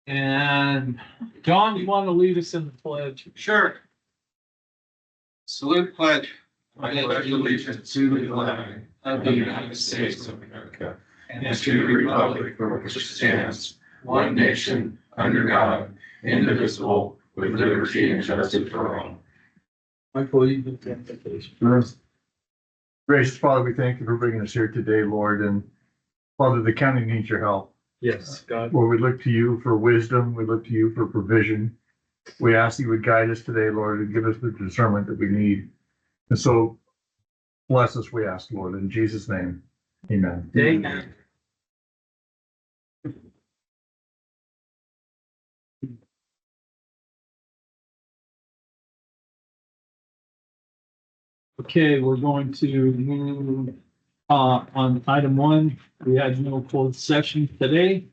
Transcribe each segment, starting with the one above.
And John, you want to lead us in the pledge? Sure. Salute pledge. I pledge allegiance to the flag of the United States of America and to the republic for which it stands, one nation, under God, indivisible, with liberty and justice for all. I believe in the invitation. Gracious Father, we thank you for bringing us here today, Lord. And Father, the county needs your help. Yes, God. Lord, we look to you for wisdom. We look to you for provision. We ask you would guide us today, Lord, and give us the discernment that we need. And so bless us, we ask, Lord, in Jesus' name. Amen. Amen. Okay, we're going to move on item 1. We had no closed session today.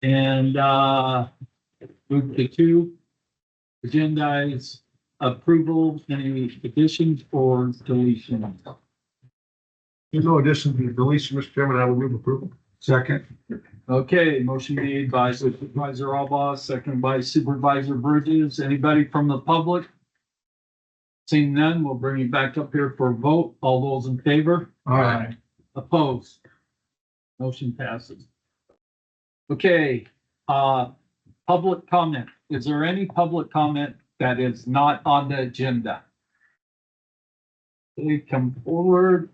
And move to 2. Agendize approval, any additions or deletions? There's no addition to the deletion, Mr. Chairman. I will move approval. Second. Okay, motion made by Supervisor Alba, seconded by Supervisor Bridges. Anybody from the public? Seeing none, we'll bring you back up here for a vote. All those in favor? Aye. Opposed? Motion passes. Okay, public comment. Is there any public comment that is not on the agenda? Please come forward.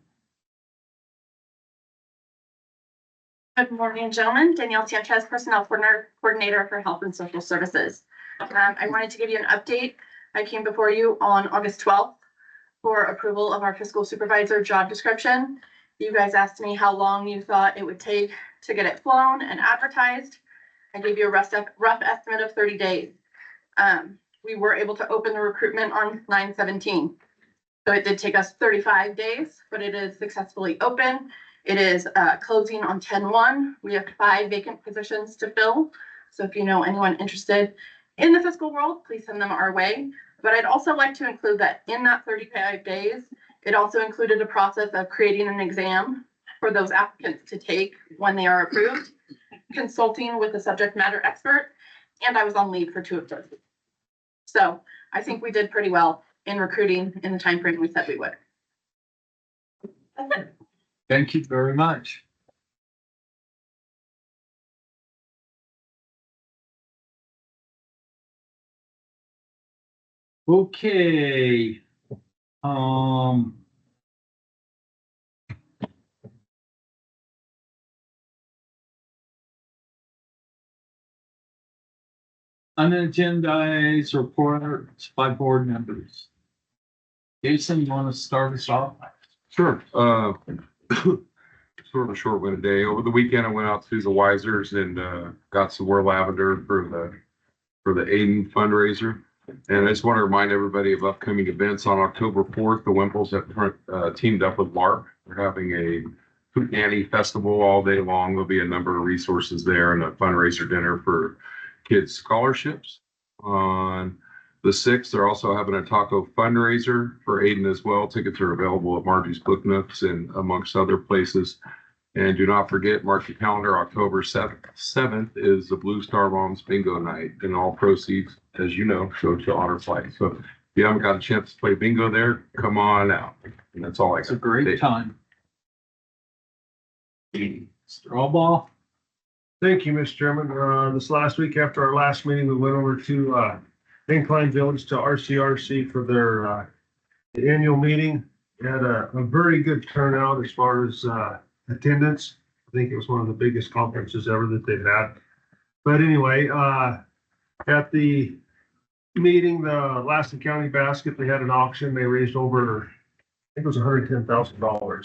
Good morning, gentlemen. Danielle Sanchez, Personnel Coordinator for Health and Social Services. I wanted to give you an update. I came before you on August 12th for approval of our fiscal supervisor job description. You guys asked me how long you thought it would take to get it flown and advertised. I gave you a rough estimate of 30 days. We were able to open the recruitment on 9/17. So it did take us 35 days, but it is successfully open. It is closing on 10/1. We have 5 vacant positions to fill. So if you know anyone interested in the fiscal world, please send them our way. But I'd also like to include that in that 35 days, it also included a process of creating an exam for those applicants to take when they are approved, consulting with a subject matter expert, and I was on leave for 2 of those. So I think we did pretty well in recruiting in the time frame we said we would. Thank you very much. Okay. Unagendized reports by board members. Jason, you want to start us off? Sure. Sort of a short winter day. Over the weekend, I went out to the Wisers and got some more lavender for the Aiden fundraiser. And I just want to remind everybody of upcoming events on October 4th. The Wimples have teamed up with LARP. We're having a Hootenanny festival all day long. There'll be a number of resources there and a fundraiser dinner for kids' scholarships. On the 6th, they're also having a taco fundraiser for Aiden as well. Tickets are available at Margie's Book Nooks and amongst other places. And do not forget, mark your calendar, October 7th is the Blue Star Moms Bingo Night. And all proceeds, as you know, go to Honor Flight. So if you haven't got a chance to play bingo there, come on out. And that's all I got. It's a great time. Mr. Alba? Thank you, Mr. Chairman. This last week after our last meeting, we went over to Incline Village to RCRC for their annual meeting. We had a very good turnout as far as attendance. I think it was one of the biggest conferences ever that they've had. But anyway, at the meeting, the Lassen County Basket, they had an auction. They raised over, I think it was $110,000.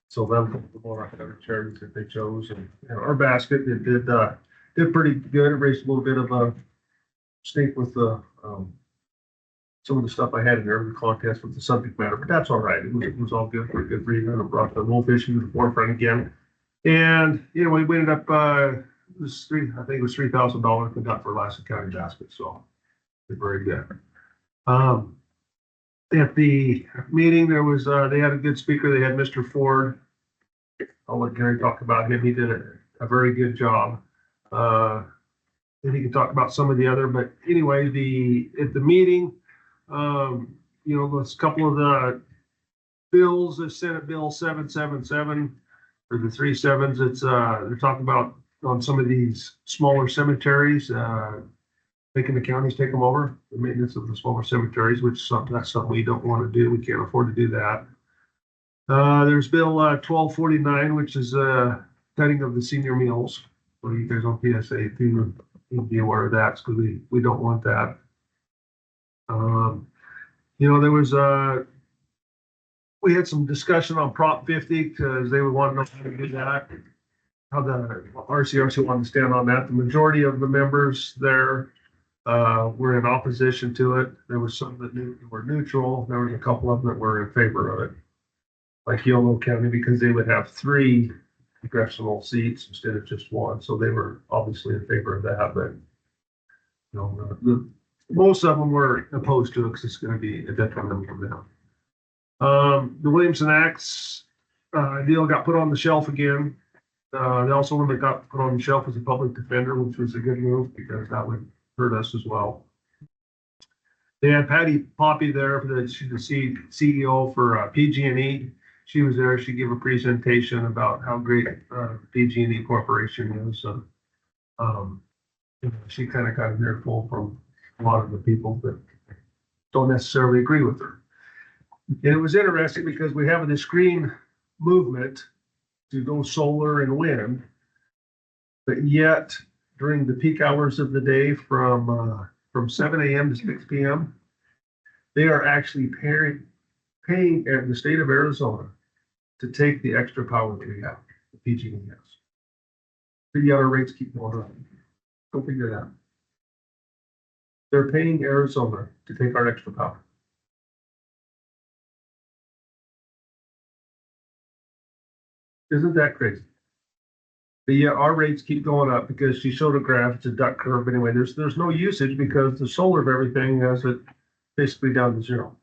So that'll go to more other charities that they chose. And our basket, it did pretty good. It raised a little bit of a stink with the some of the stuff I had in there, the contest with the subject matter, but that's all right. It was all good for a good reason. It brought the wolf issue to the forefront again. And we ended up I think it was $3,000 we got for Lassen County Basket. So very good. At the meeting, there was they had a good speaker. They had Mr. Ford. I'll let Gary talk about him. He did a very good job. and he can talk about some of the other, but anyway, at the meeting, there's a couple of the bills, the Senate Bill 777, or the 3 sevens, they're talking about on some of these smaller cemeteries, making the counties take them over, the maintenance of the smaller cemeteries, that's something we don't want to do. We can't afford to do that. There's Bill 1249, which is cutting of the senior meals. So you guys on PSA, if you need to be aware of that, because we don't want that. There was we had some discussion on Prop 50 because they would want to know how to do that, how the RCRC wanted to stand on that. The majority of the members there were in opposition to it. There was some that were neutral. There was a couple of them that were in favor of it, like Yolo County, because they would have 3 congressional seats instead of just 1. So they were obviously in favor of that, but most of them were opposed to it because it's going to be a detriment from them. The Williamson Acts deal got put on the shelf again. The also one that got put on the shelf was a public defender, which was a good move because that would hurt us as well. They had Patty Poppy there she's the CEO for PG&E. She was there. She gave a presentation about how great PG&E Corporation is. She kind of got an earful from a lot of the people that don't necessarily agree with her. And it was interesting because we have this green movement to go solar and wind, but yet during the peak hours of the day from 7 a.m. to 6 p.m., they are actually paying the state of Arizona to take the extra power that we have, the PG&E has. But yet our rates keep going up. Go figure it out. They're paying Arizona to take our extra power. Isn't that crazy? But yeah, our rates keep going up because she showed a graph, it's a duck curve. Anyway, there's no usage because the solar of everything has it basically down to 0.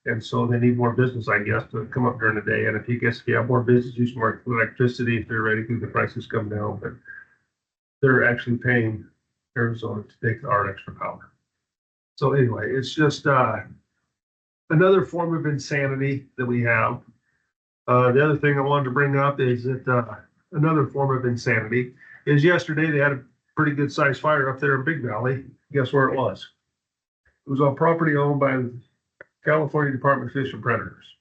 And so they need more business, I guess, to come up during the day. And if you have more business, use more electricity, theoretically the prices come down, but they're actually paying Arizona to take our extra power. So anyway, it's just another form of insanity that we have. The other thing I wanted to bring up is that another form of insanity is yesterday they had a pretty good sized fire up there in Big Valley. Guess where it was? It was on property owned by the California Department of Fish and Predators.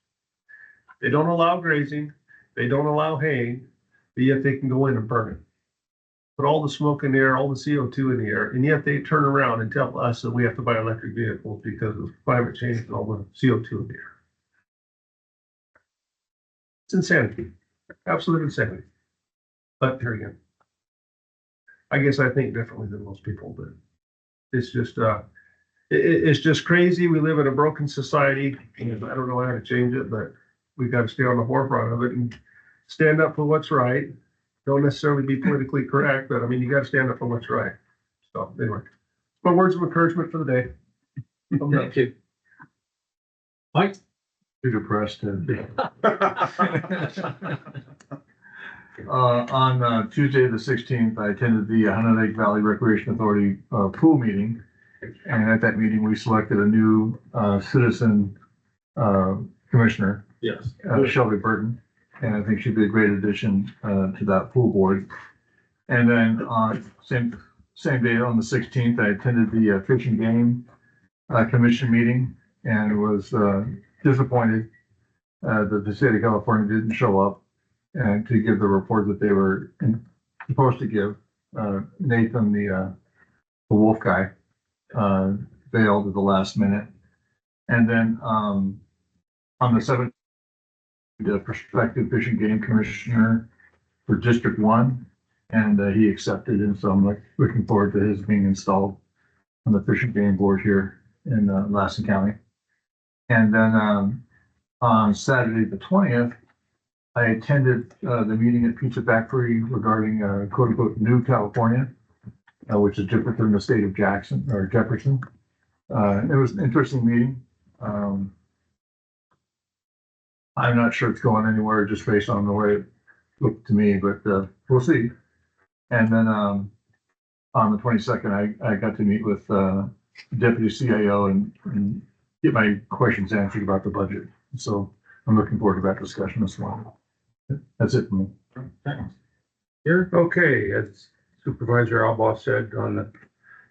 They don't allow grazing, they don't allow haying, but yet they can go in and burn it. Put all the smoke in the air, all the CO2 in the air, and yet they turn around and tell us that we have to buy electric vehicles because of climate change and all the CO2 in the air. It's insanity, absolute insanity. But here again, I guess I think differently than most people, but it's just it's just crazy. We live in a broken society, and I don't know how to change it, but we've got to stay on the forefront of it and stand up for what's right. Don't necessarily be politically correct, but I mean, you got to stand up for what's right. So anyway, my words of encouragement for the day. Thank you. Mike? Too depressed to be. On Tuesday, the 16th, I attended the Hunter Lake Valley Recreation Authority pool meeting. And at that meeting, we selected a new citizen commissioner, Yes. Shelby Burton. And I think she'd be a great addition to that pool board. And then on same day on the 16th, I attended the Fish and Game Commission meeting and was disappointed that the state of California didn't show up and to give the report that they were supposed to give. Nathan, the wolf guy, bailed at the last minute. And then on the 7th, the prospective Fish and Game Commissioner for District 1, and he accepted, and so I'm looking forward to his being installed on the Fish and Game Board here in Lassen County. And then on Saturday the 20th, I attended the meeting at Pizza Factory regarding quote unquote New California, which is different than the state of Jackson or Jefferson. It was an interesting meeting. I'm not sure it's going anywhere just based on the way it looked to me, but we'll see. And then on the 22nd, I got to meet with Deputy CIO and get my questions answered about the budget. So I'm looking forward to that discussion this morning. That's it for me. Here, okay, as Supervisor Alba said,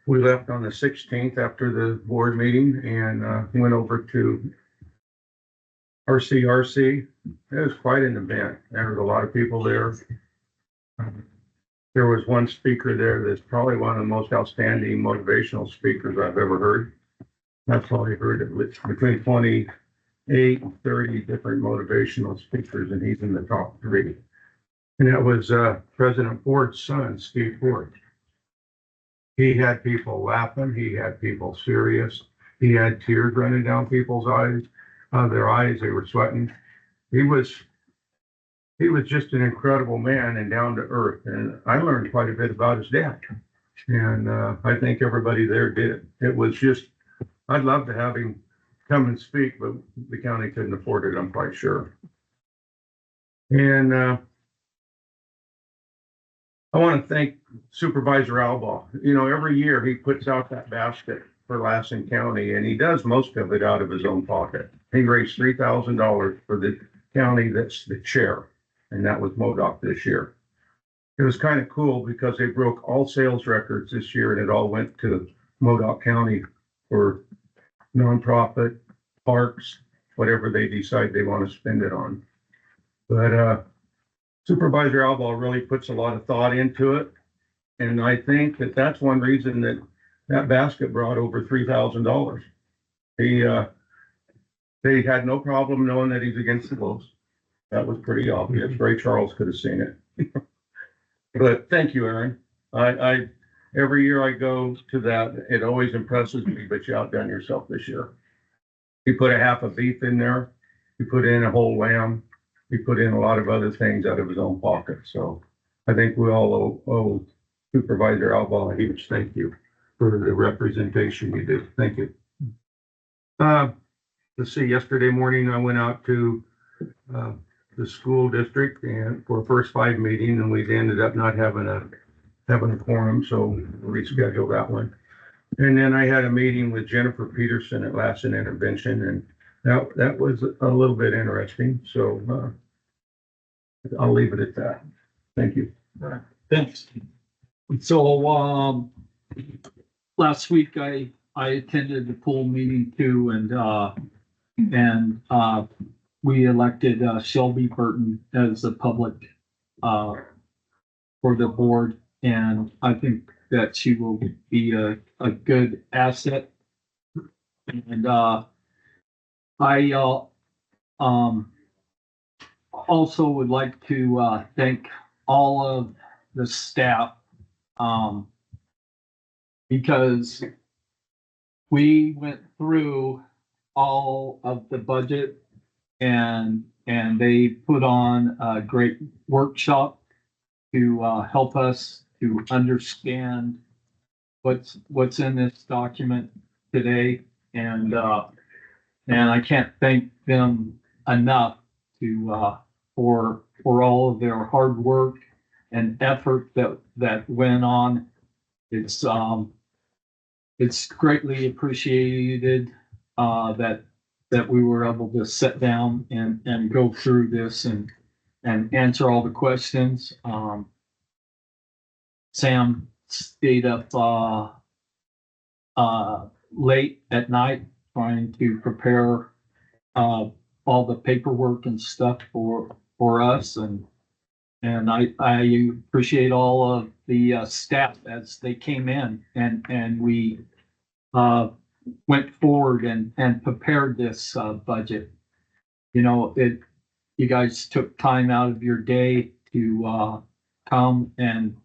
we left on the 16th after the board meeting and went over to RCRC. It was quite an event. There was a lot of people there. There was one speaker there that's probably one of the most outstanding motivational speakers I've ever heard. That's probably heard it with between 28 and 30 different motivational speakers, and he's in the top 3. And that was President Ford's son, Steve Ford. He had people laughing. He had people serious. He had tears running down people's eyes, their eyes. They were sweating. He was just an incredible man and down to earth. And I learned quite a bit about his dad. And I think everybody there did. It was just, I'd love to have him come and speak, but the county couldn't afford it, I'm quite sure. And I want to thank Supervisor Alba. You know, every year he puts out that basket for Lassen County, and he does most of it out of his own pocket. He raised $3,000 for the county that's the chair, and that was MODOC this year. It was kind of cool because they broke all sales records this year, and it all went to MODOC County for nonprofit, parks, whatever they decide they want to spend it on. But Supervisor Alba really puts a lot of thought into it. And I think that that's one reason that that basket brought over $3,000. They had no problem knowing that he's against the wolves. That was pretty obvious. Ray Charles could have seen it. But thank you, Aaron. I every year I go to that, it always impresses me, but you outdone yourself this year. You put a half a beef in there. You put in a whole lamb. He put in a lot of other things out of his own pocket. So I think we all owe Supervisor Alba a huge thank you for the representation you do. Thank you. Let's see, yesterday morning I went out to the school district and for a first 5 meeting, and we ended up not having a quorum, so rescheduled that one. And then I had a meeting with Jennifer Peterson at Lassen Intervention, and that was a little bit interesting. So I'll leave it at that. Thank you. Thanks. So, last week I attended the pool meeting too, and we elected Shelby Burton as the public for the board, and I think that she will be a good asset. And I also would like to thank all of the staff because we went through all of the budget and they put on a great workshop to help us to understand what's in this document today, and I can't thank them enough to for all of their hard work and effort that went on. It's greatly appreciated that we were able to sit down and go through this and answer all the questions. Sam stayed up late at night trying to prepare all the paperwork and stuff for us, and I appreciate all of the staff as they came in and we went forward and prepared this budget. You know, you guys took time out of your day to come and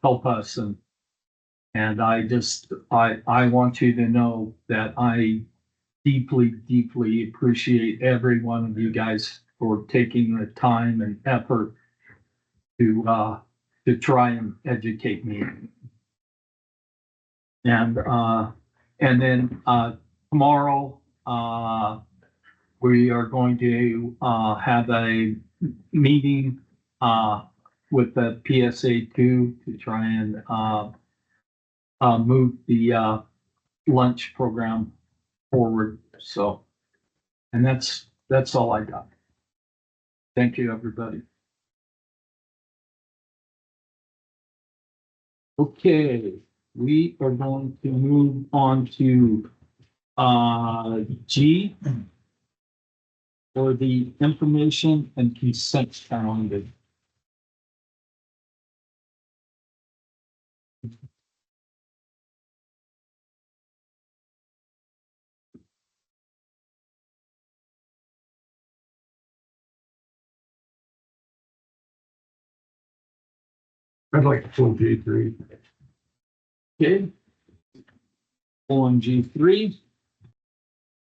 help us, and I want you to know that I deeply appreciate every one of you guys for taking the time and effort to try and educate me. And then tomorrow we are going to have a meeting with the PSA2 to try and move the, lunch program forward, so. And that's all I got. Thank you, everybody. Okay, we are going to move on to, G for the information and consent calendar. I'd like to pull G3. Okay. On G3. Is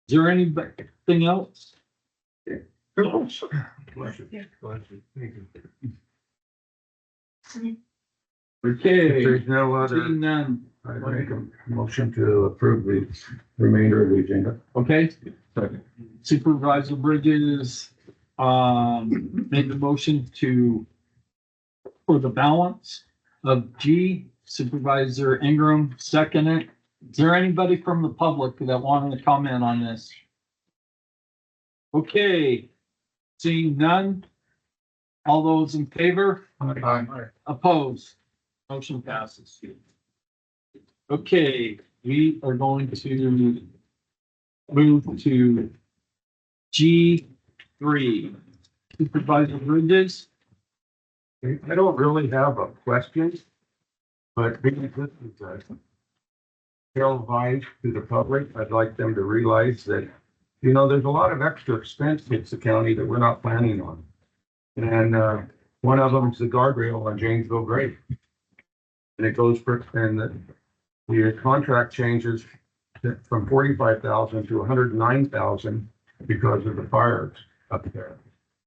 there anything else? Bless you. Bless you. Thank you. If Okay. there's no other, Seeing none. I make a motion to approve the remainder of the agenda. Okay. Supervisor Bridges, made the motion for the balance of G. Supervisor Ingram, second it. Is there anybody from the public that wanted to comment on this? Okay. Seeing none. All those in favor? Opposed? Motion passes. Okay, we are going to move to G3. Supervisor Bridges? I don't really have a question, but because this is a televised to the public, I'd like them to realize that, you know, there's a lot of extra expense hits the county that we're not planning on. And, one of them is the guardrail on Janesville Grade. And it goes for, and the contract changes from 45,000 to 109,000 because of the fires up there.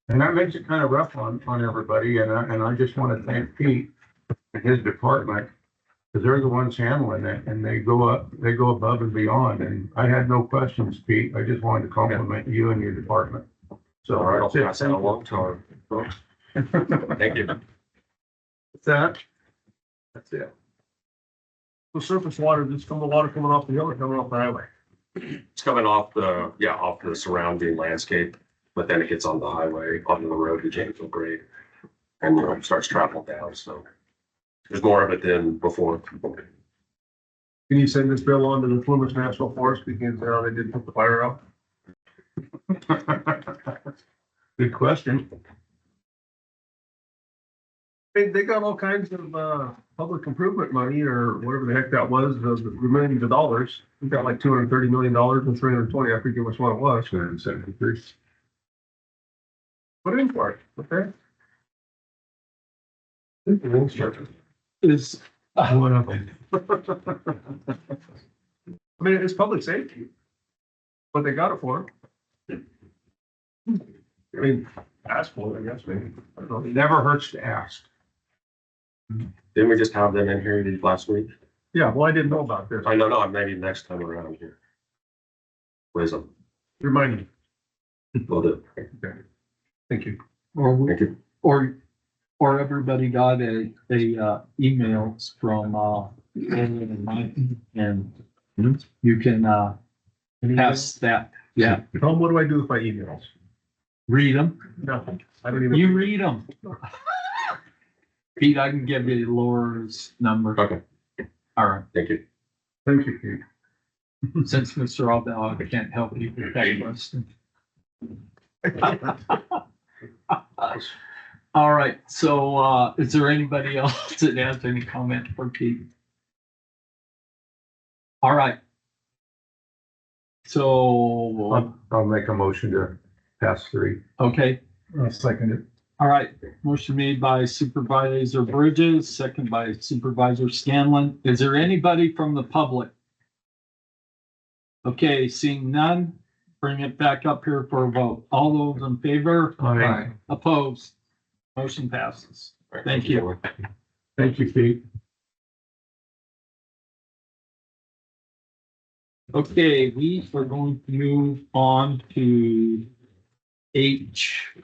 And that makes it kind of rough on everybody, and I just want to thank Pete and his department, because they're the ones handling it, and they go above and beyond, and I had no questions, Pete, I just wanted to compliment you and your department. So. All right, I'll that's pass it. that along to our folks. Thank you. That's that. That's it. The surface water, just from the water coming off the hill or coming off the highway? It's coming off off the surrounding landscape, but then it gets on the highway, onto the road to Janesville Grade. And, starts traveling down, so there's more of it than before. Can you send this bill on to the Plymouth National Forest because they did put the fire out? Good question. They got all kinds of public improvement money or whatever the heck that was, the millions of dollars. We got like $230 million and 320, I forget which one it was. 273. Put in for it, okay? Is, One of them. I mean, it's public safety. But they got it for them. I mean, ask for it, I guess, maybe. I don't know. It never hurts to ask. Didn't we just have them in here last week? Yeah, well, I didn't know about this. I know, no, maybe next time around here. Wisdom, Remind me. will do. Okay. Thank you. Thank you. or everybody got emails from, Ellen and Mike, and you can, pass that, yeah, Tom, what do I do with my emails? read them. Nothing. I don't even. You read them. Pete, I can give you Laura's number. Okay, All right. thank you. Thank you, Pete. Since Mr. Aldell can't help you with that question. All right, so, is there anybody else that has any comment for Pete? All right. So, I'll make a motion to pass 3. okay, I'll second it. all right, motion made by Supervisor Bridges, second by Supervisor Scanlon. Is there anybody from the public? Okay, seeing none, bring it back up here for a vote. All those in favor? Aye. Opposed? Motion passes. Thank you. Thank you, Pete. Okay, we are going to move on to H1.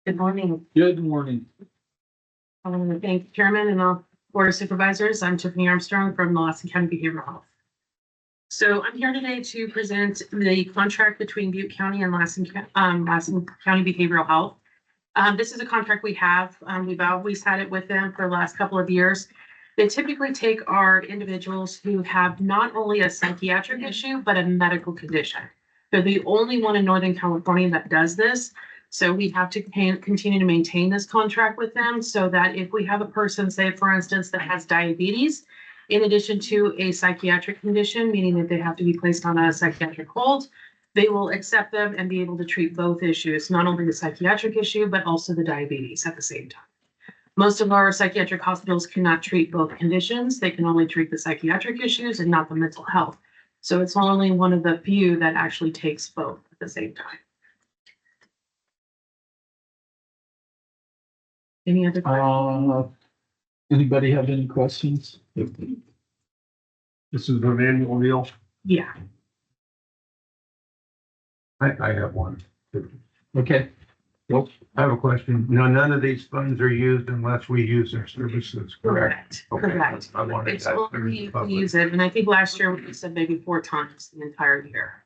Good morning. Good morning. I want to thank the Chairman and all Board of Supervisors. I'm Tiffany Armstrong from the Lassen County Behavioral Health. So I'm here today to present the contract between Butte County and Lassen County Behavioral Health. This is a contract we have. We've always had it with them for the last couple of years. They typically take our individuals who have not only a psychiatric issue, but a medical condition. They're the only one in Northern California that does this. So we have to continue to maintain this contract with them so that if we have a person, say, for instance, that has diabetes, in addition to a psychiatric condition, meaning that they have to be placed on a psychiatric hold, they will accept them and be able to treat both issues, not only the psychiatric issue, but also the diabetes at the same time. Most of our psychiatric hospitals cannot treat both conditions. They can only treat the psychiatric issues and not the mental health. So it's only one of the few that actually takes both at the same time. Any other questions? Anybody have any questions? This is an annual deal. Yeah. I have one. Okay. I have a question. No, none of these funds are used unless we use their services, correct? Okay. Correct. I wanted It's that. only we use it, and I think last year we said maybe 4 times the entire year.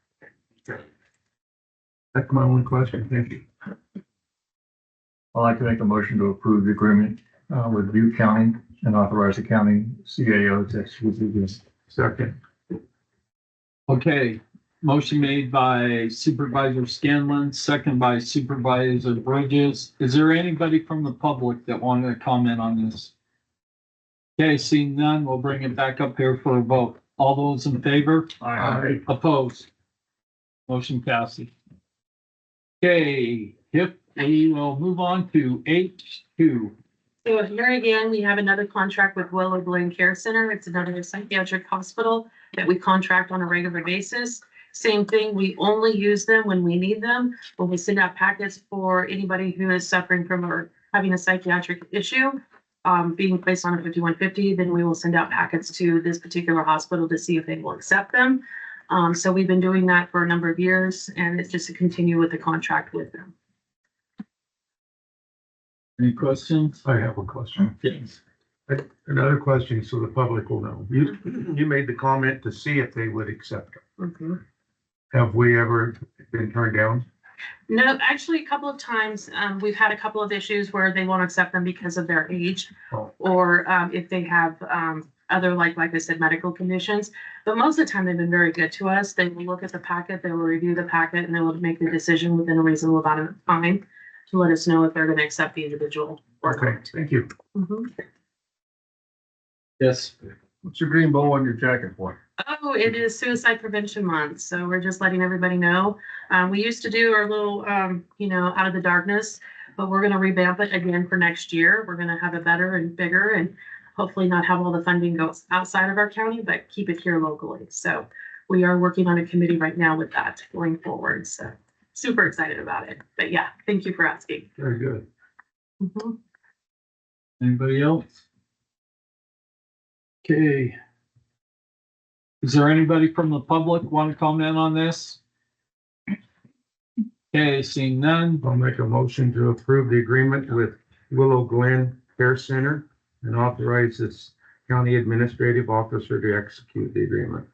That's my only question. Thank you. I'd like to make a motion to approve the agreement with Butte County and authorize the county CAO to execute this. Second. Okay, motion made by Supervisor Scanlon, second by Supervisor Bridges. Is there anybody from the public that wanted to comment on this? Okay, seeing none, we'll bring it back up here for a vote. All those in favor? Aye. Opposed? Motion passes. Okay, if we will move on to H2. So here again, we have another contract with Willow Glen Care Center. It's another psychiatric hospital that we contract on a regular basis. Same thing, we only use them when we need them. When we send out packets for anybody who is suffering from or having a psychiatric issue, being placed on a 5150, then we will send out packets to this particular hospital to see if they will accept them. So we've been doing that for a number of years, and it's just to continue with the contract with them. Any questions? I have a question. Yes. Another question so the public will know. You made the comment to see if they would accept it. Have we ever been turned down? No, actually, a couple of times, we've had a couple of issues where they won't accept them because of their age. Oh. Or, if they have, other, like I said, medical conditions. But most of the time, they've been very good to us. They will look at the packet, they will review the packet, and they will make the decision within a reasonable amount of time to let us know if they're gonna accept the individual or Okay, not. thank you. Yes. What's your green bow on your jacket for? Oh, it is Suicide Prevention Month, so we're just letting everybody know. We used to do our little, out of the darkness, but we're gonna revamp it again for next year. We're gonna have it better and bigger and hopefully not have all the funding go outside of our county, but keep it here locally. So we are working on a committee right now with that going forward, so super excited about it. But yeah, thank you for asking. Very good. Mhm. Anybody else? Okay. Is there anybody from the public want to comment on this? Okay, seeing none. I'll make a motion to approve the agreement with Willow Glen Care Center and authorize its county administrative officer to execute the agreement.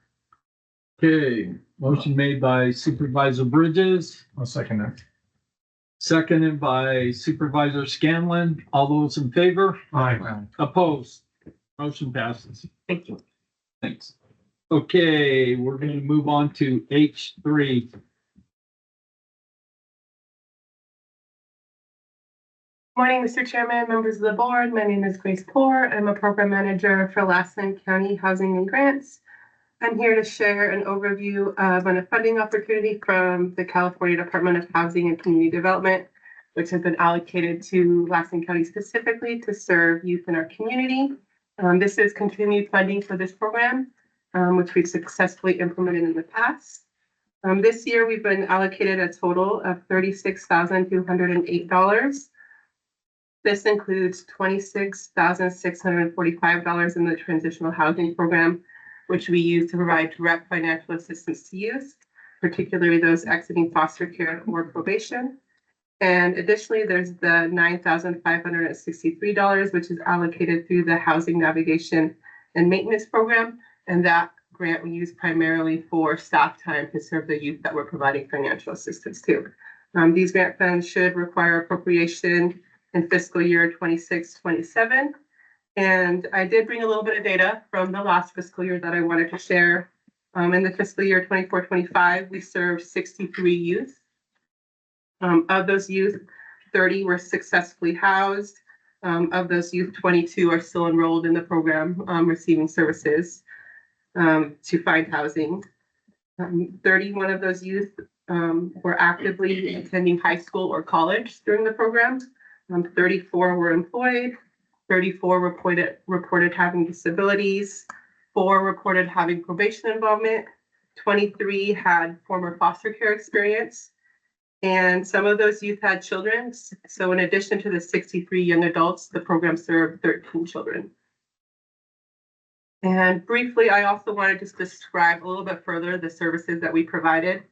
Okay, motion made by Supervisor Bridges, I'll second that. seconded by Supervisor Scanlon. All those in favor? Aye. Opposed? Motion passes. Thank you. Thanks. Okay, we're gonna move on to H3. Morning, Mr. Chairman, members of the board. My name is Grace Poor. I'm a program manager for Lassen County Housing and Grants. I'm here to share an overview of a funding opportunity from the California Department of Housing and Community Development, which has been allocated to Lassen County specifically to serve youth in our community. This is continued funding for this program, which we've successfully implemented in the past. This year, we've been allocated a total of $36,208. This includes $26,645 in the transitional housing program, which we use to provide direct financial assistance to youth, particularly those exiting foster care or probation. And additionally, there's the $9,563, which is allocated through the Housing Navigation and Maintenance Program. And that grant we use primarily for staff time to serve the youth that we're providing financial assistance to. These grant funds should require appropriation in fiscal year 26-27. And I did bring a little bit of data from the last fiscal year that I wanted to share. In the fiscal year 24-25, we served 63 youth. Of those youth, 30 were successfully housed. Of those youth, 22 are still enrolled in the program, receiving services to find housing. 31 of those youth were actively attending high school or college during the program. 34 were employed. 34 reported having disabilities. 4 reported having probation involvement. 23 had former foster care experience. And some of those youth had children. So in addition to the 63 young adults, the program served 13 children. And briefly, I also wanted to describe a little bit further the services that we provided.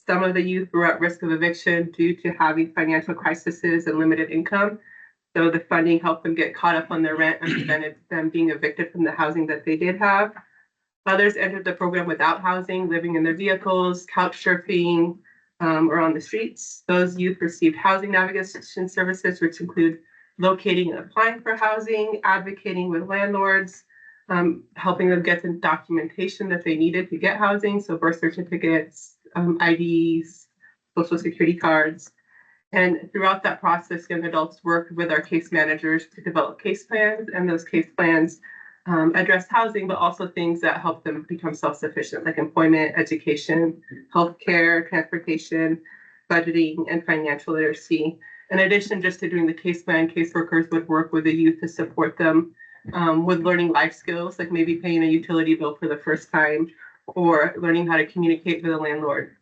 Some of the youth were at risk of eviction due to having financial crises and limited income. So the funding helped them get caught up on their rent and prevented them being evicted from the housing that they did have. Others entered the program without housing, living in their vehicles, couch surfing, or on the streets. Those youth received housing navigation services, which include locating and applying for housing, advocating with landlords, helping them get the documentation that they needed to get housing, so birth certificates, IDs, social security cards. And throughout that process, young adults worked with our case managers to develop case plans, and those case plans address housing, but also things that help them become self-sufficient, like employment, education, healthcare, transportation, budgeting, and financial literacy. In addition, just to doing the case plan, caseworkers would work with the youth to support them with learning life skills, like maybe paying a utility bill for the first time, or learning how to communicate with a landlord,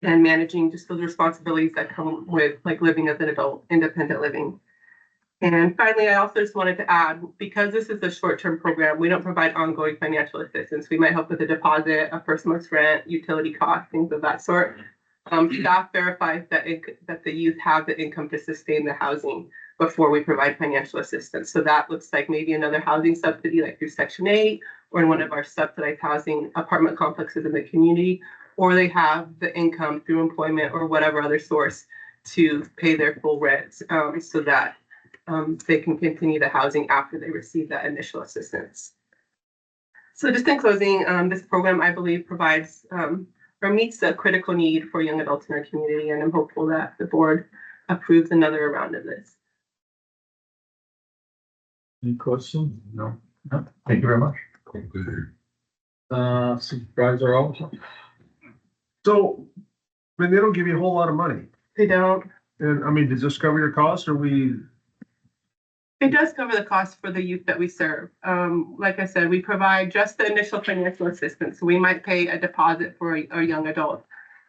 and managing just those responsibilities that come with like living as an adult, independent living. And finally, I also just wanted to add, because this is a short-term program, we don't provide ongoing financial assistance. We might help with a deposit, a first month's rent, utility costs, things of that sort. Staff verifies that the youth have the income to sustain the housing before we provide financial assistance. So that looks like maybe another housing subsidy, like through Section 8, or in one of our subsidized housing apartment complexes in the community, or they have the income through employment or whatever other source to pay their full rent, so that they can continue the housing after they receive that initial assistance. So just in closing, this program, I believe, provides or meets a critical need for young adults in our community, and I'm hopeful that the board approves another round of this. Any questions? No. Thank you very much. Supervisor Alba? So, I mean, they don't give you a whole lot of money. They don't. And I mean, does this cover your costs, or It does cover the cost for the youth that we serve. Like I said, we provide just the initial financial assistance. So we might pay a deposit for a young adult,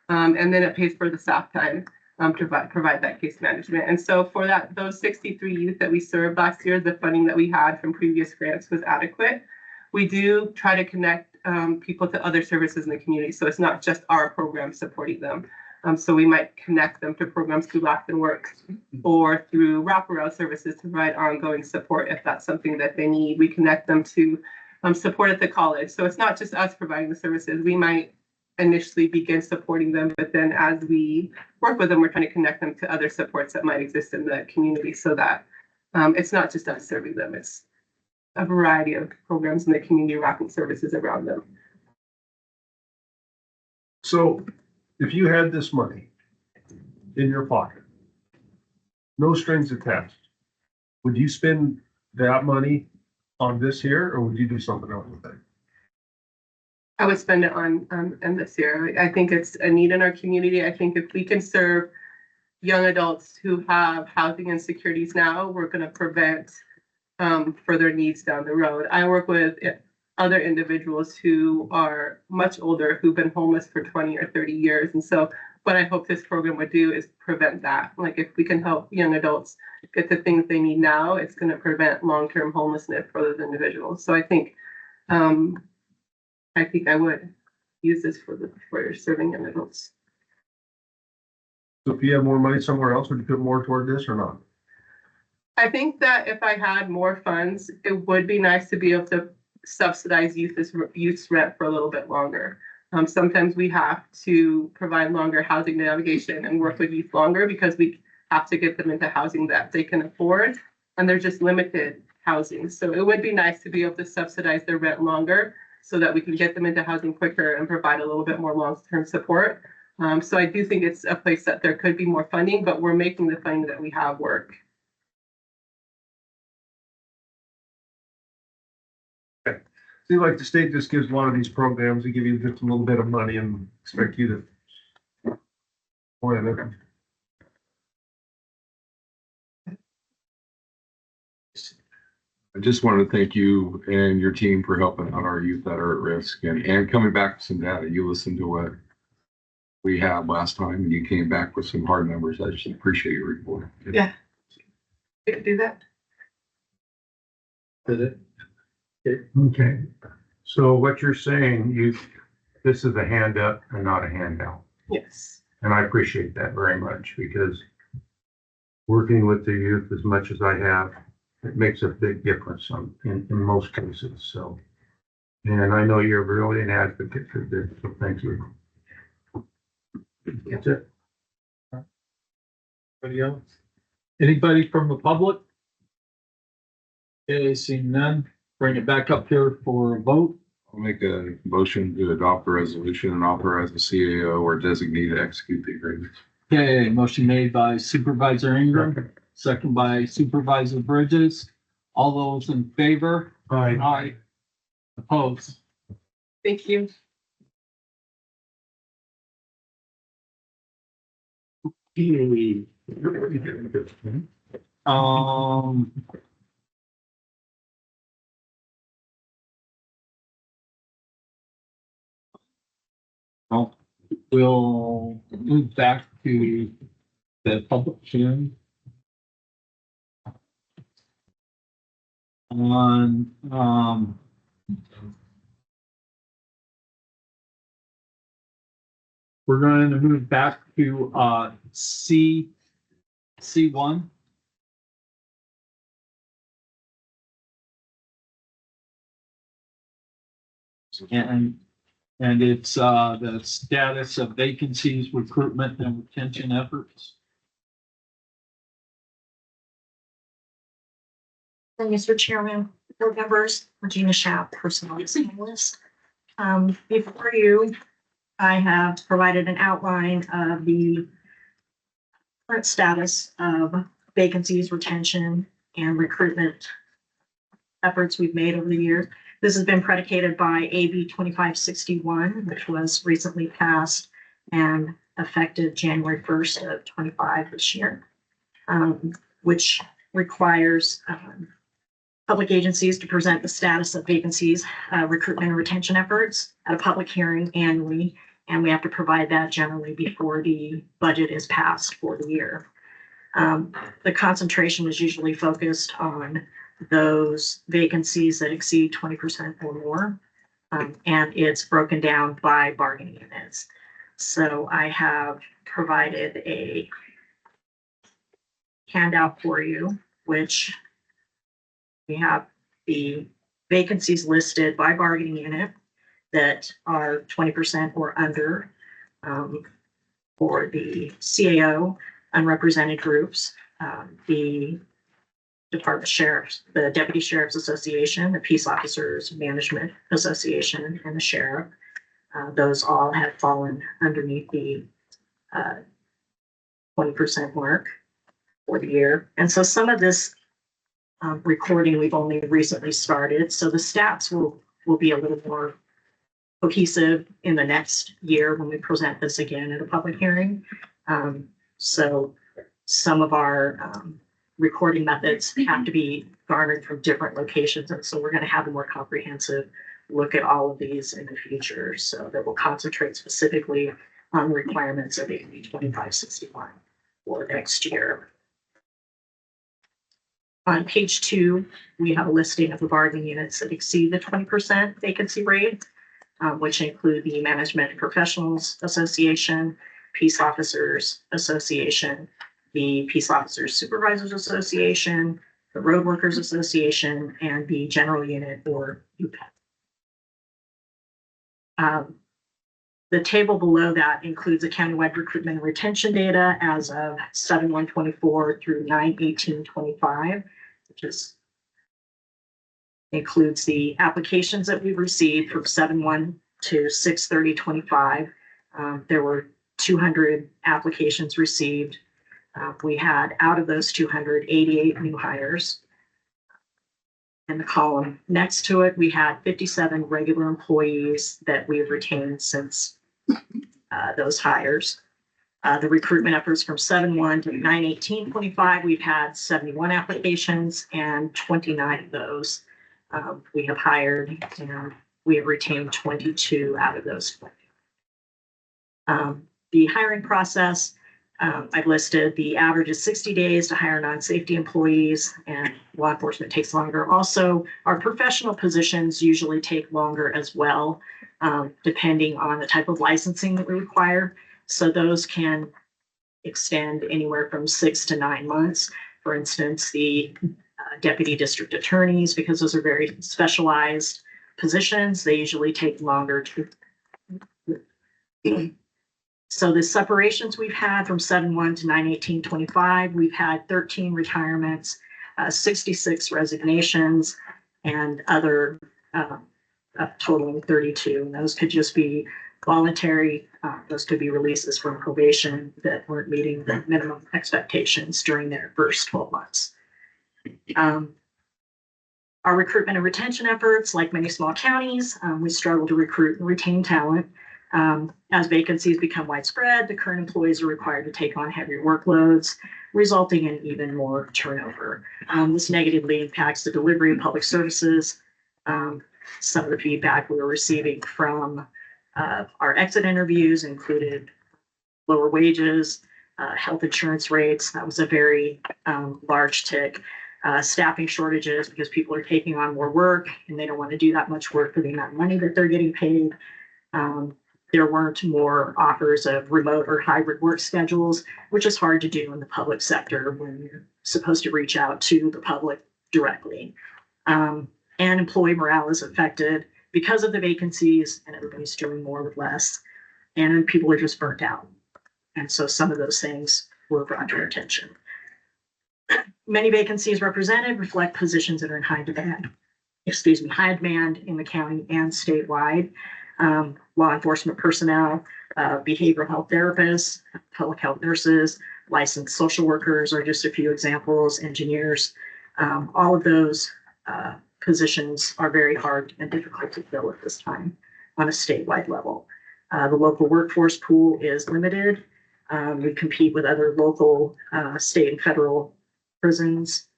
and then it pays for the staff time to provide that case management. And so for those 63 youth that we served last year, the funding that we had from previous grants was adequate. We do try to connect people to other services in the community, so it's not just our program supporting them. So we might connect them to programs through Lassen Works or through wraparound services to provide ongoing support if that's something that they need. We connect them to support at the college. So it's not just us providing the services. We might initially begin supporting them, but then as we work with them, we're trying to connect them to other supports that might exist in the community, so that it's not just us serving them. It's a variety of programs in the community wrapping services around them. so if you had this money in your pocket, no strings attached, would you spend that money on this here, or would you do something else with it? I would spend it on this year. I think it's a need in our community. I think if we can serve young adults who have housing insecurities now, we're going to prevent further needs down the road. I work with other individuals who are much older, who've been homeless for 20 or 30 years. And so what I hope this program would do is prevent that. Like if we can help young adults get the things they need now, it's going to prevent long-term homelessness for those individuals. So I think I would use this for serving young adults. So if you have more money somewhere else, would you put more toward this or not? I think that if I had more funds, it would be nice to be able to subsidize youth's rent for a little bit longer. Sometimes we have to provide longer housing navigation and work with youth longer because we have to get them into housing that they can afford. And they're just limited housing. So it would be nice to be able to subsidize their rent longer so that we can get them into housing quicker and provide a little bit more long-term support. So I do think it's a place that there could be more funding, but we're making the funding that we have work. See, like the state just gives a lot of these programs, they give you just a little bit of money and expect you to. More than it. I just want to thank you and your team for helping out our youth that are at risk and coming back with some data. You listened to what we had last time and you came back with some hard numbers. I just appreciate your report. Yeah. We could do that. Did it? Okay, so what you're saying, this is a hand up and not a handout. Yes. And I appreciate that very much because working with the youth as much as I have, it makes a big difference in most cases, so. And I know you're really an advocate for this, so thank you. That's it. Anybody else? Anybody from the public? Okay, seeing none, bring it back up here for a vote. I'll make a motion to adopt the resolution and authorize the CAO or designee to execute the agreement. Okay, motion made by Supervisor Ingram, second by Supervisor Bridges. All those in favor? Aye. Opposed? Thank you. Um. Well, we'll move back to the public hearing. On, we're going to move back to, C1. And it's, the status of vacancies, recruitment and retention efforts. Mr. Chairman, board members, Regina Schaap, Personnel Analyst. Before you, I have provided an outline of the current status of vacancies, retention, and recruitment efforts we've made over the years. This has been predicated by AB 2561, which was recently passed and effective January 1st of 25 this year, which requires public agencies to present the status of vacancies, recruitment and retention efforts at a public hearing annually. And we have to provide that generally before the budget is passed for the year. The concentration is usually focused on those vacancies that exceed 20% or more. And it's broken down by bargaining units. So I have provided a handout for you, which we have the vacancies listed by bargaining unit that are 20% or under. For the CAO, unrepresented groups, the Department Sheriffs, the Deputy Sheriff's Association, the Peace Officers Management Association, and the Sheriff. Those all have fallen underneath the 20% mark for the year. And so some of this recording we've only recently started. So the stats will be a little more cohesive in the next year when we present this again at a public hearing. So some of our recording methods have to be garnered from different locations. And so we're going to have a more comprehensive look at all of these in the future. So that will concentrate specifically on the requirements of AB 2561 for next year. On page 2, we have a listing of the bargaining units that exceed the 20% vacancy rate, which include the Management Professionals Association, Peace Officers Association, the Peace Officers Supervisors Association, the Road Workers Association, and the General Unit or UPEP. The table below that includes a countywide recruitment and retention data as of 7/1/24 through 9/18/25, which includes the applications that we've received from 7/1 to 6/30/25. There were 200 applications received. We had out of those 288 new hires. In the column next to it, we had 57 regular employees that we've retained since those hires. The recruitment efforts from 7/1 to 9/18/25, we've had 71 applications, and 29 of those we have hired, and we have retained 22 out of those. The hiring process, I've listed the average is 60 days to hire non-safety employees, and law enforcement takes longer. Also, our professional positions usually take longer as well, depending on the type of licensing that we require. So those can extend anywhere from 6 to 9 months. For instance, the deputy district attorneys, because those are very specialized positions, they usually take longer to. So the separations we've had from 7/1 to 9/18/25, we've had 13 retirements, 66 resignations, and other totaling 32. And those could just be voluntary. Those could be releases from probation that weren't meeting the minimum expectations during their first 12 months. Our recruitment and retention efforts, like many small counties, we struggle to recruit and retain talent. As vacancies become widespread, the current employees are required to take on heavier workloads, resulting in even more turnover. This negatively impacts the delivery of public services. Some of the feedback we were receiving from our exit interviews included lower wages, health insurance rates. That was a very large tick. Staffing shortages because people are taking on more work and they don't want to do that much work for the amount of money that they're getting paid. There weren't more offers of remote or hybrid work schedules, which is hard to do in the public sector when you're supposed to reach out to the public directly. And employee morale is affected because of the vacancies, and everybody's doing more with less, and people are just burnt out. And so some of those things were brought to our attention. Many vacancies represented reflect positions that are in high demand in the county and statewide. Law enforcement personnel, behavioral health therapists, public health nurses, licensed social workers are just a few examples, engineers. All of those positions are very hard and difficult to fill at this time on a statewide level. The local workforce pool is limited. We compete with other local, state and federal prisons,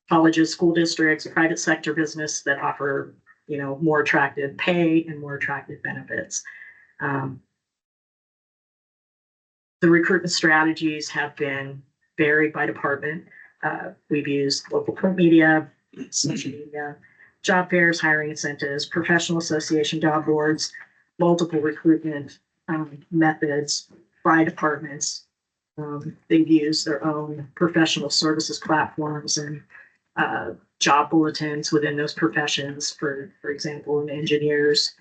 colleges, school districts, private sector business that offer, more attractive pay and more attractive benefits. The recruitment strategies have been varied by department. We've used local print media, social media, job fairs, hiring incentives, professional association job boards, multiple recruitment methods by departments. They've used their own professional services platforms and job bulletins within those professions, for example, an engineer's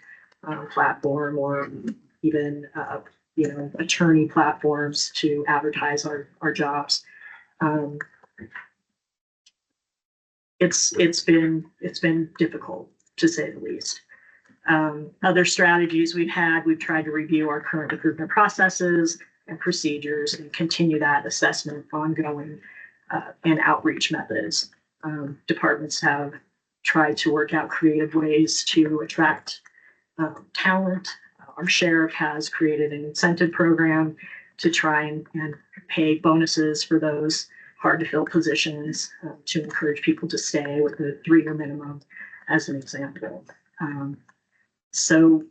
platform, or even attorney platforms to advertise our jobs. It's been difficult, to say the least. Other strategies we've tried to review our current recruitment processes and procedures and continue that assessment ongoing, and outreach methods. Departments have tried to work out creative ways to attract talent. Our sheriff has created an incentive program to try and pay bonuses for those hard to fill positions, to encourage people to stay with a 3-year minimum, as an example. So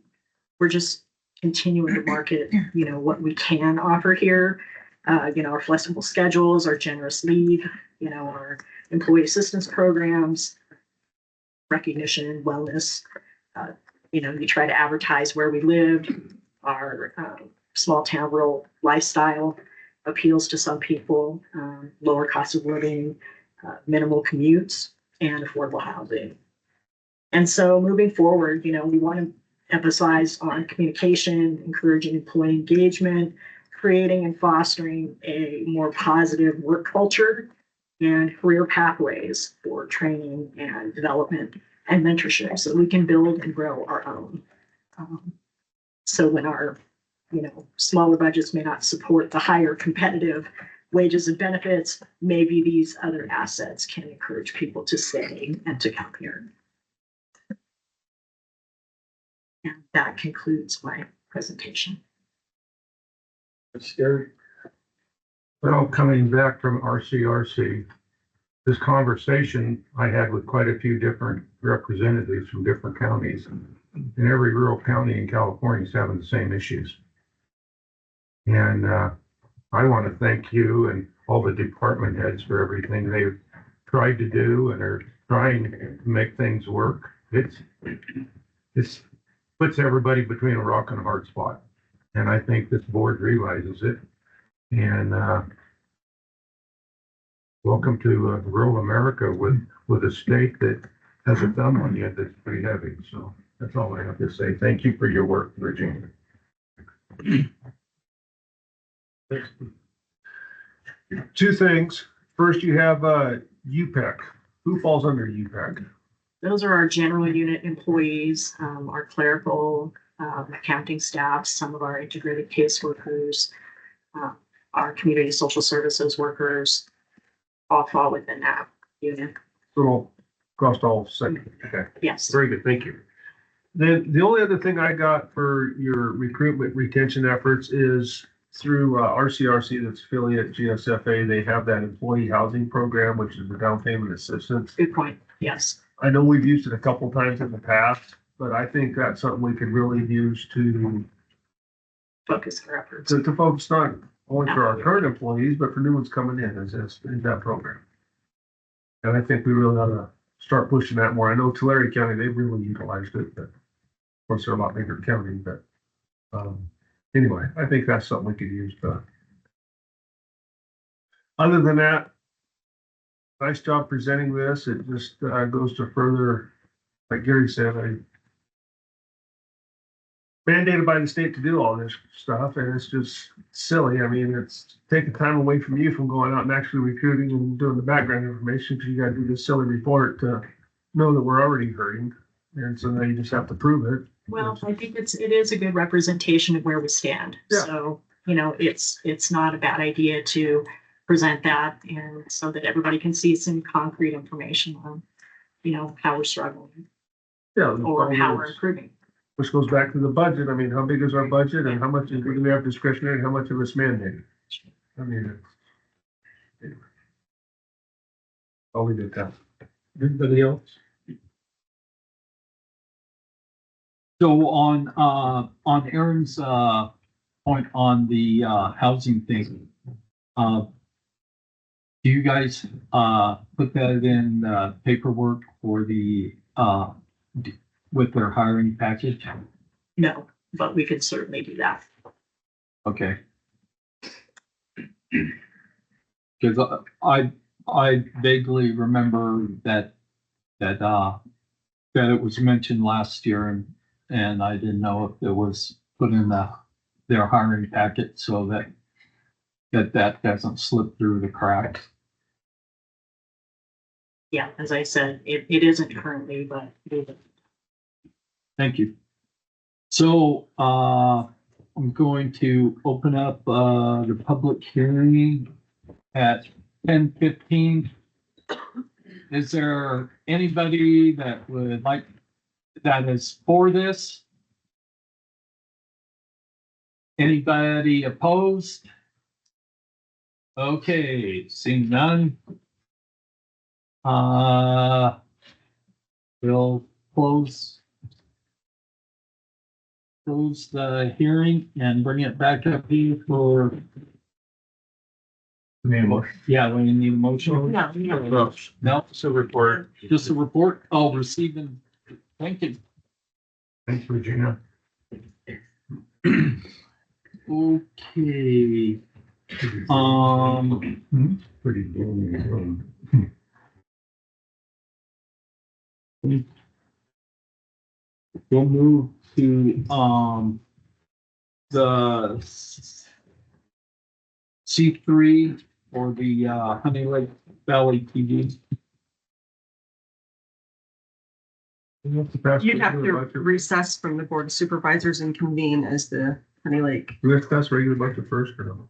we're just continuing to market, what we can offer here. Our flexible schedules, our generous leave, our employee assistance programs, recognition, wellness. We try to advertise where we lived, our small town rural lifestyle appeals to some people, lower cost of living, minimal commutes, and affordable housing. And so moving forward, we want to emphasize on communication, encouraging employee engagement, creating and fostering a more positive work culture and career pathways for training and development and mentorship so we can build and grow our own. So when our, smaller budgets may not support the higher competitive wages and benefits, maybe these other assets can encourage people to stay and to come here. And that concludes my presentation. Scary. Well, coming back from RCRC, this conversation I had with quite a few different representatives from different counties. And every rural county in California is having the same issues. And I want to thank you and all the department heads for everything they've tried to do and are trying to make things work. It's puts everybody between a rock and a hard spot. And I think this board realizes it. And welcome to rural America with a state that has a thumb on you that's pretty heavy. So that's all I have to say. Thank you for your work, Virginia. Two things. First, you have UPEC. Who falls under UPEC? Those are our general unit employees, our clerical, accounting staff, some of our integrated caseworkers, our community social services workers, all fall within that unit. So across all sectors. Okay. Yes. Very good. Thank you. Then the only other thing I got for your recruitment retention efforts is through RCRC, that's affiliate GSFA. They have that employee housing program, which is the down payment assistance. Good point. Yes. I know we've used it a couple times in the past, but I think that's something we could really use to Focus our efforts. to focus not only for our current employees, but for new ones coming in as in that program. And I think we really ought to start pushing that more. I know Tulare County, they've really utilized it, but of course they're a lot bigger county, but anyway, I think that's something we could use. But other than that, nice job presenting this. It just goes to further, like Gary said, mandated by the state to do all this stuff, and it's just silly. I mean, it's taking time away from you from going out and actually recruiting and doing the background information because you got to do this silly report to know that we're already hurting, and so now you just have to prove it. Well, I think it is a good representation of where we stand. Yeah. So, it's not a bad idea to present that and so that everybody can see some concrete information on, how we're struggling Yeah, or how we're improving. which goes back to the budget. I mean, how big is our budget, and how much do we have discretionary, and how much of it's mandated? I mean, anyway. I'll leave it at that. Anybody else? So on Aaron's point on the housing thing, do you guys put that in paperwork for the with their hiring package? No, but we could certainly do that. Okay. Because I vaguely remember that it was mentioned last year and I didn't know if it was put in their hiring packet so that doesn't slip through the cracks. Yeah, as I said, it isn't currently, but we will. Thank you. So I'm going to open up the public hearing at 10:15. Is there anybody that is for this? Anybody opposed? Okay, seeing none. We'll close the hearing and bring it back up here for. Need a motion? Yeah, we need a motion. No. No, It's a report. just a report. Oh, receiving. Thank you. Thanks, Regina. Okay. Pretty gloomy. We'll move to, the C3 or the, Honey Lake Valley TV. You'd have to recess from the Board of Supervisors and convene as the Honey Lake. Do we have to pass regular budget first or no?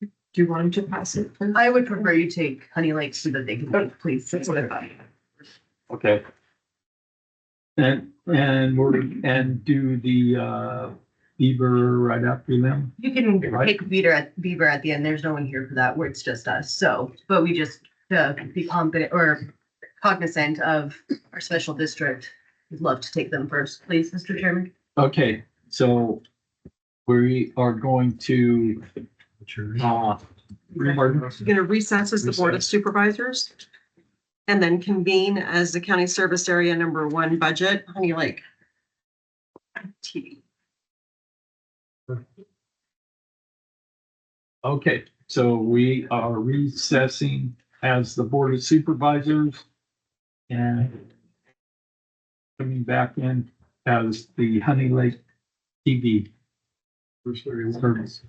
Do you want him to pass it? I would prefer you take Honey Lake so that they can vote, please. That's what I thought. Okay. And do the, Beaver right after them? You can Right. take Beaver at the end. There's no one here for that where it's just us. So, but we just be confident or cognizant of our special district. We'd love to take them first, please, Mr. Chairman. Okay, so we are going to, You're gonna recess as the Board of Supervisors and then convene as the County Service Area Number 1 budget, Honey Lake TV. okay, so we are recessing as the Board of Supervisors and coming back in as the Honey Lake TV service.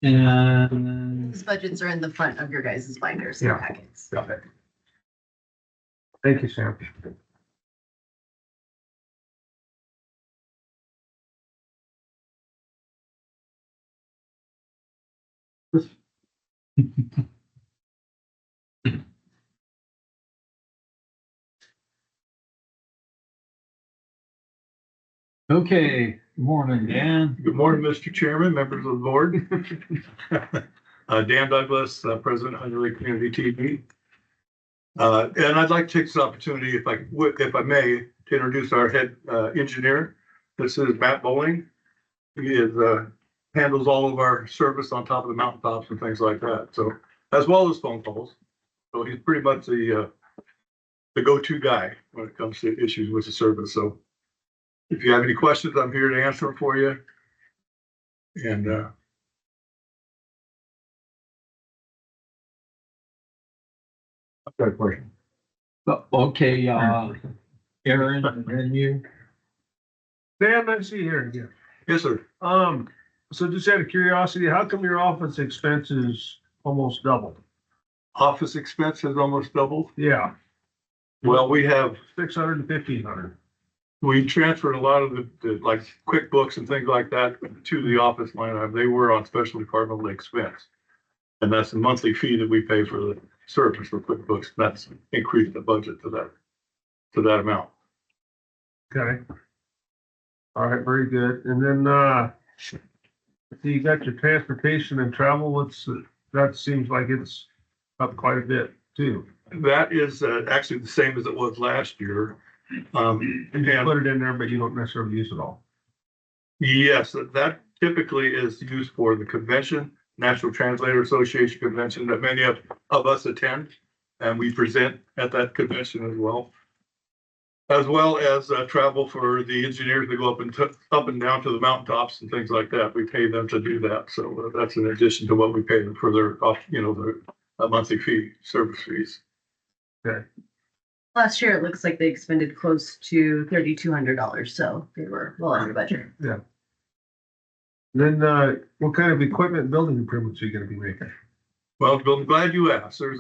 And These budgets are in the front of your guys' binders and Yeah. packets. Got it. Thank you, Sam. okay, good morning, Dan. Good morning, Mr. Chairman, members of the board. Dan Douglas, President, Honey Lake Community TV. And I'd like to take this opportunity, if I may, to introduce our head engineer. This is Matt Bowling. He is, handles all of our service on top of the mountaintops and things like that. So, as well as phone calls. So he's pretty much the go-to guy when it comes to issues with the service. So if you have any questions, I'm here to answer them for you. And, I've got a question. Okay, Aaron, and then you. Dan, let's see here again. yes, sir. So just out of curiosity, how come your office expenses almost doubled? Office expense has almost doubled. Yeah, Well, we have, 600 and 1,500. we transferred a lot of the like QuickBooks and things like that to the office line item. They were on special departmental expense. And that's the monthly fee that we pay for the service for QuickBooks. That's increased the budget to that amount. Okay. All right, very good. And then, so you got your transportation and travel, that seems like it's up quite a bit too. That is actually the same as it was last year. And you put it in there, but you don't necessarily use it all. Yes, that typically is used for the convention, National Translator Association convention that many of us attend. And we present at that convention as well. As well as travel for the engineers to go up and down to the mountaintops and things like that. We pay them to do that. So that's in addition to what we pay them for their, their monthly fee, service fees. Okay. Last year, it looks like they expended close to $3,200, so they were well under budget. Yeah. Then, what kind of equipment and building improvements are you gonna be making? Well, Bill, I'm glad you asked. There's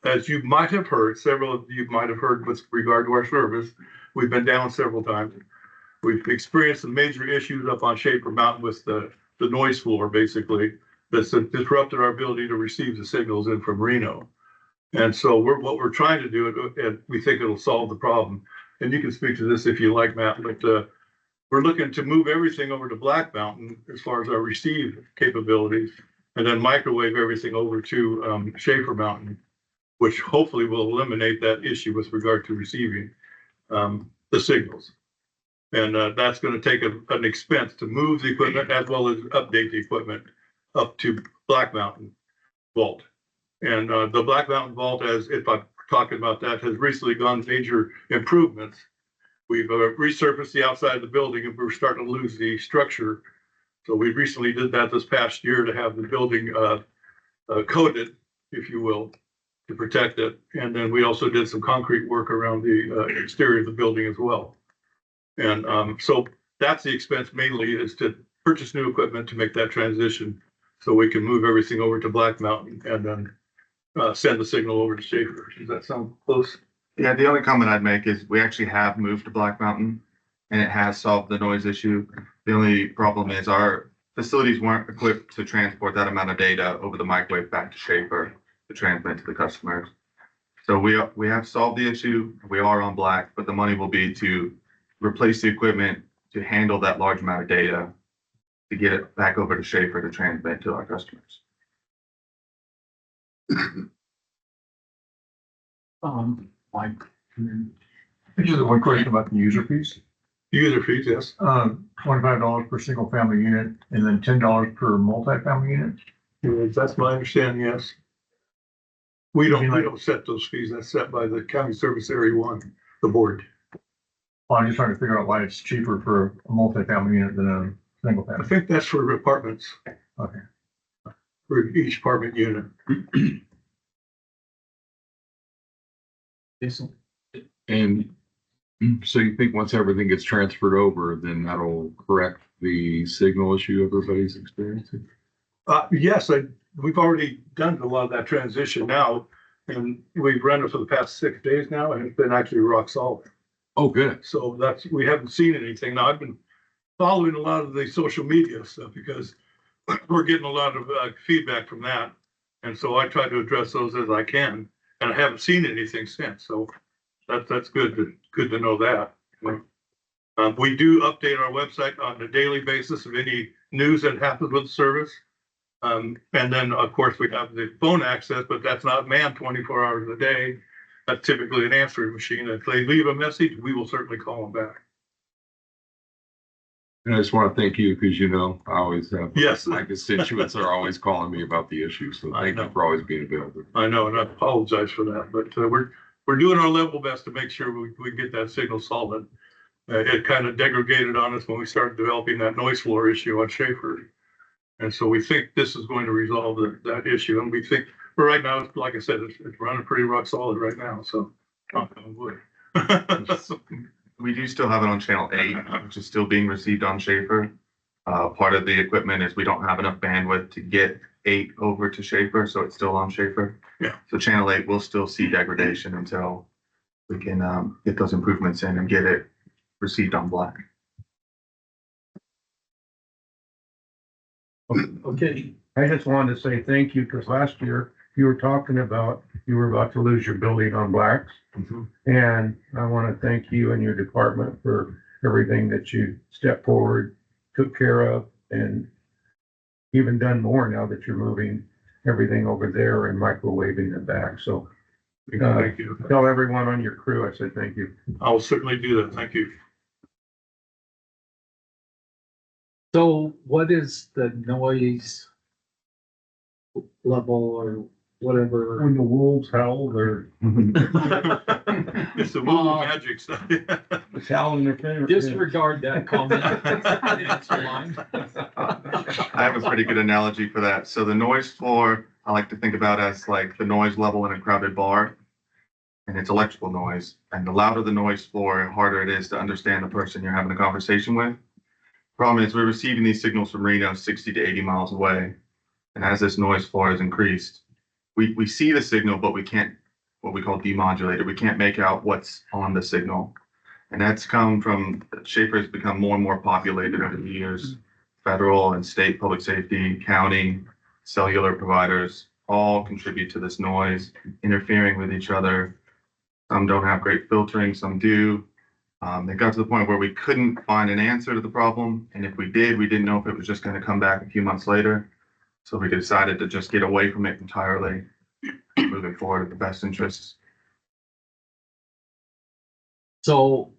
as you might have heard, several of you might have heard with regard to our service, we've been down several times. We've experienced some major issues up on Shaper Mountain with the noise floor, basically, that's disrupted our ability to receive the signals in from Reno. And so what we're trying to do, and we think it'll solve the problem. And you can speak to this if you like, Matt, but we're looking to move everything over to Black Mountain as far as our receive capabilities, and then microwave everything over to Shaper Mountain, which hopefully will eliminate that issue with regard to receiving the signals. And that's going to take an expense to move the equipment as well as update the equipment up to Black Mountain Vault. And the Black Mountain Vault, as if I'm talking about that, has recently gone major improvements we've resurfaced the outside of the building and we're starting to lose the structure. So we recently did that this past year to have the building coated, if you will, to protect it. And then we also did some concrete work around the exterior of the building as well. And so that's the expense mainly, is to purchase new equipment to make that transition so we can move everything over to Black Mountain and then send the signal over to Schaefer. Does that sound close? Yeah, the only comment I'd make is we actually have moved to Black Mountain and it has solved the noise issue. The only problem is our facilities weren't equipped to transport that amount of data over the microwave back to Schaefer to transmit to the customers. So we have solved the issue. We are on Black, but the money will be to replace the equipment to handle that large amount of data to get it back over to Schaefer to transmit to our customers. Mike. Just one question about the user fees. User fees, yes. $25 per single family unit and then $10 per multifamily unit. Yes, that's my understanding, yes. We don't set those fees. That's set by the county service area one, the board. Well, I'm just trying to figure out why it's cheaper for a multifamily unit than a single I family. think that's for apartments, Okay. for each apartment unit. Jason? And so you think once everything gets transferred over, then that'll correct the signal issue everybody's experiencing? Yes, we've already done a lot of that transition now, and we've run it for the past 6 days now, and it's been actually rock solid. Oh, good. So we haven't seen anything. Now, I've been following a lot of the social media stuff because we're getting a lot of feedback from that. And so I try to address those as I can, and I haven't seen anything since. So that's good to know that. We do update our website on a daily basis of any news that happens with the service. And then, of course, we have the phone access, but that's not manned 24 hours a day. That's typically an answering machine. If they leave a message, we will certainly call them back. And I just want to thank you because, you know, I always have, Yes. my constituents are always calling me about the issue. So I thank know. you for always being available. I know, and I apologize for that, but we're doing our level best to make sure we get that signal solid. It kind of degraded on us when we started developing that noise floor issue on Schaefer. And so we think this is going to resolve that issue. And we think, for right now, like I said, it's running pretty rock solid right now, so knock on wood. We do still have it on channel 8, which is still being received on Schaefer. Part of the equipment is we don't have enough bandwidth to get 8 over to Schaefer, so it's still on Schaefer. Yeah. So channel 8 will still see degradation until we can get those improvements in and get it received on Black. Okay. I just wanted to say thank you, because last year you were talking about, you were about to lose your building on Blacks. And I want to thank you and your department for everything that you stepped forward, took care of, and even done more now that you're moving everything over there and microwaving it back. So Thank you. tell everyone on your crew, I said thank you. I'll certainly do that. Thank you. So what is the noise level or whatever? When the wolves howl, they're It's the woo magic stuff. howling their favorite. Disregard that comment. Answer mine. I have a pretty good analogy for that. So the noise floor, I like to think about as like the noise level in a crowded bar. And it's electrical noise. And the louder the noise floor, the harder it is to understand the person you're having a conversation with. Problem is, we're receiving these signals from Reno 60 to 80 miles away. And as this noise floor has increased, we see the signal, but we can't, what we call demodulated. We can't make out what's on the signal. And that's come from, Schaefer has become more and more populated over the years. Federal and state public safety, county, cellular providers, all contribute to this noise, interfering with each other. Some don't have great filtering, some do. It got to the point where we couldn't find an answer to the problem. And if we did, we didn't know if it was just going to come back a few months later. So we decided to just get away from it entirely, moving forward with the best interests. So,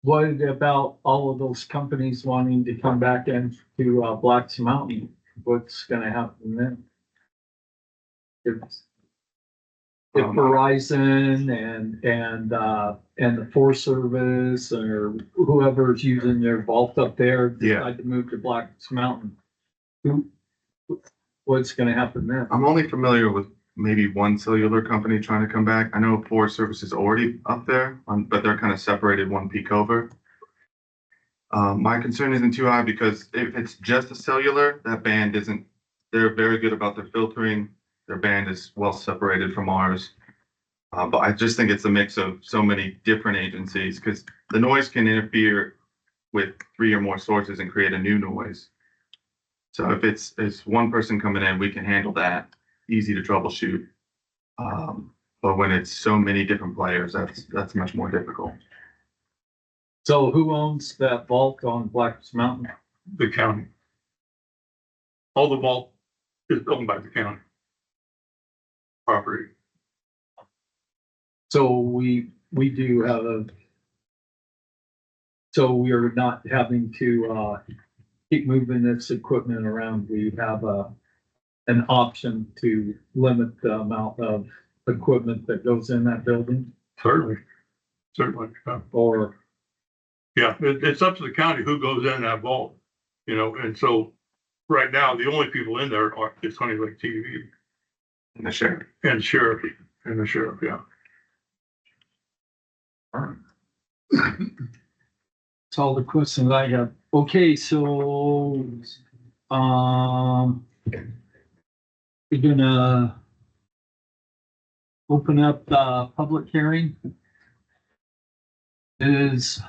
what about all of those companies wanting to come back into Blacks Mountain? What's gonna happen then? if Verizon and the Forest Service or whoever's using their vault up there decide to move to Black Mountain, what's gonna happen then? I'm only familiar with maybe one cellular company trying to come back. I know Forest Service is already up there, but they're kind of separated one peak over. My concern isn't too high because if it's just a cellular, that band isn't, they're very good about their filtering. Their band is well separated from ours. But I just think it's a mix of so many different agencies because the noise can interfere with 3 or more sources and create a new noise. So if it's one person coming in, we can handle that, easy to troubleshoot. But when it's so many different players, that's much more difficult. So who owns that vault on Black Mountain? The county. All the vault is owned by the county. Property. So we do have so we are not having to, keep moving this equipment around. We have an option to limit the amount of equipment that goes in that building Certainly. or, Yeah, it's up to the county who goes in that vault, and so right now, the only people in there is Honey Lake TV And the sheriff. and the sheriff, yeah. that's all the questions I have. Okay, so, we're gonna open up the public hearing. It is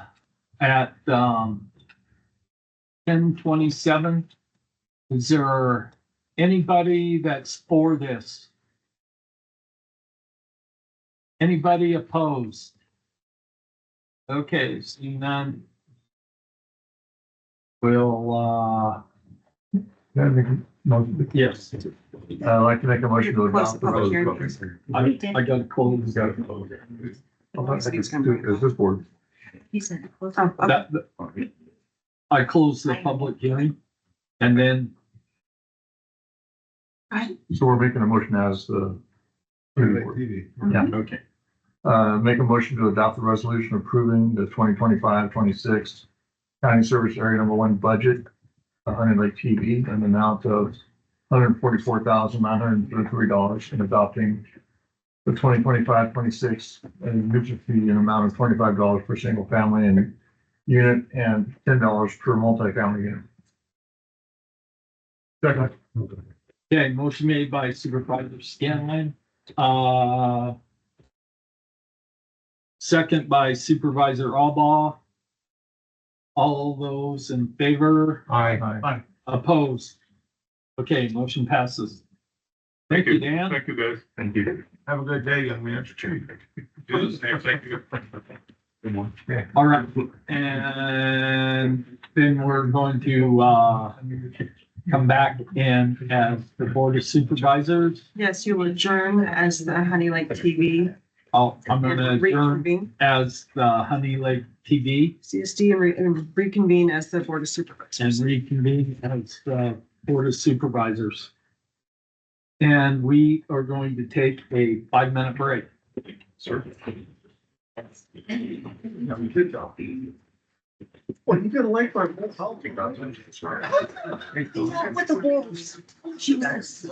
at, 10:27. Is there anybody that's for this? Anybody opposed? Okay, seeing none. We'll, yes, I'd like to make a motion to Close adopt the the public hearing. resolution. I gotta close. Is this board? He said. Oh, okay. That, I close the public hearing and then, So we're making a motion as the. Yeah, okay. Make a motion to adopt the resolution approving the 2025-26 County Service Area Number 1 budget, Honey Lake TV, an amount of $144,933 and adopting the 2025-26 emergency fee in amount of $25 per single family and unit and $10 per multifamily unit. Second. Okay, motion made by Supervisor Scanlon. Second by Supervisor Albaugh. All those in favor? Aye. Opposed? Okay, motion passes. Thank you, Dan. Thank you, guys. Thank you. Have a good day, young man. Do the same. Thank you. Good morning. All right, and then we're going to, come back in as the Board of Supervisors. Yes, you will adjourn as the Honey Lake TV. I'm gonna and adjourn reconvene, as the Honey Lake TV CSD, and reconvene as the Board of and Supervisors. reconvene as the Board of Supervisors. And we are going to take a 5-minute break. Sir. Well, you didn't like my whole With the wolves. She does.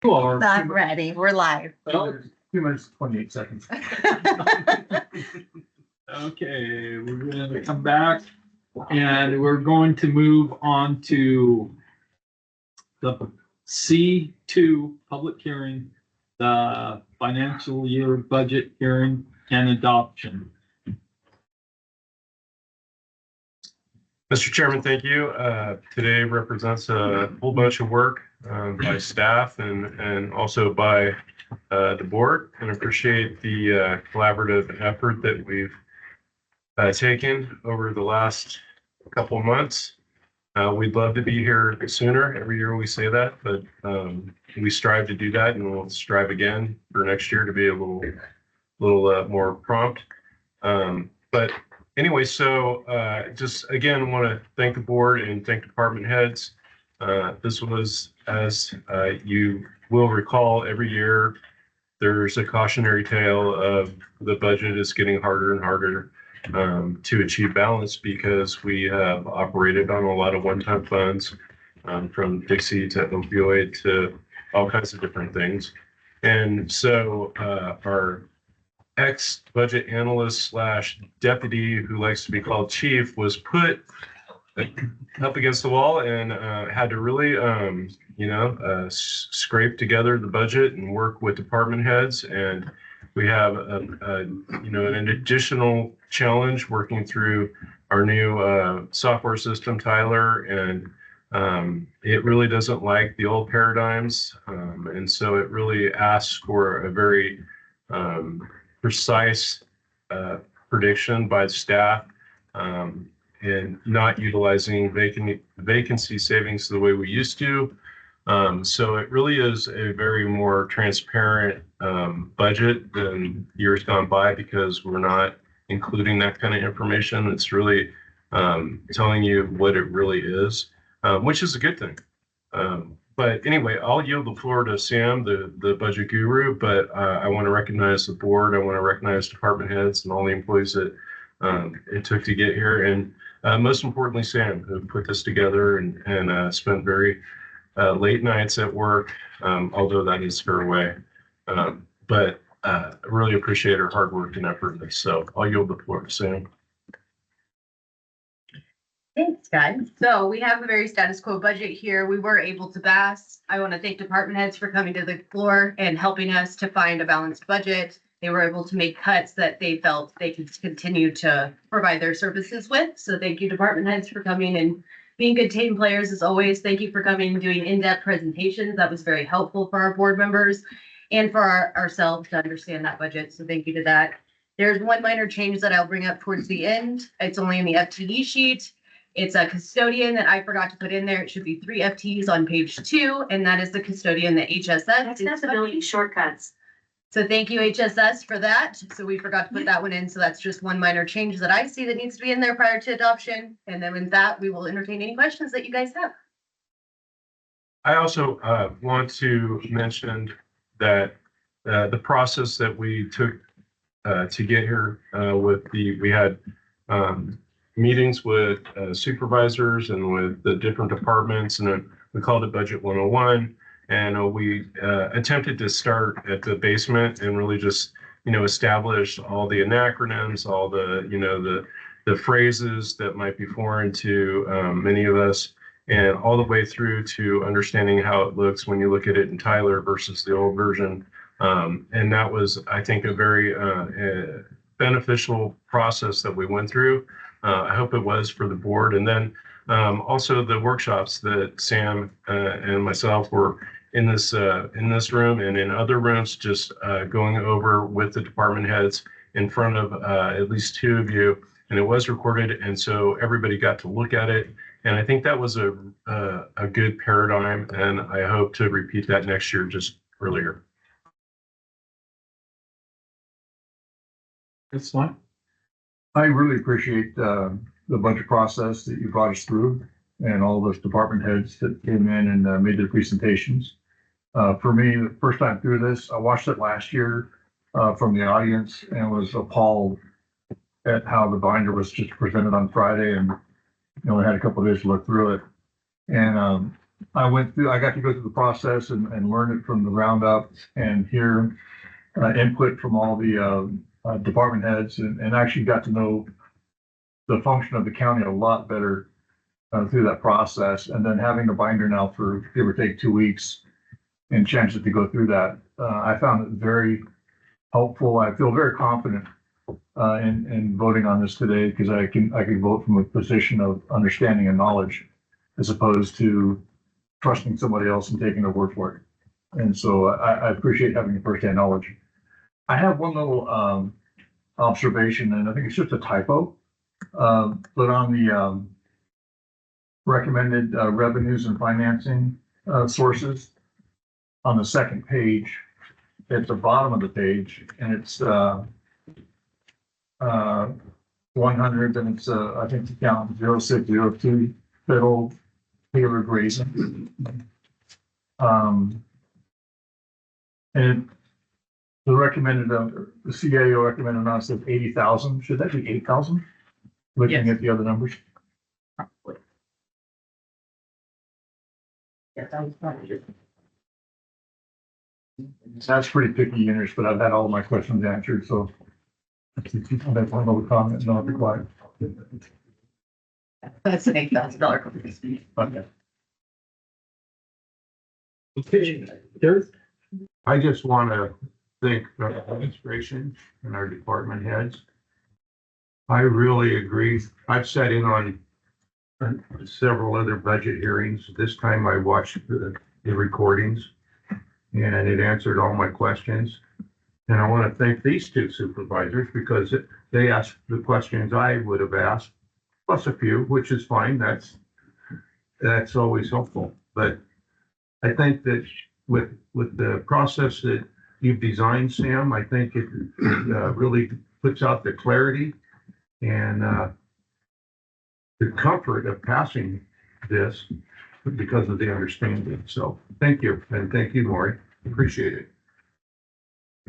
Or Not ready. We're live. 2 minutes, 28 seconds. okay, we're gonna come back and we're going to move on to the C2 public hearing, the financial year budget hearing and adoption. Mr. Chairman, thank you. Today represents a whole bunch of work by staff and also by the board, and appreciate the collaborative effort that we've taken over the last couple of months. We'd love to be here sooner. Every year we say that, but we strive to do that, and we'll strive again for next year to be a little more prompt. But anyway, so just again, want to thank the board and thank department heads. This was, as you will recall, every year there's a cautionary tale of the budget is getting harder and harder to achieve balance because we have operated on a lot of one-time funds, from Dixie to opioid to all kinds of different things. And so our ex-budget analyst slash deputy, who likes to be called chief, was put up against the wall and had to really, scrape together the budget and work with department heads. And we have an additional challenge working through our new software system, Tyler, and it really doesn't like the old paradigms, and so it really asks for a very precise prediction by the staff, and not utilizing vacancy savings the way we used to. So it really is a very more transparent budget than years gone by, because we're not including that kind of information. It's really telling you what it really is, which is a good thing. But anyway, I'll yield the floor to Sam, the budget guru, but I want to recognize the board. I want to recognize department heads and all the employees that it took to get here. And most importantly, Sam, who put this together and spent very late nights at work, although that is her way. But I really appreciate her hard work and effort in this. So I'll yield the floor to Sam. Thanks, guys. So we have a very status quo budget here. We were able to pass. I want to thank department heads for coming to the floor and helping us to find a balanced budget. They were able to make cuts that they felt they could continue to provide their services with. So thank you, department heads, for coming and being good team players as always. Thank you for coming and doing in-depth presentations. That was very helpful for our board members and for ourselves to understand that budget. So thank you to that. There's one minor change that I'll bring up towards the end. It's only in the FTE sheet. It's a custodian that I forgot to put in there. It should be 3 FTEs on page 2, and that is the custodian, the HSS. Accessibility shortcuts. So thank you, HSS, for that. So we forgot to put that one in. So that's just one minor change that I see that needs to be in there prior to adoption. And then with that, we will entertain any questions that you guys have. I also want to mention that the process that we took to get here we had meetings with supervisors and with the different departments, and we called it Budget 101. And we attempted to start at the basement and really just, establish all the acronyms, all the phrases that might be foreign to many of us, and all the way through to understanding how it looks when you look at it in Tyler versus the old version. And that was, I think, a very beneficial process that we went through. I hope it was for the board. And then also the workshops that Sam and myself were in this room and in other rooms, just going over with the department heads in front of at least 2 of you, and it was recorded, and so everybody got to look at it. And I think that was a good paradigm, and I hope to repeat that next year, just earlier. That's fine. I really appreciate the budget process that you brought us through, and all those department heads that came in and made their presentations. For me, the first time through this, I watched it last year from the audience and was appalled at how the binder was just presented on Friday, and we had a couple of days to look through it. And I got to go through the process and learn it from the ground up and hear input from all the department heads and actually got to know the function of the county a lot better through that process. And then having the binder now for give or take 2 weeks and chances to go through that, I found it very helpful. I feel very confident in voting on this today because I can vote from a position of understanding and knowledge as opposed to trusting somebody else and taking their word for it. And so I appreciate having the firsthand knowledge. I have one little observation, and I think it's just a typo. But on the recommended revenues and financing sources on the second page, at the bottom of the page, and it's 100, and it's I think the count 0602 federal Taylor grazing. And the recommended, the CAO recommended us at 80,000. Should that be 8,000? Looking Yes. at the other numbers. Yeah, that was probably it. That's pretty picky units, but I've had all my questions answered, so. That's one little comment, not required. That's an $8,000 company. Okay. Okay, Gareth? I just want to thank the administration and our department heads. I really agree. I've sat in on several other budget hearings. This time I watched the recordings and it answered all my questions. And I want to thank these two supervisors because they asked the questions I would have asked, plus a few, which is fine. That's always helpful. But I think that with the process that you've designed, Sam, I think it really puts out the clarity and the comfort of passing this because of the understanding. So thank you. And thank you, Maury. Appreciate it.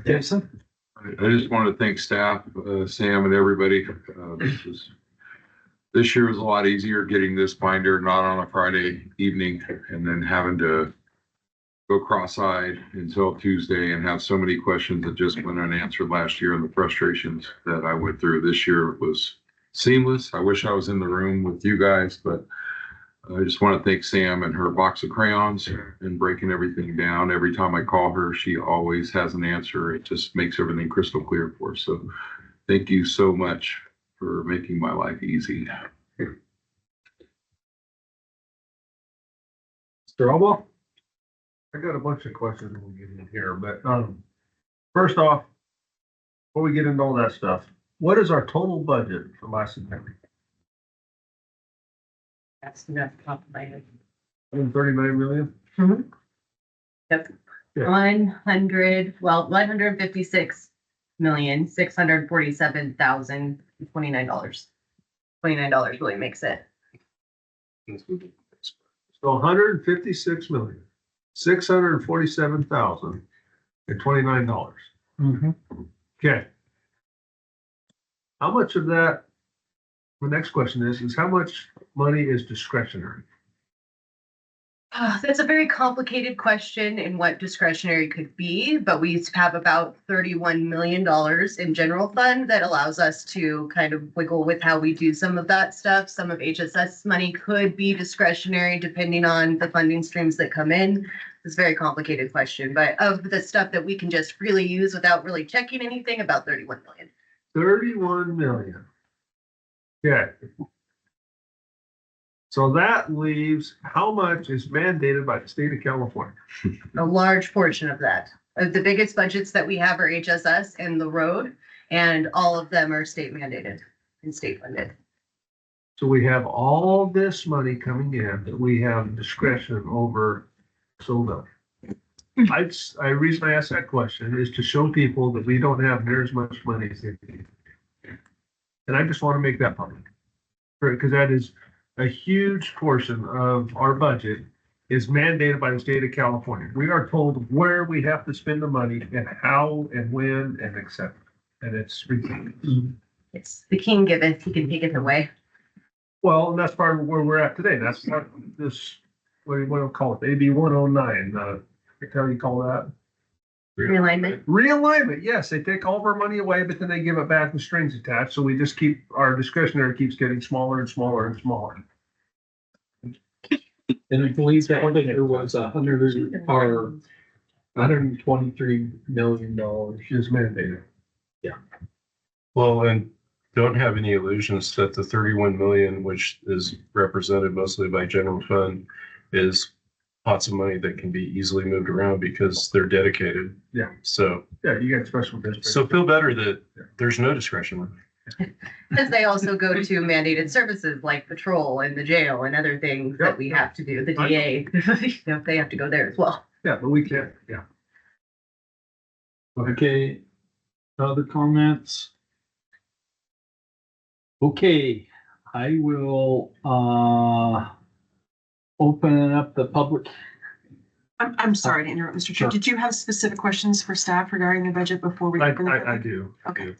Jason? I just want to thank staff, Sam and everybody. This year was a lot easier getting this binder not on a Friday evening and then having to go cross-eyed until Tuesday and have so many questions that just went unanswered last year, and the frustrations that I went through this year was seamless. I wish I was in the room with you guys, but I just want to thank Sam and her box of crayons and breaking everything down. Every time I call her, she always has an answer. It just makes everything crystal clear for us. So thank you so much for making my life easy. Mr. Alba? I got a bunch of questions we'll get in here, but first off, before we get into all that stuff, what is our total budget for Lassen County? That's enough top of my head. 139 million? Yep. Yeah. 156,647,029. $29 really makes it. So 156,647,029. Mm-hmm. Okay. How much of that, the next question is how much money is discretionary? That's a very complicated question in what discretionary could be, but we have about $31 million in general fund that allows us to kind of wiggle with how we do some of that stuff. Some of HSS money could be discretionary depending on the funding streams that come in. It's a very complicated question, but of the stuff that we can just freely use without really checking anything, about 31 million. 31 million. Okay. So that leaves how much is mandated by the state of California? A large portion of that. The biggest budgets that we have are HSS and the road, and all of them are state mandated and state funded. So we have all this money coming in that we have discretion over. So the reason I ask that question is to show people that we don't have near as much money as they need. And I just want to make that public. Because that is a huge portion of our budget is mandated by the state of California. We are told where we have to spend the money and how and when and et cetera. And it's ridiculous. It's the king giveth, he can take it away. Well, and that's part of where we're at today. That's part of this what do you call it? AB 109, how do you call that? Realignment. Realignment, yes, they take all of our money away, but then they give it back with strings attached, so we just keep, our discretionary keeps getting smaller and smaller and smaller. And I believe that one there was $123 million. Is mandated. Well, and don't have any illusions that the 31 million, which is represented mostly by general fund, is pots of money that can be easily moved around because they're dedicated. Yeah. So, Yeah, you got special districts. so feel better that there's no discretion. Because they also go to mandated services like patrol and the jail and other things that we have to do, the DA, they have to go there as well. Yeah, but we can't, yeah. Okay, other comments? Okay, I will, open up the public. I'm sorry to interrupt, Mr. Chair. Sure. Did you have specific questions for staff regarding the budget before we open the I public? do. Okay.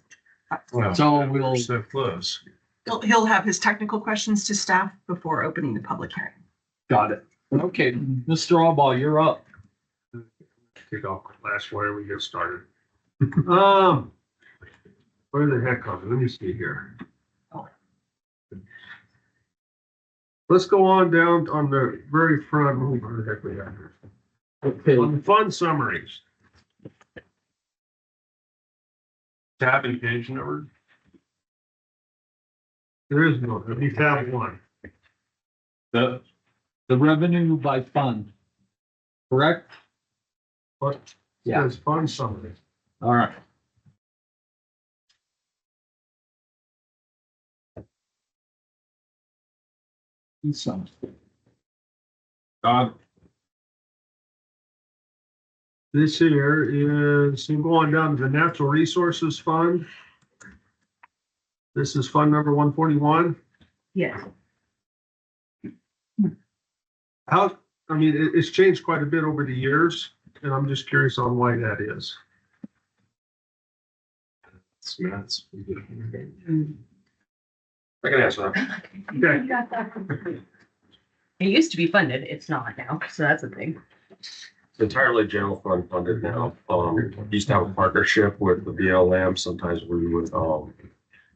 Well, So we'll, we're so close. He'll have his technical questions to staff before opening the public hearing. got it. Okay, Mr. Albaugh, you're up. Take off last where we get started. Where the heck are we? Let me see here. Let's go on down on the very front. Oh, where the heck we have here? Okay, On the fund summaries. Tab and page number. There is no, it'd be tab one. the revenue by fund, correct? What? Yeah. Says fund summary. All right. Some. This here is, so going down to the natural resources fund. This is fund number 141. Yes. How, I mean, it's changed quite a bit over the years, and I'm just curious on why that is. It's Matt's. I can answer that. Okay. It used to be funded, it's not now, so that's a thing. It's entirely general fund funded now. Used to have a partnership with the BLM. Sometimes we would,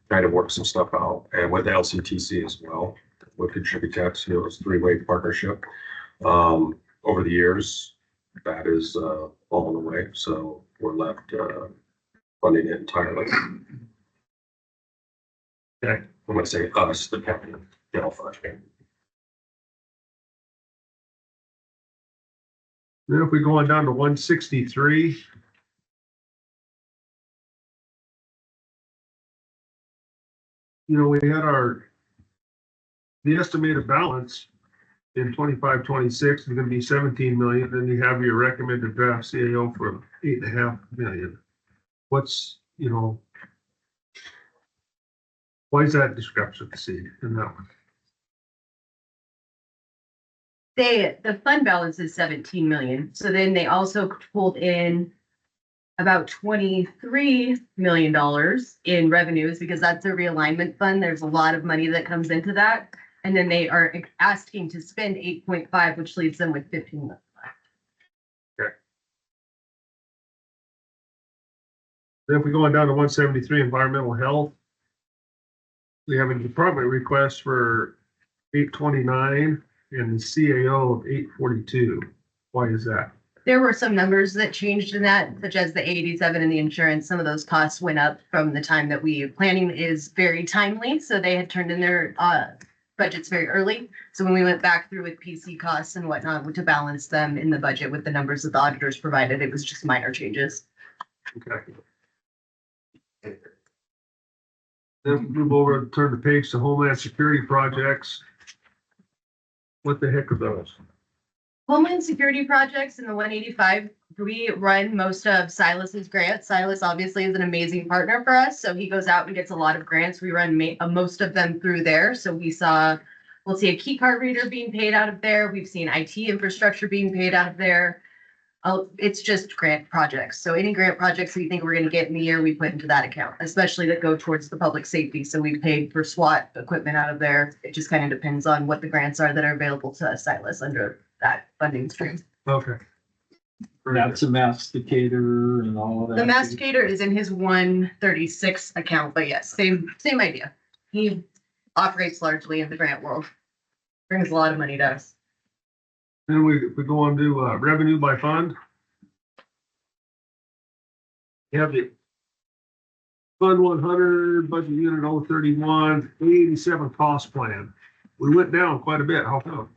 kind of work some stuff out, and with the LCTC as well, would contribute tax, it was three-way partnership. Over the years, that is, fallen away, so we're left, funding it entirely. Okay. I'm gonna say us, the county, general fund. Then if we go on down to 163. You know, we had the estimated balance in 25-26 is gonna be 17 million, then you have your recommended draft CAO for 8.5 million. What's, you know, why is that discrepancy in that one? The fund balance is 17 million, so then they also pulled in about $23 million in revenues, because that's a realignment fund. There's a lot of money that comes into that. And then they are asking to spend 8.5, which leaves them with 15 million. Then if we go on down to 173 environmental health, we have a department request for 829 and the CAO of 842. Why is that? There were some numbers that changed in that, such as the 87 and the insurance. Some of those costs went up from the time that planning is very timely. So they had turned in their budgets very early. So when we went back through with PC costs and whatnot to balance them in the budget with the numbers that the auditors provided, it was just minor changes. Okay. Then we move over, turn the page to Homeland Security projects. What the heck are those? Homeland Security projects in the 185, we run most of Silas's grants. Silas obviously is an amazing partner for us, so he goes out and gets a lot of grants. We run most of them through there. So we'll see a key card reader being paid out of there. We've seen IT infrastructure being paid out of there. It's just grant projects. So any grant projects that you think we're going to get in the year, we put into that account, especially that go towards the public safety. So we paid for SWAT equipment out of there. It just kind of depends on what the grants are that are available to Silas under that funding stream. Okay. That's a masticator and all of that. The masticator is in his 136 account, but yes, same idea. He operates largely in the grant world. Brings a lot of money to us. Then we go on to revenue by fund. You have the Fund 100, budget unit 031, 87 cost plan. We went down quite a bit. How come?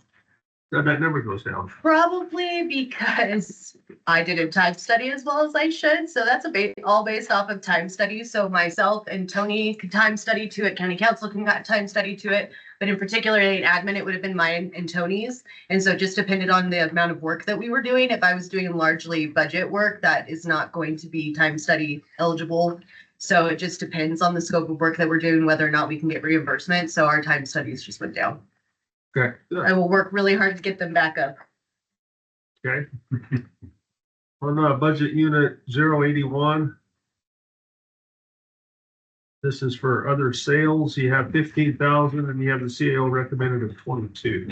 That number goes down. Probably because I didn't time study as well as I should. So that's all based off of time study. So myself and Tony could time study to it. County council can time study to it. But in particular, in admin, it would have been mine and Tony's. And so it just depended on the amount of work that we were doing. If I was doing largely budget work, that is not going to be time study eligible. So it just depends on the scope of work that we're doing, whether or not we can get reimbursement. So our time studies just went down. Okay. I will work really hard to get them back up. Okay. On budget unit 081. This is for other sales. You have 15,000 and you have the CAO recommended of 22.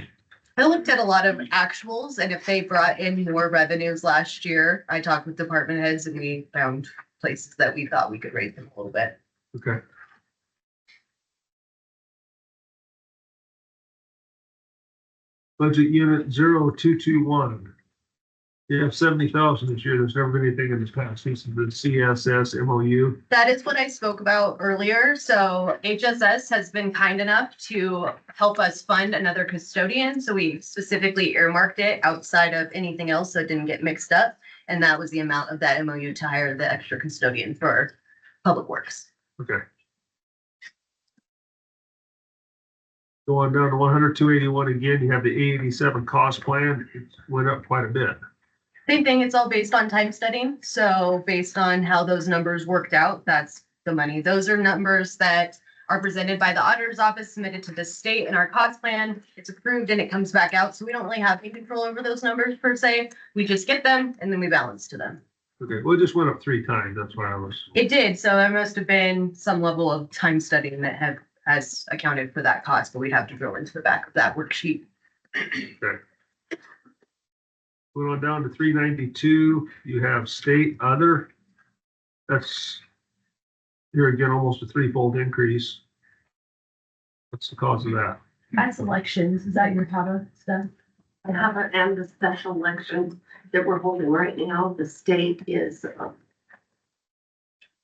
I looked at a lot of actuals, and if they brought in more revenues last year, I talked with department heads and we found places that we thought we could raise them a little bit. Okay. Budget unit 0221. You have 70,000 this year. There's never been anything in this past. This is the CSS MOU. That is what I spoke about earlier. So HSS has been kind enough to help us fund another custodian. So we specifically earmarked it outside of anything else so it didn't get mixed up. And that was the amount of that MOU to hire the extra custodian for Public Works. Okay. Going down to 100, 281 again, you have the 87 cost plan. It went up quite a bit. Same thing, it's all based on time studying. So based on how those numbers worked out, that's the money. Those are numbers that are presented by the auditor's office, submitted to the state in our cost plan. It's approved and it comes back out. So we don't really have any control over those numbers per se. We just get them and then we balance to them. Okay, well, it just went up 3 times. That's why I was. It did. So there must have been some level of time studying that has accounted for that cost, but we'd have to drill into the back of that worksheet. Okay. Going on down to 392, you have state other. That's here again, almost a 3-fold increase. What's the cause of that? That's elections. Is that your TABA stuff? I have it and the special election that we're holding right now. The state is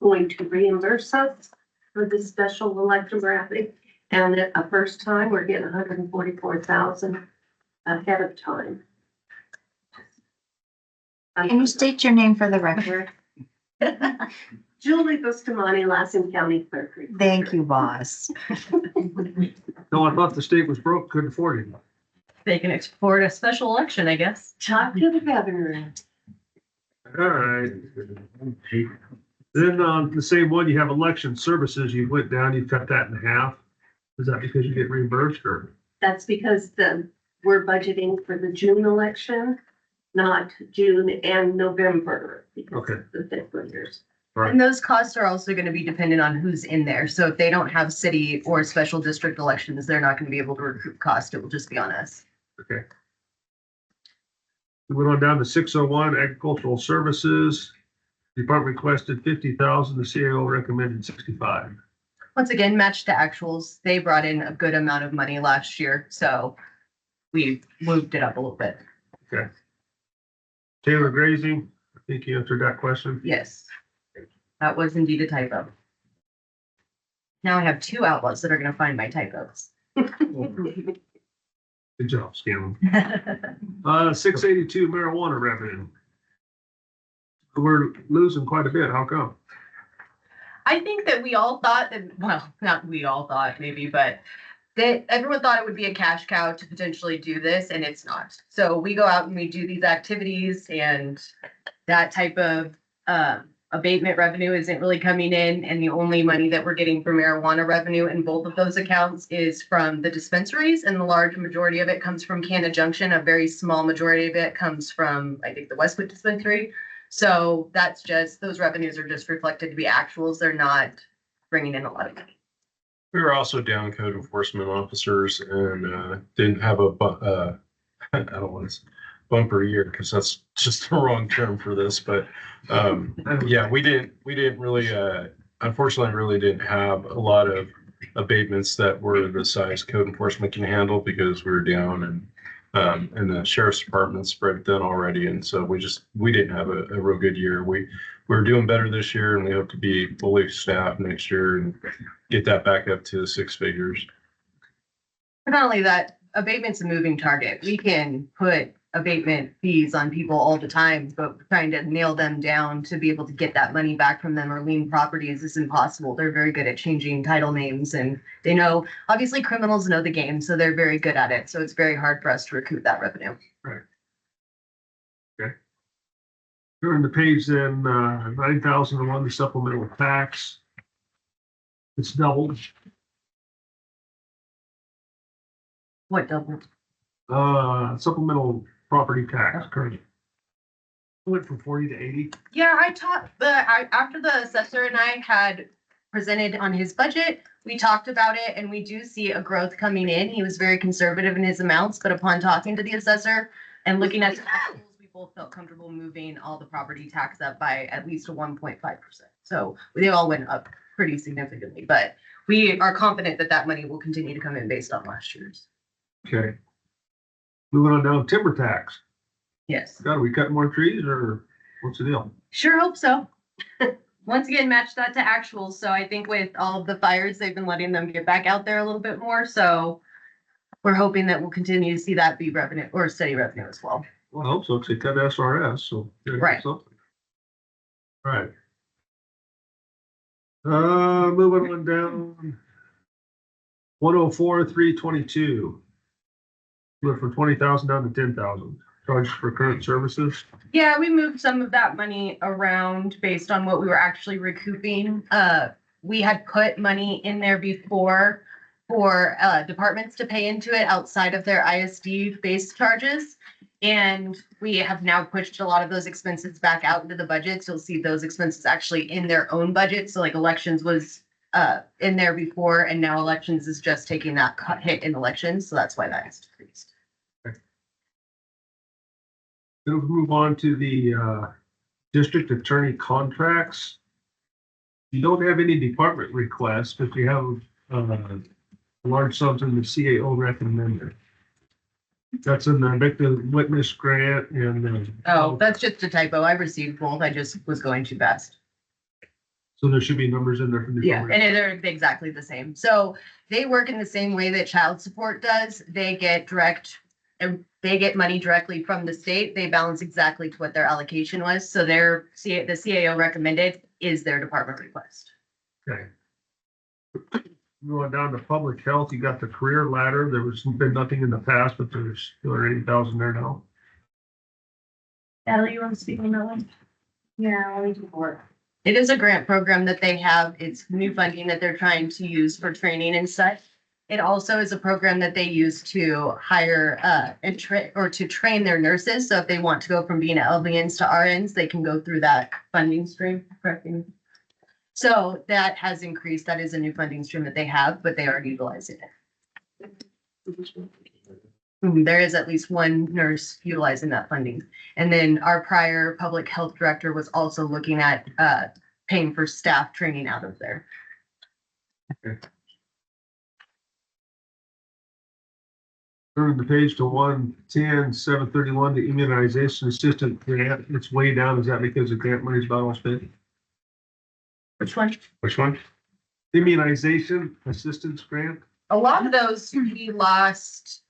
going to reimburse us for this special election graphic. And at a first time, we're getting 144,000 ahead of time. Can you state your name for the record? Julie Bustamante, Lassen County Clerk. Thank you, boss. No, I thought the state was broke, couldn't afford it. They can afford a special election, I guess. Talk to the governor. All right. Then on the same one, you have election services. You went down, you cut that in half. Is that because you get reimbursed or? That's because we're budgeting for the June election, not June and November. Because Okay. of the fiscal years. Right. And those costs are also going to be dependent on who's in there. So if they don't have city or special district elections, they're not going to be able to recoup cost. It will just be on us. Okay. We went on down to 601 agricultural services. Department requested 50,000. The CAO recommended 65. Once again, matched to actuals. They brought in a good amount of money last year, so we moved it up a little bit. Okay. Taylor grazing. I think you answered that question. Yes, that was indeed a typo. Now I have 2 outlaws that are going to find my typos. Good job, Scanlon. 682 marijuana revenue. We're losing quite a bit. How come? I think that we all thought that, well, not we all thought maybe, but that everyone thought it would be a cash cow to potentially do this, and it's not. So we go out and we do these activities, and that type of abatement revenue isn't really coming in. And the only money that we're getting for marijuana revenue in both of those accounts is from the dispensaries, and the large majority of it comes from Canada Junction. A very small majority of it comes from, I think, the Westwood dispensary. So that's just, those revenues are just reflected to be actuals. They're not bringing in a lot of money. We were also down code enforcement officers and didn't have I don't want to bumper year because that's just the wrong term for this, but yeah, we didn't really unfortunately really didn't have a lot of abatements that were the size code enforcement can handle because we were down and the sheriff's department spread thin already, and so we didn't have a real good year. We're doing better this year, and we hope to be fully staffed next year and get that back up to 6 figures. Not only that, abatement's a moving target. We can put abatement fees on people all the time, but trying to nail them down to be able to get that money back from them or lien properties is impossible. They're very good at changing title names, and they know, obviously criminals know the game, so they're very good at it. So it's very hard for us to recoup that revenue. Turn the page then, 9,001, the supplemental tax. It's doubled. What doubled? Supplemental property tax currently. Went from 40 to 80. Yeah, after the assessor and I had presented on his budget, we talked about it and we do see a growth coming in. He was very conservative in his amounts, but upon talking to the assessor and looking at the actuals, we both felt comfortable moving all the property tax up by at least 1.5%. So they all went up pretty significantly, but we are confident that that money will continue to come in based on last year's. Okay. Moving on down, timber tax. Yes. God, are we cutting more trees or what's the deal? Sure hope so. Once again, match that to actuals. So I think with all of the fires, they've been letting them get back out there a little bit more. So we're hoping that we'll continue to see that be revenue or steady revenue as well. Well, I hope so, because they cut SRS, so. Right. Something. All right. Moving on down. 104, 322. Went from 20,000 down to 10,000. Charges for current services. Yeah, we moved some of that money around based on what we were actually recouping. We had put money in there before for departments to pay into it outside of their ISD-based charges. And we have now pushed a lot of those expenses back out into the budget. So you'll see those expenses actually in their own budget. So like elections was in there before, and now elections is just taking that hit in elections. So that's why that has decreased. Then we'll move on to the district attorney contracts. You don't have any department requests, but you have large sums in the CAO recommended. That's in the victim witness grant and. Oh, that's just a typo. I received both. I just was going too fast. So there should be numbers in there for the. Yeah, and they're exactly the same. So they work in the same way that child support does. They get money directly from the state. They balance exactly to what their allocation was. So the CAO recommended is their department request. Okay. Going down to public health, you got the career ladder. There was been nothing in the past, but there's 280,000 there now. Natalie, you want to speak on that one? Yeah, let me do more. It is a grant program that they have. It's new funding that they're trying to use for training and such. It also is a program that they use to hire and to train their nurses. So if they want to go from being LVNs to RNs, they can go through that funding stream. So that has increased. That is a new funding stream that they have, but they are utilizing it. There is at least one nurse utilizing that funding. And then our prior public health director was also looking at paying for staff training out of there. Okay. Turn the page to 110, 731, the immunization assistant grant. It's way down. Is that because the grant money is about all spent? Which one? Which one? Immunization assistance grant. A lot of those we lost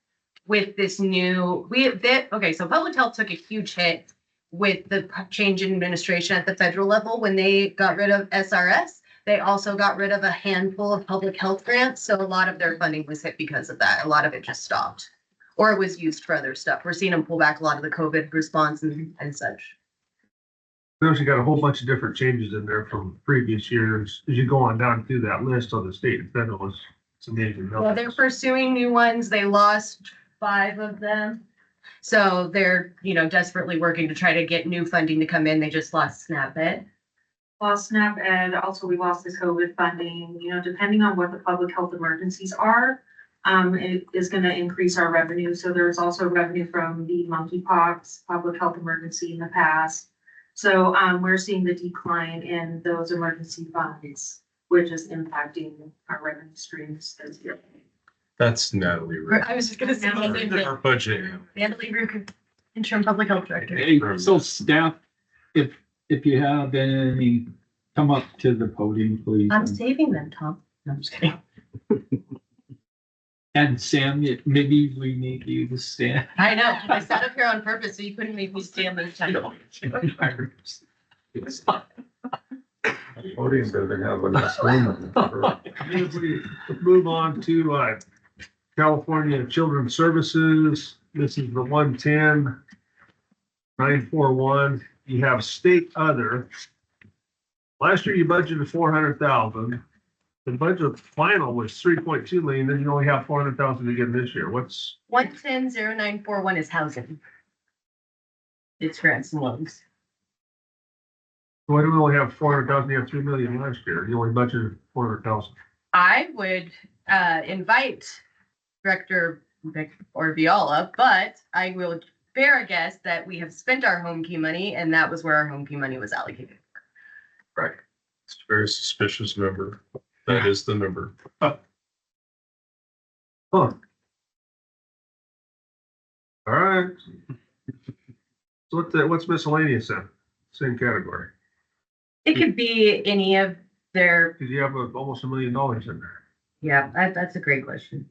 with this new, so public health took a huge hit with the change in administration at the federal level when they got rid of SRS. They also got rid of a handful of public health grants. So a lot of their funding was hit because of that. A lot of it just stopped or it was used for other stuff. We're seeing them pull back a lot of the COVID response and such. We also got a whole bunch of different changes in there from previous years. As you go on down through that list on the state and federal, it's amazing. Well, they're pursuing new ones. They lost 5 of them. So they're, desperately working to try to get new funding to come in. They just lost SNAP Ed. Lost SNAP Ed, also we lost the COVID funding, depending on what the public health emergencies are. it is gonna increase our revenue. So there's also revenue from the monkeypox, public health emergency in the past. So, we're seeing the decline in those emergency funds, which is impacting our revenue streams this year. That's Natalie. Rick. I was just gonna say. Our budget. Natalie Ruker, interim public health director. Hey, so staff, if you have any, come up to the podium, please. I'm saving them, Tom. No, I'm just kidding. And Sam, maybe we need you to stand. I know. I sat up here on purpose so you couldn't make me stand this time. Podium doesn't have enough room. If we move on to, California Children's Services, this is the 110,941. You have state other. Last year you budgeted 400,000. The budget final was 3.2 million, then you only have 400,000 again this year. What's, 110,0941 is housing. It's grants and loans. why do we only have 400,000? You have 3 million last year. You only budgeted 400,000. I would invite Director Vic or Viola, but I will bear a guess that we have spent our home key money and that was where our home key money was allocated. Right. It's a very suspicious number. That is the number. Huh. All right. So what's miscellaneous then? Same category. It could be any of their, Cause you have almost $1 million in there. yeah, that's a great question.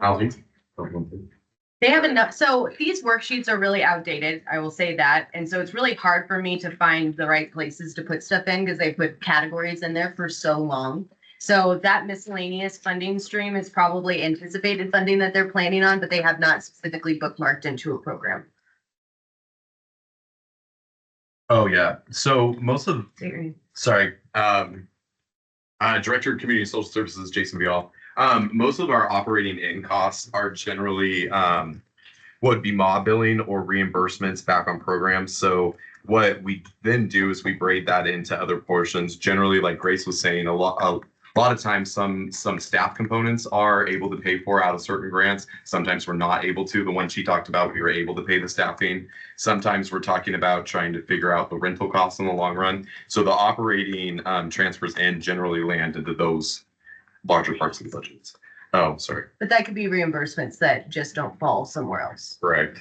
Housing. They have enough, so these worksheets are really outdated, I will say that, and so it's really hard for me to find the right places to put stuff in, because they put categories in there for so long. So that miscellaneous funding stream is probably anticipated funding that they're planning on, but they have not specifically bookmarked into a program. Oh, yeah. So most of, sorry, Director of Community Social Services, Jason Vial. Most of our operating in costs are generally would be mob billing or reimbursements back on programs. So what we then do is we braid that into other portions. Generally, like Grace was saying, a lot of times some staff components are able to pay for out of certain grants. Sometimes we're not able to. The one she talked about, we were able to pay the staffing. Sometimes we're talking about trying to figure out the rental costs in the long run. So the operating transfers in generally land into those larger parts of the budgets. Oh, sorry. But that could be reimbursements that just don't fall somewhere else. Correct.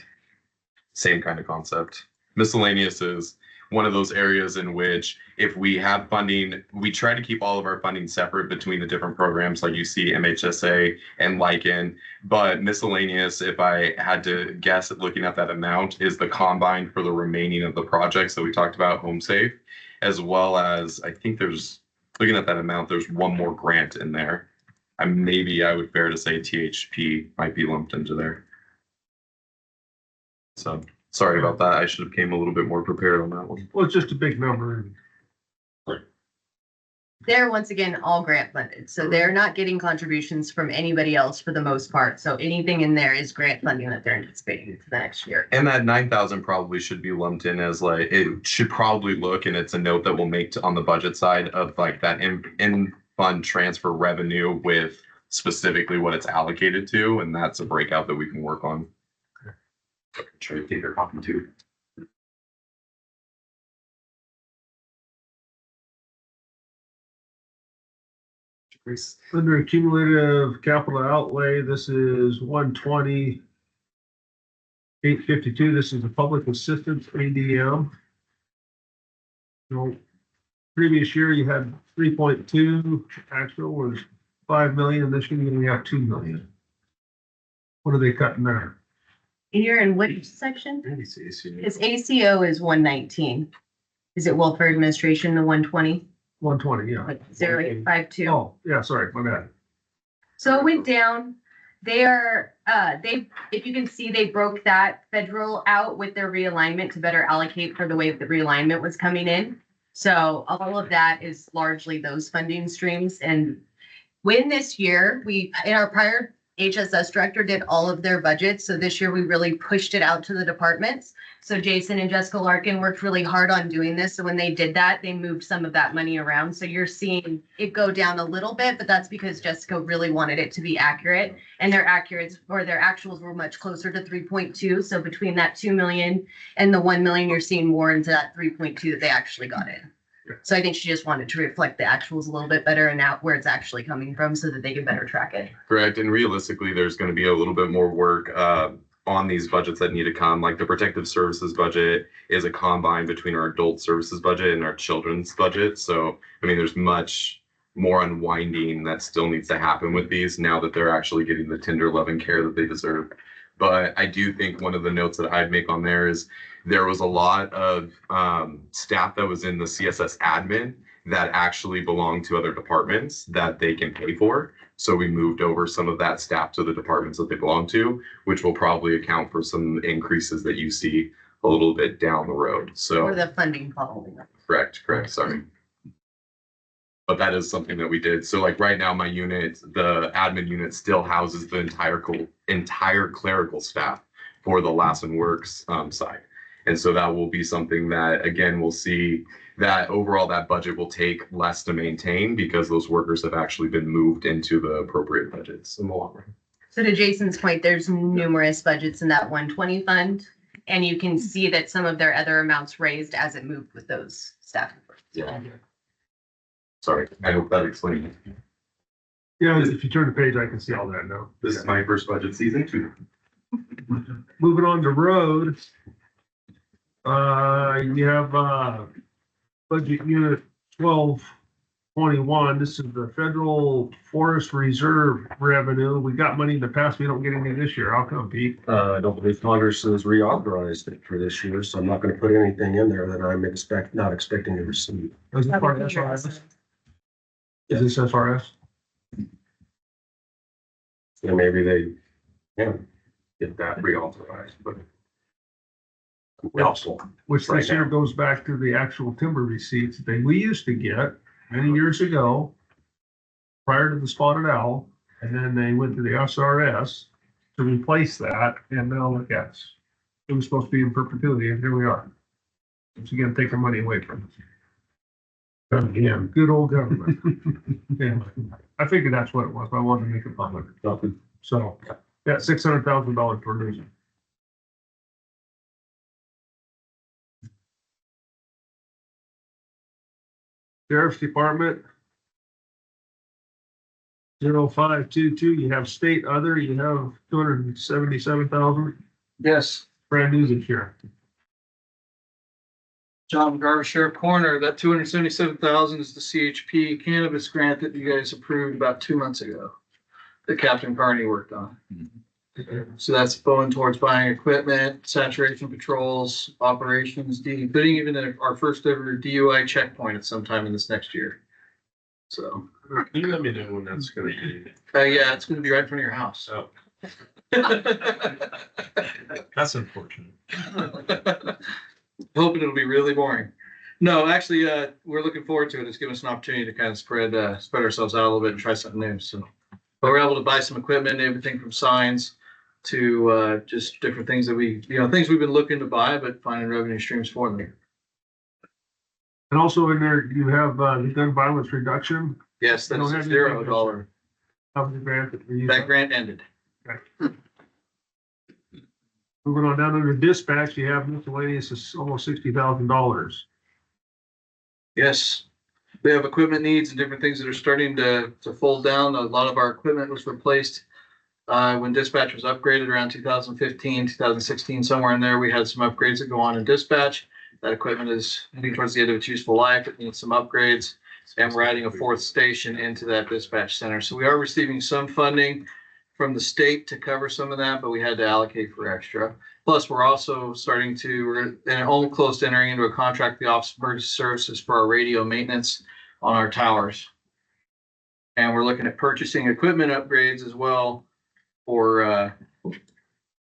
Same kind of concept. Miscellaneous is one of those areas in which if we have funding, we try to keep all of our funding separate between the different programs, like you see MHSA and Lassen. But miscellaneous, if I had to guess at looking at that amount, is the combine for the remaining of the projects that we talked about, Home Safe, as well as I think there's, looking at that amount, there's one more grant in there. Maybe I would fair to say THP might be lumped into there. So sorry about that. I should have came a little bit more prepared on that one. Well, it's just a big number. They're once again all grant funded, so they're not getting contributions from anybody else for the most part. So anything in there is grant funding that they're anticipating for the next year. And that 9,000 probably should be lumped in as like, it should probably look, and it's a note that we'll make on the budget side of like that in fund transfer revenue with specifically what it's allocated to. And that's a breakout that we can work on. Try to take your copy too. Under cumulative capital outlay, this is 120,852. This is the public assistance ADM. So previous year you had 3.2, actual was 5 million. This year you only have 2 million. What are they cutting there? You're in which section? His ACO is 119. Is it welfare administration, the 120? 120, yeah. 0852. Oh, yeah, sorry, my bad. So it went down. They are, if you can see, they broke that federal out with their realignment to better allocate for the way the realignment was coming in. So all of that is largely those funding streams. And when this year, in our prior HSS director did all of their budgets. So this year we really pushed it out to the departments. So Jason and Jessica Larkin worked really hard on doing this. So when they did that, they moved some of that money around. So you're seeing it go down a little bit, but that's because Jessica really wanted it to be accurate, and their accurates or their actuals were much closer to 3.2. So between that 2 million and the 1 million, you're seeing more into that 3.2 that they actually got in. So I think she just wanted to reflect the actuals a little bit better and out where it's actually coming from so that they can better track it. Correct. And realistically, there's going to be a little bit more work on these budgets that need to come. Like the protective services budget is a combine between our adult services budget and our children's budget. So, I mean, there's much more unwinding that still needs to happen with these now that they're actually getting the tender love and care that they deserve. But I do think one of the notes that I'd make on there is there was a lot of staff that was in the CSS admin that actually belonged to other departments that they can pay for. So we moved over some of that staff to the departments that they belong to, which will probably account for some increases that you see a little bit down the road. So Or the funding following. correct, sorry. But that is something that we did. So like right now, my unit, the admin unit still houses the entire clerical staff for the Lassen Works side. And so that will be something that, again, we'll see that overall that budget will take less to maintain because those workers have actually been moved into the appropriate budgets in the long run. So to Jason's point, there's numerous budgets in that 120 fund, and you can see that some of their other amounts raised as it moved with those staff. Yeah. Sorry, I hope that explained it. Yeah, if you turn the page, I can see all that now. This is my first budget season too. Moving on to road. You have, budget unit 1221. This is the federal forest reserve revenue. We got money in the past. We don't get any this year. How come, Pete? I don't believe Congress has reauthorized it for this year, so I'm not gonna put anything in there that I'm not expecting to receive. Is this part of SRS? Is this SRS? So maybe they can get that reauthorized, but doubtful. Which Right this year now. goes back to the actual timber receipts that we used to get many years ago, prior to the spotted owl, and then they went to the SRS to replace that, and now look at us. It was supposed to be in perpetuity, and here we are. Once again, taking money away from us. Again, good old government. Yeah, I figured that's what it was, but I wanted to make it public. So, yeah, $600,000 per losing. Sheriff's Department. 0522, you have state other, you have 277,000, Yes, brand new this year. John Garver, Sheriff Coroner, that 277,000 is the CHP cannabis grant that you guys approved about 2 months ago. That Captain Carney worked on. So that's going towards buying equipment, saturation patrols, operations, putting even our first ever DUI checkpoint at some time in this next year. So, Can you let me know when that's gonna be? yeah, it's gonna be right in front of your house. Oh, that's unfortunate. Hoping it'll be really boring. No, actually, we're looking forward to it. It's given us an opportunity to kind of spread ourselves out a little bit and try something new. So, but we're able to buy some equipment, everything from signs to just different things that things we've been looking to buy, but finding revenue streams for them. And also in there, you have the gun violence reduction. Yes, You that's don't have $0. Of the grant that we use. That grant ended. Moving on down under dispatch, you have miscellaneous is almost $60,000. Yes, we have equipment needs and different things that are starting to fold down. A lot of our equipment was replaced when dispatch was upgraded around 2015, 2016, somewhere in there. We had some upgrades that go on in dispatch. That equipment is heading towards the end of its useful life. It needs some upgrades, and we're adding a fourth station into that dispatch center. So we are receiving some funding from the state to cover some of that, but we had to allocate for extra. Plus, we're also we're almost close to entering into a contract with the Office of Emergency Services for our radio maintenance on our towers. And we're looking at purchasing equipment upgrades as well for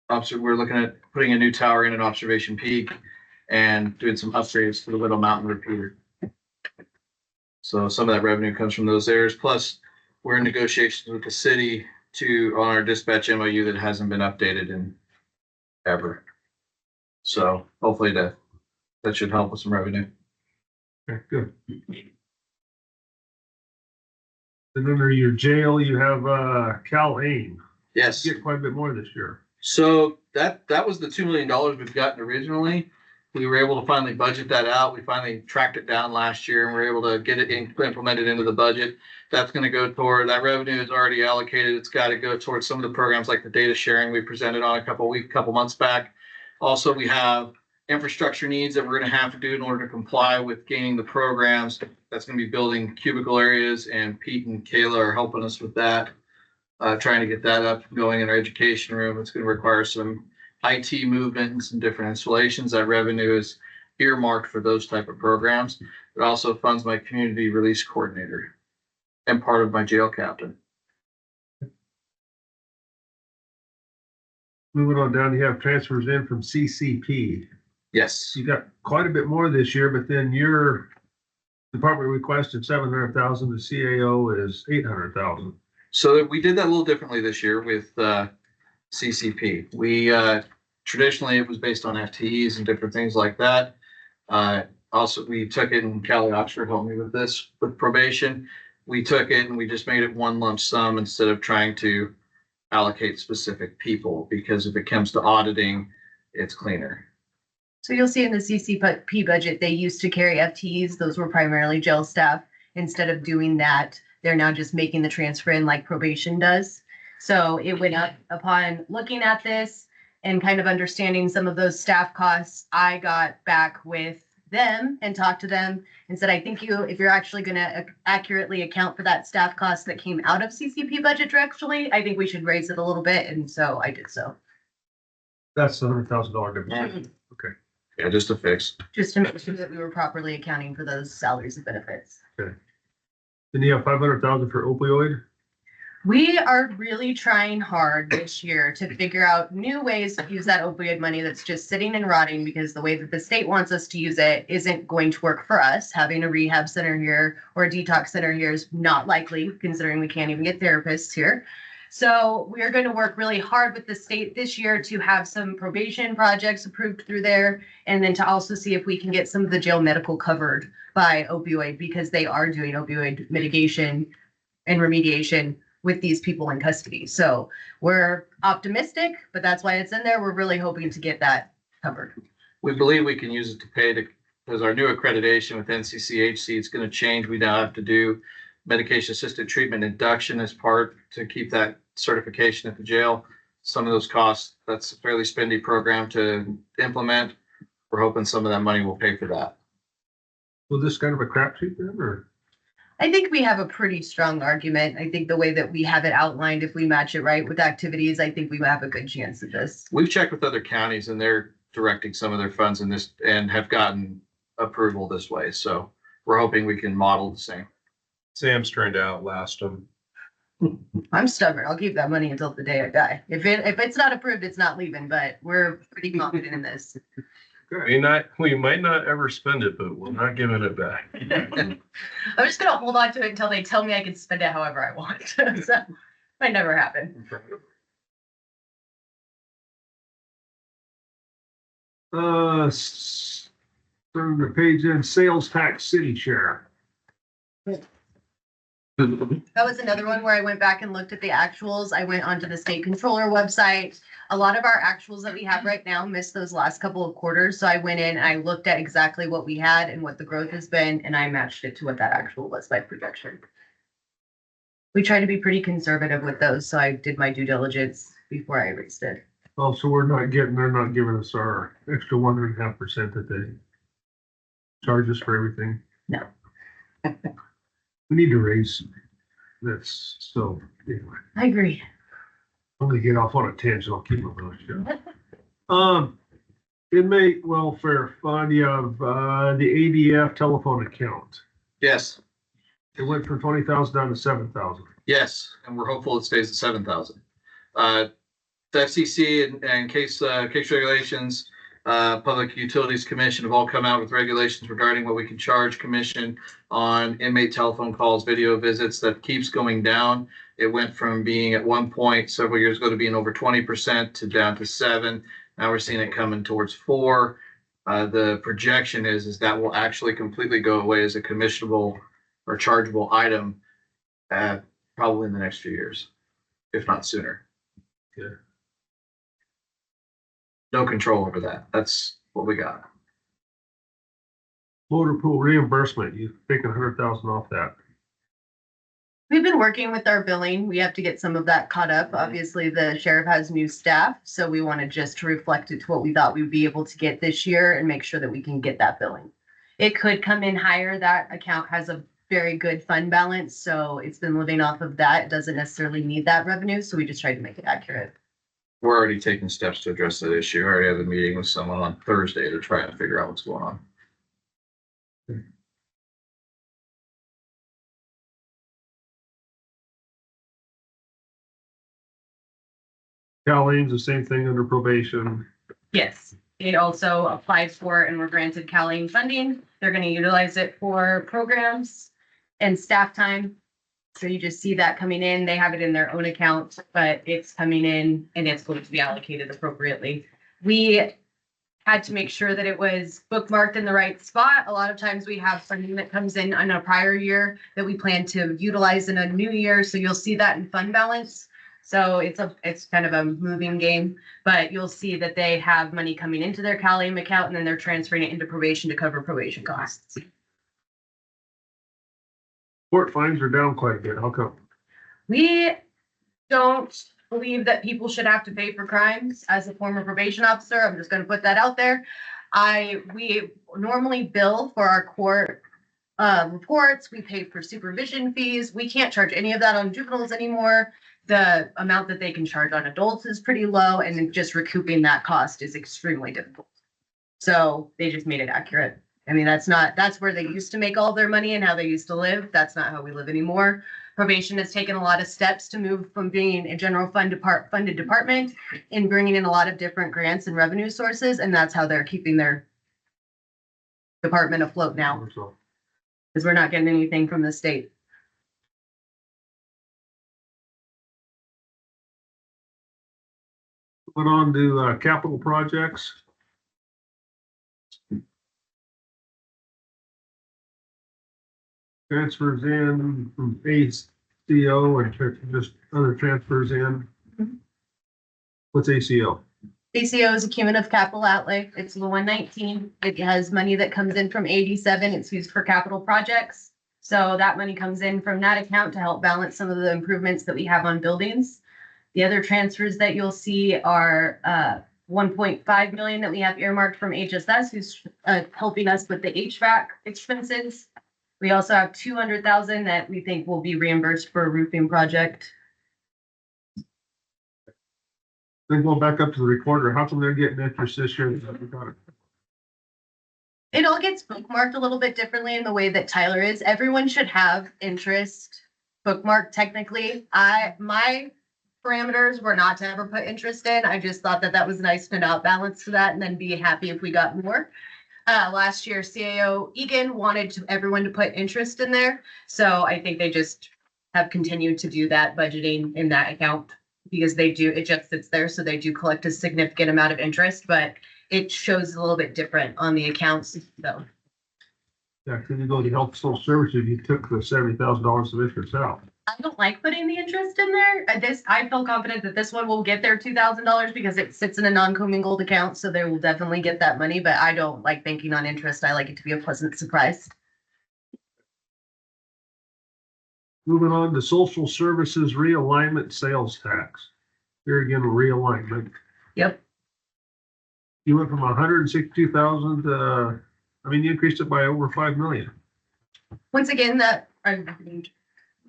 we're looking at putting a new tower in an observation peak and doing some upgrades to the Little Mountain repeater. So some of that revenue comes from those areas. Plus, we're in negotiations with the city on our dispatch MOU that hasn't been updated in ever. So hopefully that should help with some revenue. Okay, good. And under your jail, you have, Cal AIM. Yes. Get quite a bit more this year. So that was the $2 million we've gotten originally. We were able to finally budget that out. We finally tracked it down last year and we're able to get it implemented into the budget. That's going to go toward, that revenue is already allocated. It's got to go towards some of the programs like the data sharing we presented on a couple months back. Also, we have infrastructure needs that we're going to have to do in order to comply with gaining the programs. That's going to be building cubicle areas, and Pete and Kayla are helping us with that. Trying to get that up and going in our education room. It's going to require some IT movement and some different installations. That revenue is earmarked for those type of programs. It also funds my community release coordinator and part of my jail captain. Moving on down, you have transfers in from CCP. Yes. You got quite a bit more this year, but then your department requested 700,000. The CAO is 800,000. So we did that a little differently this year with CCP. We traditionally it was based on FTEs and different things like that. Also, we took it, and Callie Oxford helped me with this with probation. We took it and we just made it one lump sum instead of trying to allocate specific people, because if it comes to auditing, it's cleaner. So you'll see in the CCP budget, they used to carry FTEs. Those were primarily jail staff. Instead of doing that, they're now just making the transfer in like probation does. So it went up upon looking at this and kind of understanding some of those staff costs. I got back with them and talked to them and said, I think if you're actually going to accurately account for that staff cost that came out of CCP budget directly, I think we should raise it a little bit. And so I did so. That's the $100,000 difference. Okay. Yeah, just to fix. Just to make sure that we were properly accounting for those salaries and benefits. Okay. Then you have 500,000 for opioid. We are really trying hard this year to figure out new ways to use that opioid money that's just sitting and rotting, because the way that the state wants us to use it isn't going to work for us. Having a rehab center here or a detox center here is not likely, considering we can't even get therapists here. So we're going to work really hard with the state this year to have some probation projects approved through there, and then to also see if we can get some of the jail medical covered by opioid, because they are doing opioid mitigation and remediation with these people in custody. So we're optimistic, but that's why it's in there. We're really hoping to get that covered. We believe we can use it to pay because our new accreditation with NCCHC, it's going to change. We now have to do medication assisted treatment induction as part to keep that certification at the jail. Some of those costs, that's a fairly spendy program to implement. We're hoping some of that money will pay for that. Well, this kind of a crapshoot then, or? I think we have a pretty strong argument. I think the way that we have it outlined, if we match it right with activities, I think we have a good chance of this. We've checked with other counties and they're directing some of their funds in this and have gotten approval this way. So we're hoping we can model the same. Sam's trying to outlast them. I'm stubborn. I'll keep that money until the day I die. If it's not approved, it's not leaving, but we're pretty confident in this. We might not ever spend it, but we're not giving it back. I'm just gonna hold on to it until they tell me I can spend it however I want. So might never happen. Turn the page in, sales tax city share. That was another one where I went back and looked at the actuals. I went onto the state controller website. A lot of our actuals that we have right now missed those last couple of quarters. So I went in and I looked at exactly what we had and what the growth has been, and I matched it to what that actual was by projection. We try to be pretty conservative with those, so I did my due diligence before I raised it. Oh, so they're not giving us our extra 1.5% that they charge us for everything. No. We need to raise this, so anyway. I agree. I'm gonna get off on a tangent, I'll keep my mouth shut. Inmate welfare fund, you have, the ADF telephone account. Yes. It went from 20,000 down to 7,000. Yes, and we're hopeful it stays at 7,000. The FCC and case regulations Public Utilities Commission have all come out with regulations regarding what we can charge commission on inmate telephone calls, video visits. That keeps going down. It went from being at one point several years ago to being over 20% to down to 7%. Now we're seeing it coming towards 4%. The projection is that will actually completely go away as a commissionable or chargeable item probably in the next few years, if not sooner. Yeah. No control over that. That's what we got. Motor pool reimbursement, you've taken 100,000 off that. We've been working with our billing. We have to get some of that caught up. Obviously, the sheriff has new staff, so we wanted just to reflect it to what we thought we'd be able to get this year and make sure that we can get that billing. It could come in higher. That account has a very good fund balance, so it's been living off of that. It doesn't necessarily need that revenue, so we just tried to make it accurate. We're already taking steps to address that issue. I already have a meeting with someone on Thursday to try and figure out what's going on. Colleen's the same thing under probation. Yes, it also applied for and were granted Colleen funding. They're gonna utilize it for programs and staff time. So you just see that coming in. They have it in their own account, but it's coming in and it's going to be allocated appropriately. We had to make sure that it was bookmarked in the right spot. A lot of times we have funding that comes in on a prior year that we plan to utilize in a new year. So you'll see that in fund balance. So it's kind of a moving game, but you'll see that they have money coming into their Calium account and then they're transferring it into probation to cover probation costs. Court fines are down quite a bit. How come? We don't believe that people should have to pay for crimes. As a former probation officer, I'm just gonna put that out there. We normally bill for our court reports. We pay for supervision fees. We can't charge any of that on juveniles anymore. The amount that they can charge on adults is pretty low, and just recouping that cost is extremely difficult. So they just made it accurate. I mean, that's where they used to make all their money and how they used to live. That's not how we live anymore. Probation has taken a lot of steps to move from being a general funded department and bringing in a lot of different grants and revenue sources. And that's how they're keeping their department afloat now, because we're not getting anything from the state. Went on to capital projects. Transfers in from ACO and just other transfers in. What's ACO? ACO is a cumulative capital outlay. It's the 119. It has money that comes in from 87. It's used for capital projects. So that money comes in from that account to help balance some of the improvements that we have on buildings. The other transfers that you'll see are 1.5 million that we have earmarked from HSS, who's helping us with the HVAC expenses. We also have 200,000 that we think will be reimbursed for a roofing project. Then going back up to the recorder, how come they're getting interest this year? It all gets bookmarked a little bit differently in the way that Tyler is. Everyone should have interest bookmarked technically. My parameters were not to ever put interest in. I just thought that that was nice to not balance to that and then be happy if we got more. Last year, CAO Egan wanted everyone to put interest in there. So I think they just have continued to do that budgeting in that account because it just sits there. So they do collect a significant amount of interest, but it shows a little bit different on the accounts. So. Yeah, can you go to Health Social Services? You took the $70,000 of interest out. I don't like putting the interest in there. I feel confident that this one will get their $2,000 because it sits in a non-commingled account, so they will definitely get that money, but I don't like banking on interest. I like it to be a pleasant surprise. Moving on to social services realignment sales tax. Here again, realignment. Yep. You went from 162,000 to, you increased it by over 5 million. Once again,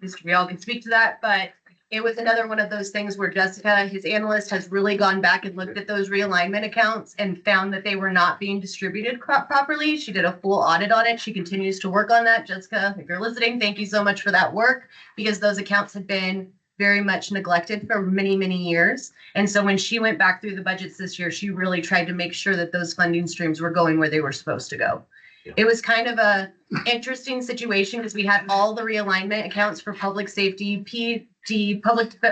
Mr. Real can speak to that, but it was another one of those things where Jessica, his analyst, has really gone back and looked at those realignment accounts and found that they were not being distributed properly. She did a full audit on it. She continues to work on that. Jessica, if you're listening, thank you so much for that work because those accounts had been very much neglected for many, many years. And so when she went back through the budgets this year, she really tried to make sure that those funding streams were going where they were supposed to go. It was kind of a interesting situation because we had all the realignment accounts for public safety, PD,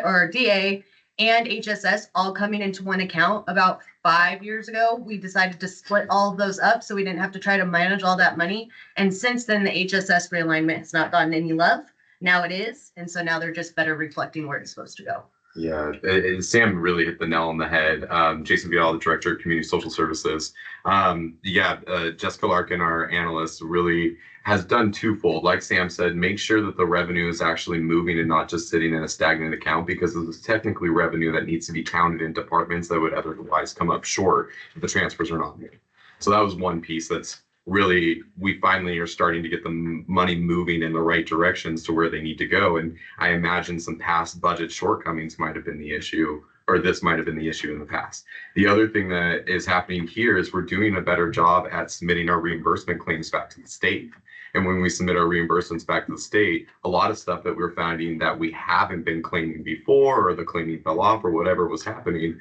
or DA, and HSS all coming into one account. About 5 years ago, we decided to split all of those up so we didn't have to try to manage all that money. And since then, the HSS realignment has not gotten any love. Now it is. And so now they're just better reflecting where it's supposed to go. Yeah, Sam really hit the nail on the head. Jason Vial, the Director of Community Social Services. Jessica Larkin, our analyst, really has done twofold. Like Sam said, make sure that the revenue is actually moving and not just sitting in a stagnant account, because this is technically revenue that needs to be counted in departments that would otherwise come up short if the transfers are not made. So that was one piece that's really, we finally are starting to get the money moving in the right directions to where they need to go. And I imagine some past budget shortcomings might have been the issue, or this might have been the issue in the past. The other thing that is happening here is we're doing a better job at submitting our reimbursement claims back to the state. And when we submit our reimbursements back to the state, a lot of stuff that we're finding that we haven't been claiming before, or the claiming fell off, or whatever was happening,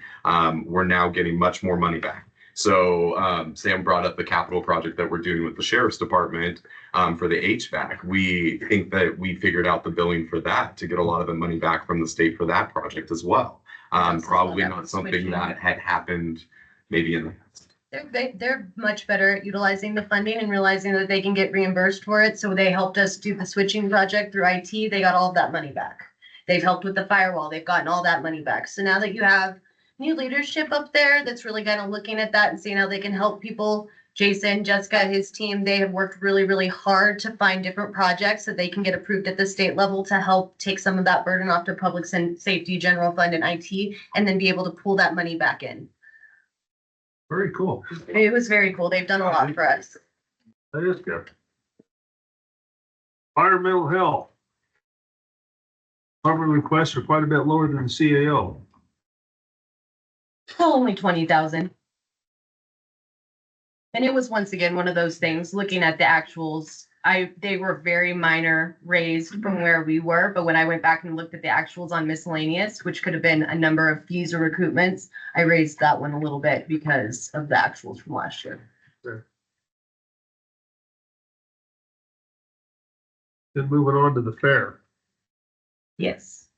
we're now getting much more money back. So Sam brought up the capital project that we're doing with the sheriff's department for the HVAC. We think that we figured out the billing for that to get a lot of the money back from the state for that project as well. Probably not something that had happened maybe in the past. They're much better at utilizing the funding and realizing that they can get reimbursed for it. So they helped us do the switching project through IT. They got all of that money back. They've helped with the firewall. They've gotten all that money back. So now that you have new leadership up there that's really kind of looking at that and seeing how they can help people. Jason, Jessica, his team, they have worked really, really hard to find different projects that they can get approved at the state level to help take some of that burden off to public safety, general fund, and IT, and then be able to pull that money back in. Very cool. It was very cool. They've done a lot for us. That is good. Environmental health. Cover requests are quite a bit lower than the CAO. Only 20,000. And it was once again one of those things, looking at the actuals, they were very minor raised from where we were, but when I went back and looked at the actuals on miscellaneous, which could have been a number of fees or recoupments, I raised that one a little bit because of the actuals from last year. Sure. Then moving on to the fair. Yes,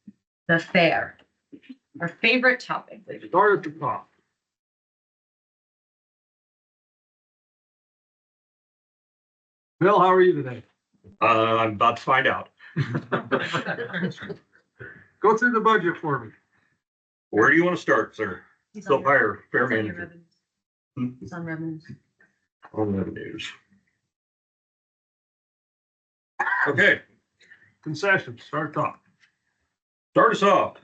the fair. Our favorite topic. Start at the top. Bill, how are you today? I'm about to find out. Go through the budget for me. Where do you want to start, sir? Still higher, fair manager. It's on revenues. On revenues. Okay, Concessions, start top. start us off.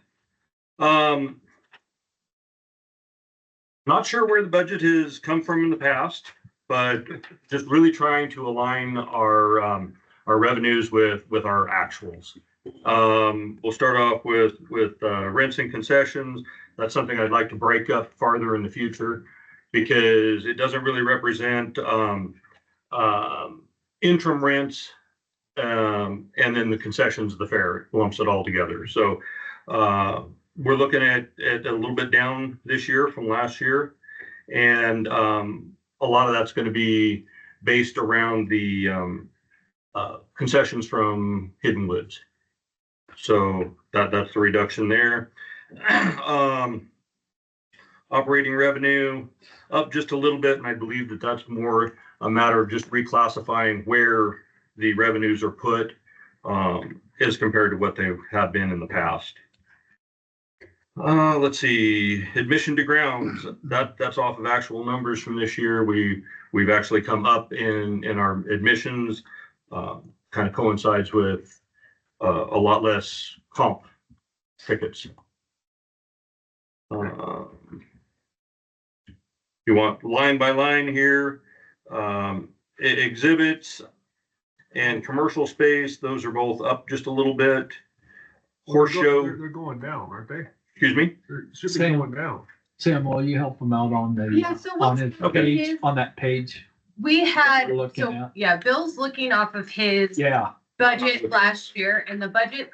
Not sure where the budget has come from in the past, but just really trying to align our revenues with our actuals. We'll start off with rents and concessions. That's something I'd like to break up farther in the future because it doesn't really represent interim rents and then the concessions of the fair. It lumps it all together. So we're looking at a little bit down this year from last year, and a lot of that's going to be based around the concessions from Hidden Woods. So that's the reduction there. Operating revenue up just a little bit, and I believe that that's more a matter of just reclassifying where the revenues are put as compared to what they have been in the past. Let's see, admission to grounds, that's off of actual numbers from this year. We've actually come up in our admissions, kind of coincides with a lot less comp tickets. You want line by line here, exhibits and commercial space, those are both up just a little bit. Horse show. They're going down, aren't they? Excuse me? They should be going down. Sam, will you help him out on the, Yeah, so on what's his okay. page, on that page? We had, We're looking so at. yeah, Bill's looking off of his Yeah, budget last year, and the budget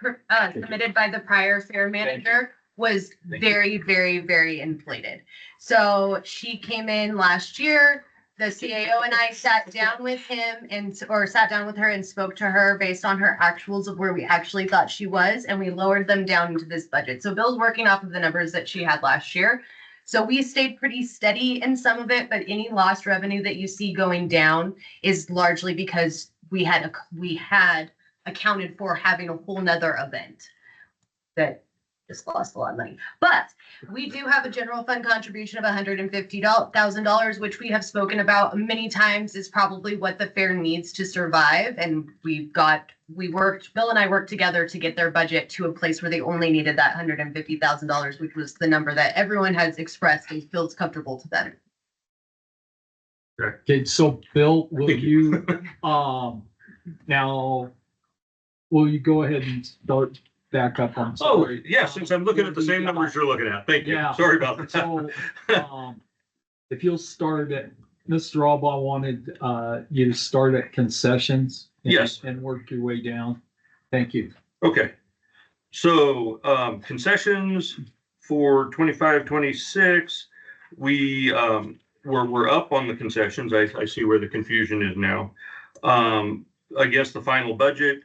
submitted by the prior fair manager was very, very, very inflated. So she came in last year, the CAO and I sat down with him or sat down with her and spoke to her based on her actuals of where we actually thought she was, and we lowered them down into this budget. So Bill's working off of the numbers that she had last year. So we stayed pretty steady in some of it, but any lost revenue that you see going down is largely because we had accounted for having a whole nother event that just lost a lot of money. But we do have a general fund contribution of $150,000, which we have spoken about many times is probably what the fair needs to survive. And Bill and I worked together to get their budget to a place where they only needed that $150,000, which was the number that everyone has expressed and feels comfortable to them. Okay, so Bill, will you, now, will you go ahead and start back up on? Oh, yeah, since I'm looking at the same numbers you're looking at. Thank you. Yeah. Sorry about that. So, if you'll start at, Mr. Alba wanted, you to start at concessions. Yes. And work your way down. Thank you. Okay. So, concessions for 25-26, we're up on the concessions. I see where the confusion is now. Against the final budget.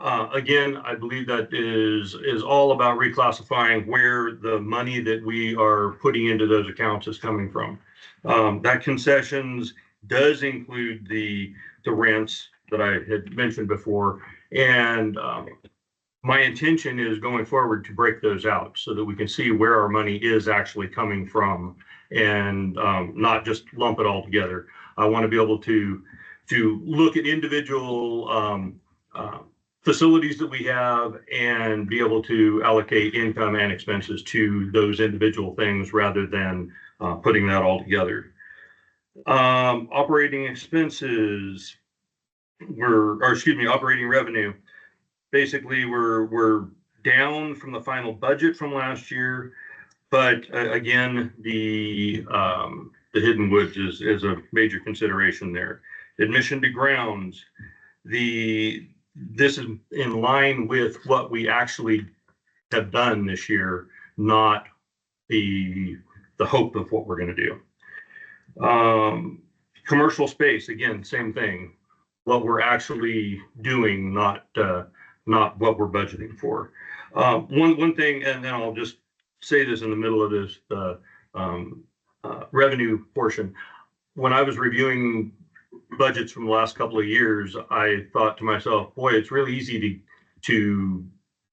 Again, I believe that is all about reclassifying where the money that we are putting into those accounts is coming from. That concessions does include the rents that I had mentioned before. And my intention is going forward to break those out so that we can see where our money is actually coming from and not just lump it all together. I want to be able to look at individual facilities that we have and be able to allocate income and expenses to those individual things rather than putting that all together. Operating expenses operating revenue. Basically, we're down from the final budget from last year, but again, the Hidden Woods is a major consideration there. Admission to grounds. This is in line with what we actually have done this year, not the hope of what we're going to do. Commercial space, again, same thing. What we're actually doing, not what we're budgeting for. One thing, and then I'll just say this in the middle of this revenue portion. When I was reviewing budgets from the last couple of years, I thought to myself, boy, it's really easy to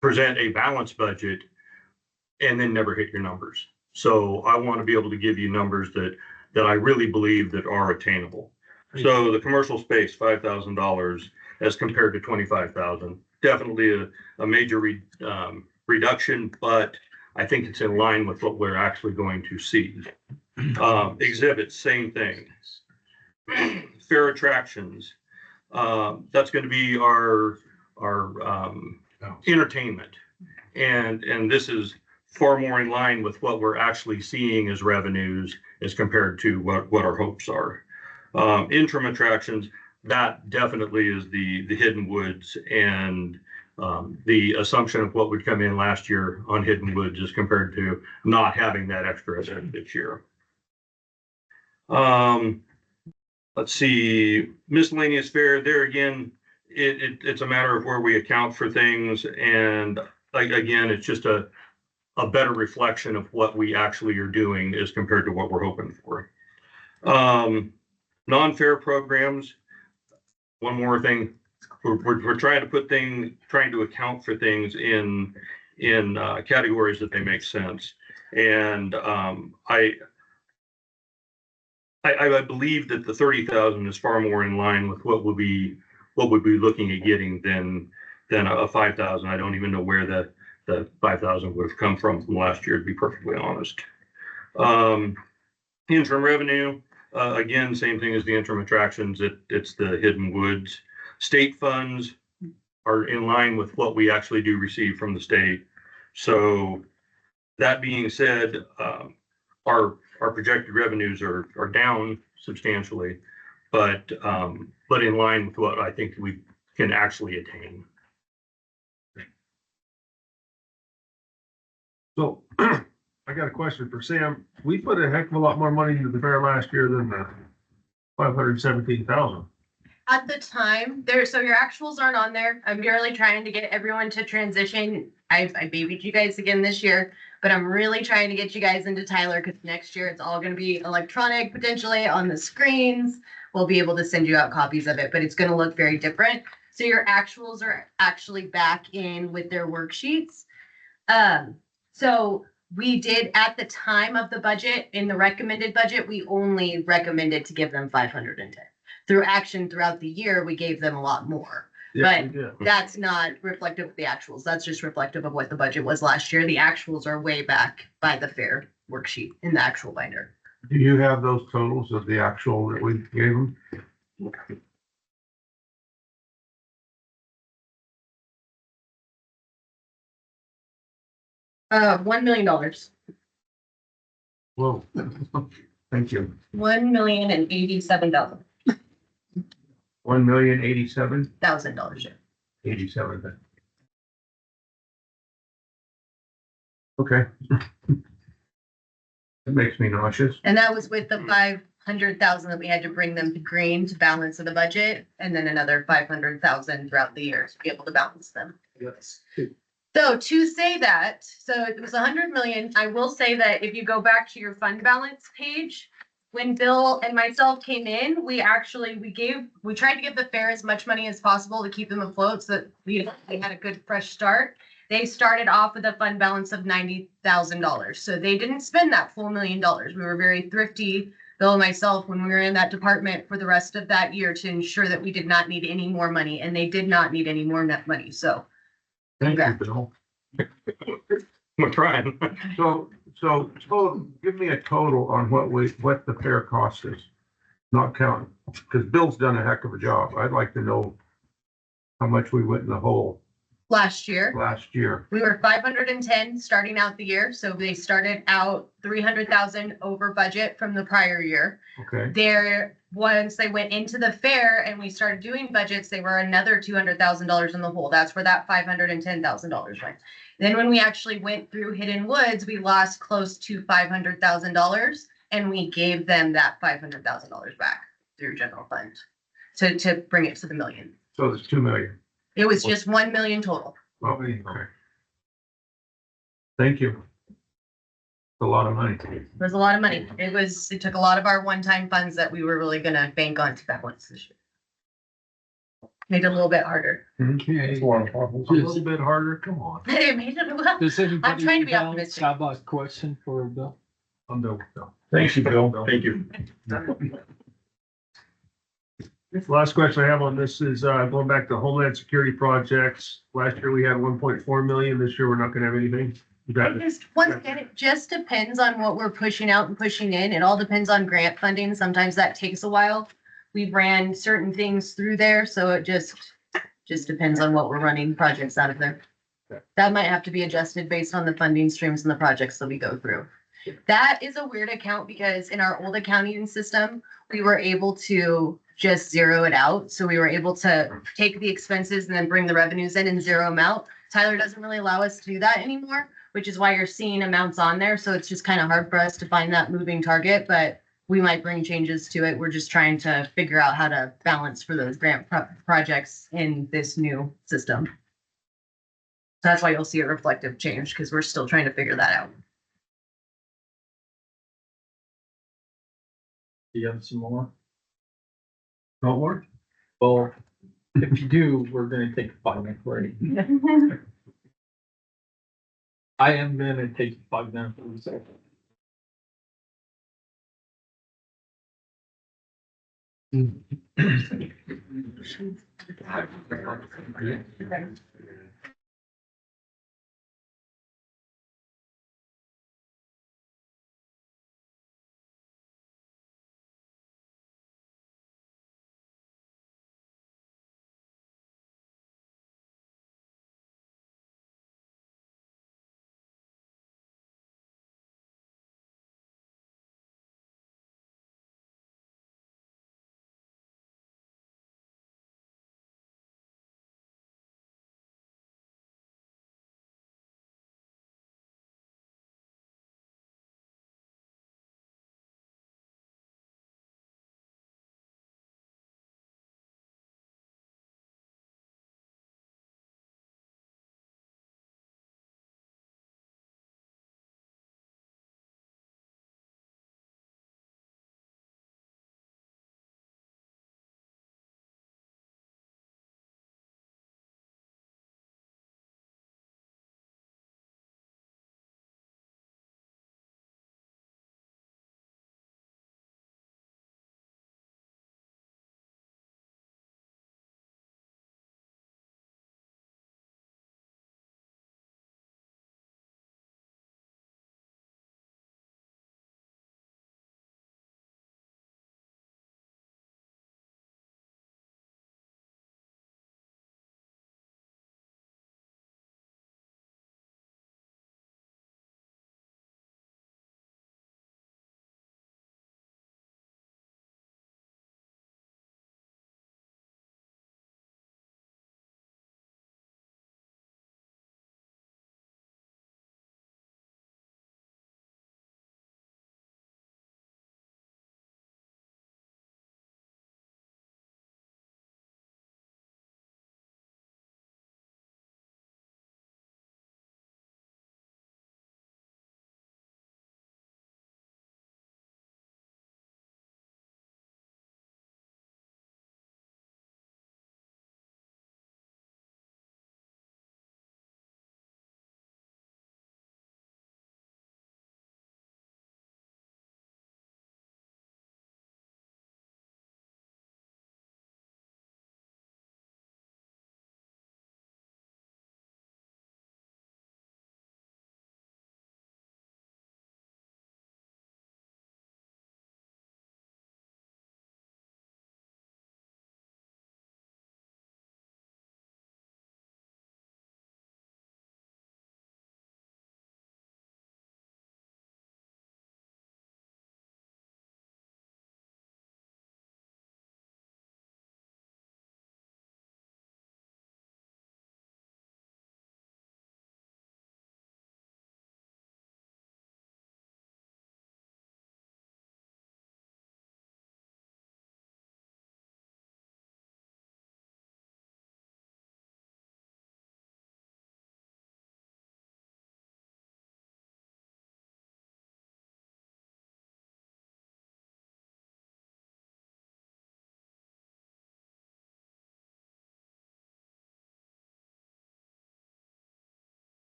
present a balanced budget and then never hit your numbers. So I want to be able to give you numbers that I really believe that are attainable. So the commercial space, $5,000 as compared to $25,000, definitely a major reduction, but I think it's in line with what we're actually going to see. Exhibits, same thing. Fair attractions, that's going to be our entertainment, and this is far more in line with what we're actually seeing as revenues as compared to what our hopes are. Interim attractions, that definitely is the Hidden Woods, and the assumption of what would come in last year on Hidden Woods as compared to not having that extra event this year. Let's see, miscellaneous fare, there again, it's a matter of where we account for things, and again, it's just a better reflection of what we actually are doing as compared to what we're hoping for. Non-fare programs, one more thing, we're trying to account for things in categories that they make sense. And I believe that the 30,000 is far more in line with what we'll be looking at getting than a 5,000. I don't even know where the 5,000 would have come from last year, to be perfectly honest. Interim revenue, again, same thing as the interim attractions. It's the Hidden Woods. State funds are in line with what we actually do receive from the state. So that being said, our projected revenues are down substantially, but in line with what I think can actually attain. So I got a question for Sam. We put a heck of a lot more money into the fair last year than the 517,000. At the time, so your actuals aren't on there. I'm really trying to get everyone to transition. I babied you guys again this year, but I'm really trying to get you guys into Tyler because next year it's all gonna be electronic, potentially on the screens. We'll be able to send you out copies of it, but it's gonna look very different. So your actuals are actually back in with their worksheets. So we did at the time of the budget, in the recommended budget, we only recommended to give them 510. Through action throughout the year, we gave them a lot more. Yeah, But we did. that's not reflective of the actuals. That's just reflective of what the budget was last year. The actuals are way back by the fair worksheet in the actual binder. Do you have those totals of the actual that we gave them? $1 million. Whoa, thank you. $1,087,000. $1,087,000. Yeah. 87. Okay. That makes me nauseous. And that was with the 500,000 that we had to bring them to green to balance of the budget, and then another 500,000 throughout the year to be able to balance them. Yes. So to say that, so it was 100 million. I will say that if you go back to your fund balance page, when Bill and myself came in, we tried to give the fair as much money as possible to keep them afloat so that they had a good fresh start. They started off with a fund balance of $90,000. So they didn't spend that full $1 million. We were very thrifty, Bill and myself, when we were in that department for the rest of that year to ensure that we did not need any more money, and they did not need any more net money. So Thank you, Bill. We're trying. So give me a total on what the fair cost is, not counting, because Bill's done a heck of a job. I'd like to know how much we went in the hole last year, we were 510 starting out the year. So they started out 300,000 over budget from the prior year. Okay. Once they went into the fair and we started doing budgets, they were another $200,000 in the hole. That's where that $510,000 went. Then when we actually went through Hidden Woods, we lost close to $500,000, and we gave them that $500,000 back through general fund to bring it to the million. So it's 2 million. It was just 1 million total. Oh, okay. Thank you. A lot of money. It was a lot of money. It took a lot of our one-time funds that we were really gonna bank on to balance this year. Made it a little bit harder. Okay. A little bit harder, come on. It made it a little. Does anybody I'm trying to be else optimistic. have a question for Bill? I'm done with Bill. Thank you, Bill. Thank you. The last question I have on this is going back to Homeland Security projects. Last year we had 1.4 million. This year we're not gonna have anything. You got it. Once again, it just depends on what we're pushing out and pushing in. It all depends on grant funding. Sometimes that takes a while. We ran certain things through there, so it just depends on what we're running projects out of there. That might have to be adjusted based on the funding streams and the projects that we go through. That is a weird account because in our old accounting system, we were able to just zero it out. So we were able to take the expenses and then bring the revenues in and zero them out. Tyler doesn't really allow us to do that anymore, which is why you're seeing amounts on there. So it's just kind of hard for us to find that moving target, but we might bring changes to it. We're just trying to figure out how to balance for those grant projects in this new system. So that's why you'll see a reflective change because we're still trying to figure that out. Do you have some more? No more? Well, if you do, we're gonna take a 5-minute break. I am gonna take a 5-minute break.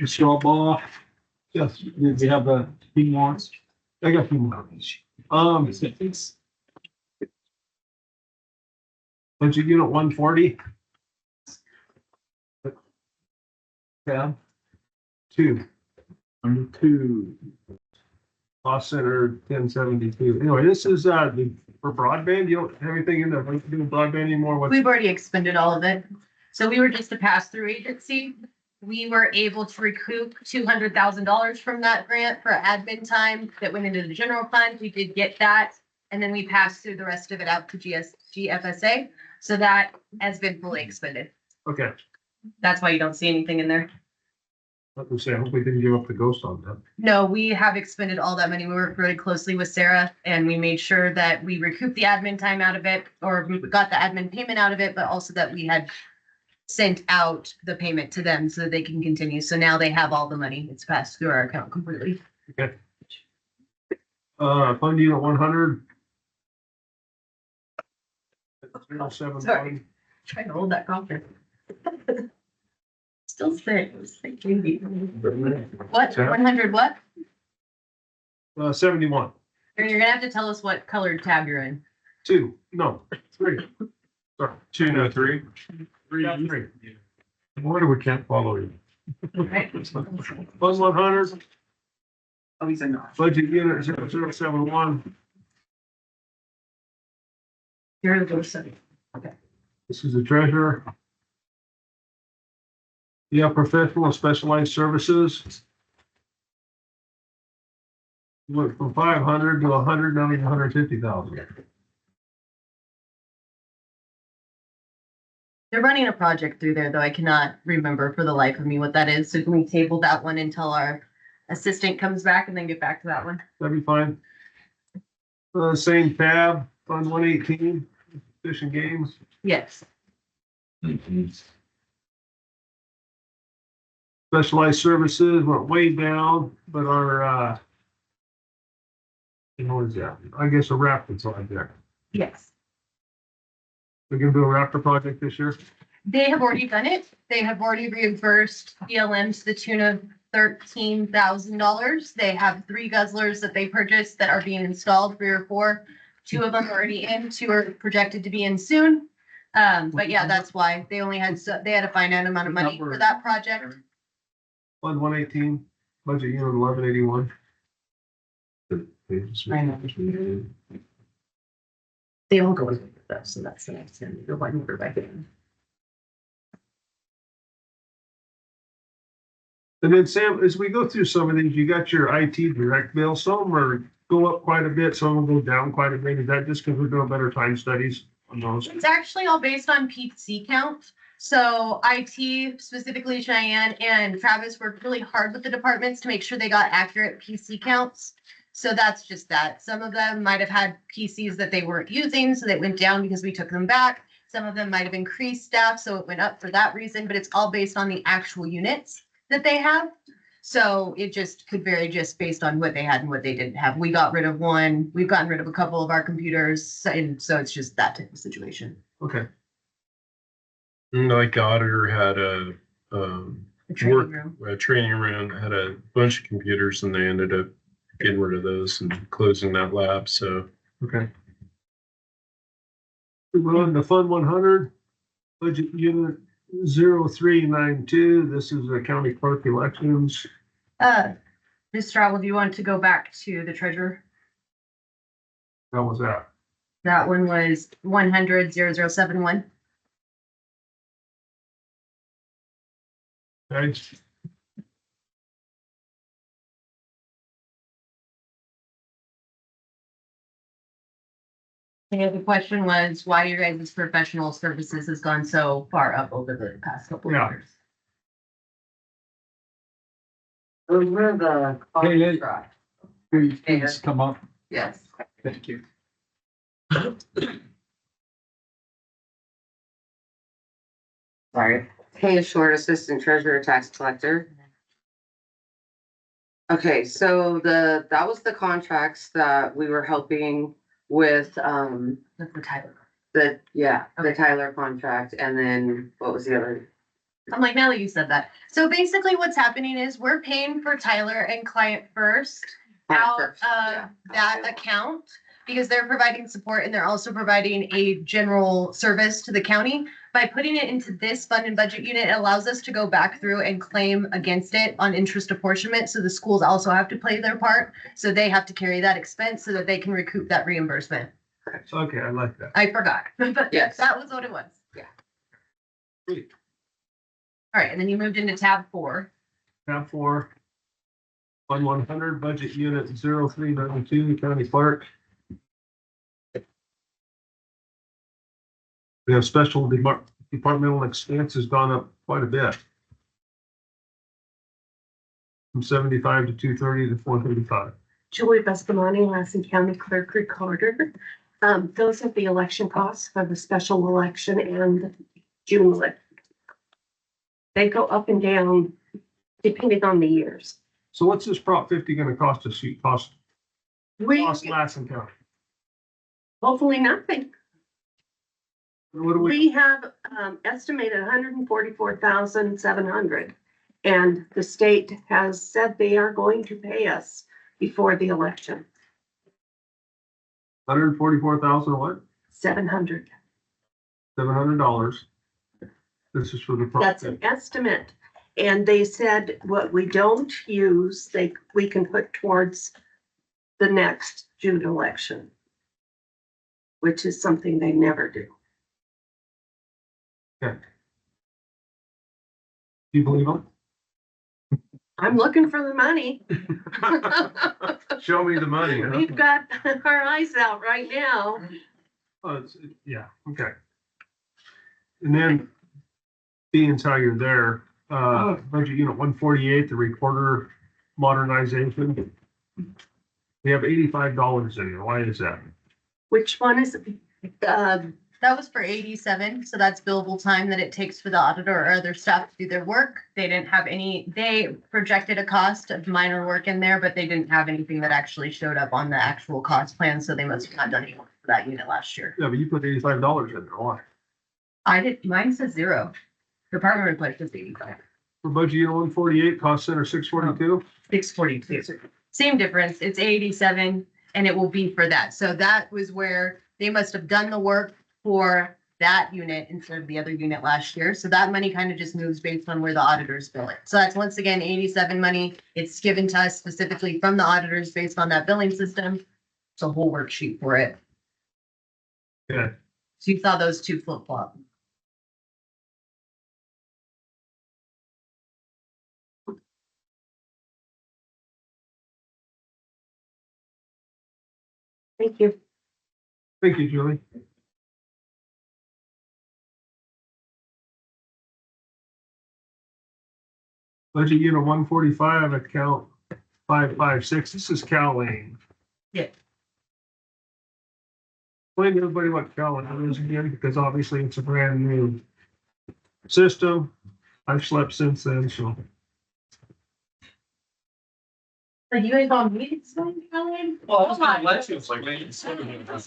Mr. Alba, Yes, did we have a few more? I got a few more. Budget unit 140. Tab 2. Number 2. Cost center 1072. Anyway, this is for broadband. You don't have anything in there. Don't do broadband anymore. What's We've already expended all of it. So we were just a pass-through agency. We were able to recoup $200,000 from that grant for admin time that went into the general fund. We did get that. And then we passed through the rest of it out to GFSA. So that has been fully expended. okay? That's why you don't see anything in there. Let me say, I hope we didn't give up the ghost on that. No, we have expended all that money. We worked really closely with Sarah and we made sure that we recouped the admin time out of it, or we got the admin payment out of it, but also that we had sent out the payment to them so that they can continue. So now they have all the money. It's passed through our account completely. Okay. Fund unit 100. 071. Sorry. Trying to hold that conference. Still sick. What? 100 what? 71. You're gonna have to tell us what colored tab you're in. 2. No. 3. Sorry. 2, no, 3. 3. Why we can't follow you? Right? Fund 100. Oh, he's in. Budget unit 0071. You're the person. This is the treasurer. Yeah, professional and specialized services. Went from 500 to 100, now it's 150,000. They're running a project through there, though I cannot remember for the life of me what that is. So can we table that one until our assistant comes back and then get back to that one? That'd be fine. Same tab, Fund 118, Fish and Games. Yes. Specialized services went way down, but our, what is that? I guess a raptor project. Yes. We're gonna do a raptor project this year? They have already done it. They have already reimbursed BLM to the tune of $13,000. They have 3 guzzlers that they purchased that are being installed, 3 or 4. 2 of them are already in, 2 are projected to be in soon. But yeah, that's why they only had, they had a finite amount of money for that project. Fund 118, budget unit 1181. They all go with that, so that's the next thing. Go one number back in. And then Sam, as we go through some of these, you got your IT direct bill. Some are go up quite a bit, some will go down quite a bit. Is that just because we're doing better time studies on those? It's actually all based on PC count. So IT, specifically Cheyenne and Travis, worked really hard with the departments to make sure they got accurate PC counts. So that's just that. Some of them might have had PCs that they weren't using, so they went down because we took them back. Some of them might have increased staff, so it went up for that reason, but it's all based on the actual units that they have. So it just could vary just based on what they had and what they didn't have. We got rid of one, we've gotten rid of a couple of our computers, and so it's just that type of situation. Okay. Like the auditor had A training room. a training room, had a bunch of computers and they ended up getting rid of those and closing that lab, so. Okay. We're on the Fund 100, budget unit 0392. This is the county clerk elections. Ms. Travel, do you want to go back to the treasurer? How was that? That one was 100,071. Okay. And the question was why your guys' professional services has gone so far up over the past couple of Yeah. years. Those were the Hey, contract. Please come up. Yes. Thank you. Sorry. Pay short assistant treasurer tax collector. Okay, so that was the contracts that we were helping with, The Tyler. the Tyler contract, and then what was the other? I'm like, now that you said that. So basically what's happening is we're paying for Tyler and Client First out of that account because they're providing support and they're also providing a general service to the county. By putting it into this fund and budget unit, it allows us to go back through and claim against it on interest apportionment. So the schools also have to play their part. So they have to carry that expense so that they can recoup that reimbursement. Okay, I like that. I forgot, but Yes. that was what it was. Yeah. Sweet. All right, and then you moved into tab 4. Tab 4. Fund 100, budget unit 0392, county clerk. We have special departmental expenses gone up quite a bit. From 75 to 230 to 435. Julie Bestamani, Lassen County Clerk Recorder. Those are the election costs for the special election and June election. They go up and down depending on the years. So what's this Prop 50 gonna cost us? Cost Lassen County? Hopefully nothing. What do we, We have estimated 144,700, and the state has said they are going to pay us before the election. 144,000 what? 700. $700. This is for the. That's an estimate. And they said what we don't use, we can put towards the next June election, which is something they never do. Okay. Do you believe them? I'm looking for the money. Show me the money. Huh? We've got our eyes out right now. Yeah, okay. And then, being as how you're there, budget unit 148, the recorder modernization. We have $85 in there. Why is that? Which one is it? That was for 87, so that's billable time that it takes for the auditor or other staff to do their work. They didn't have they projected a cost of minor work in there, but they didn't have anything that actually showed up on the actual cost plan, so they must have not done any work for that unit last year. Yeah, but you put $85 in there. Why? Mine says 0. Department report says 85. For budget unit 148, cost center 642. 642. Same difference. It's 87 and it will be for that. So that was where they must have done the work for that unit instead of the other unit last year. So that money kind of just moves based on where the auditors bill it. So that's once again 87 money. It's given to us specifically from the auditors based on that billing system. It's a whole worksheet for it. Yeah. So you saw those two flip flop. Thank you. Thank you, Julie. Budget unit 145, account 556. This is Cal Lane. Yeah. Explain to everybody what Cal Lane is again, because obviously it's a brand new system. I've slept since then, so. Are you guys on me to explain Kelly? Well, I was gonna let you explain. I just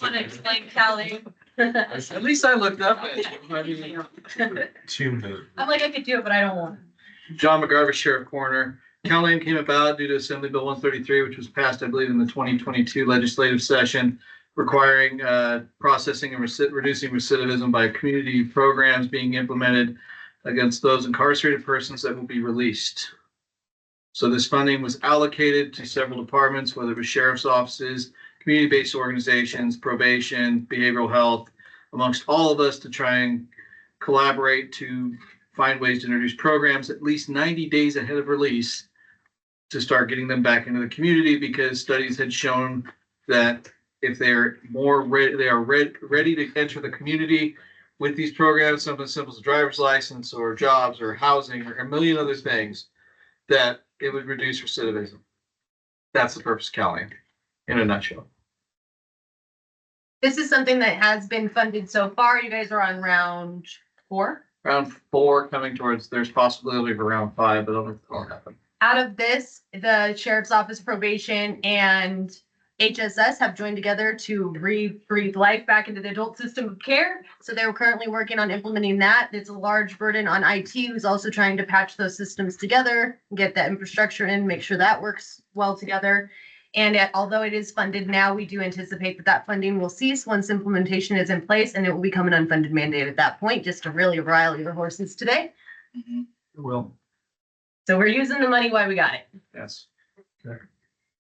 want to explain Kelly. At least I looked up at you. I mean, I'm like, I could do it, but I don't want to. John McGarver, Sheriff Coroner. County came about due to Assembly Bill 133, which was passed, I believe, in the 2022 legislative session, requiring processing and reducing recidivism by community programs being implemented against those incarcerated persons that will be released. So this funding was allocated to several departments, whether it was sheriff's offices, community-based organizations, probation, behavioral health, amongst all of us to try and collaborate to find ways to introduce programs at least 90 days ahead of release to start getting them back into the community, because studies had shown that if they're more ready, they are ready to enter the community with these programs, something as simple as a driver's license or jobs or housing or a million other things, that it would reduce recidivism. That's the purpose of CalAIM in a nutshell. This is something that has been funded so far. You guys are on round 4. Round 4 coming towards, there's possibility of round 5, but I don't think that'll happen. Out of this, the sheriff's office probation and HSS have joined together to breathe life back into the adult system of care. So they're currently working on implementing that. It's a large burden on IT, who's also trying to patch those systems together, get that infrastructure in, make sure that works well together. And although it is funded now, we do anticipate that that funding will cease once implementation is in place, and it will become an unfunded mandate at that point, just to really rile your horses today. Well, So we're using the money while we got it. Yes. Thank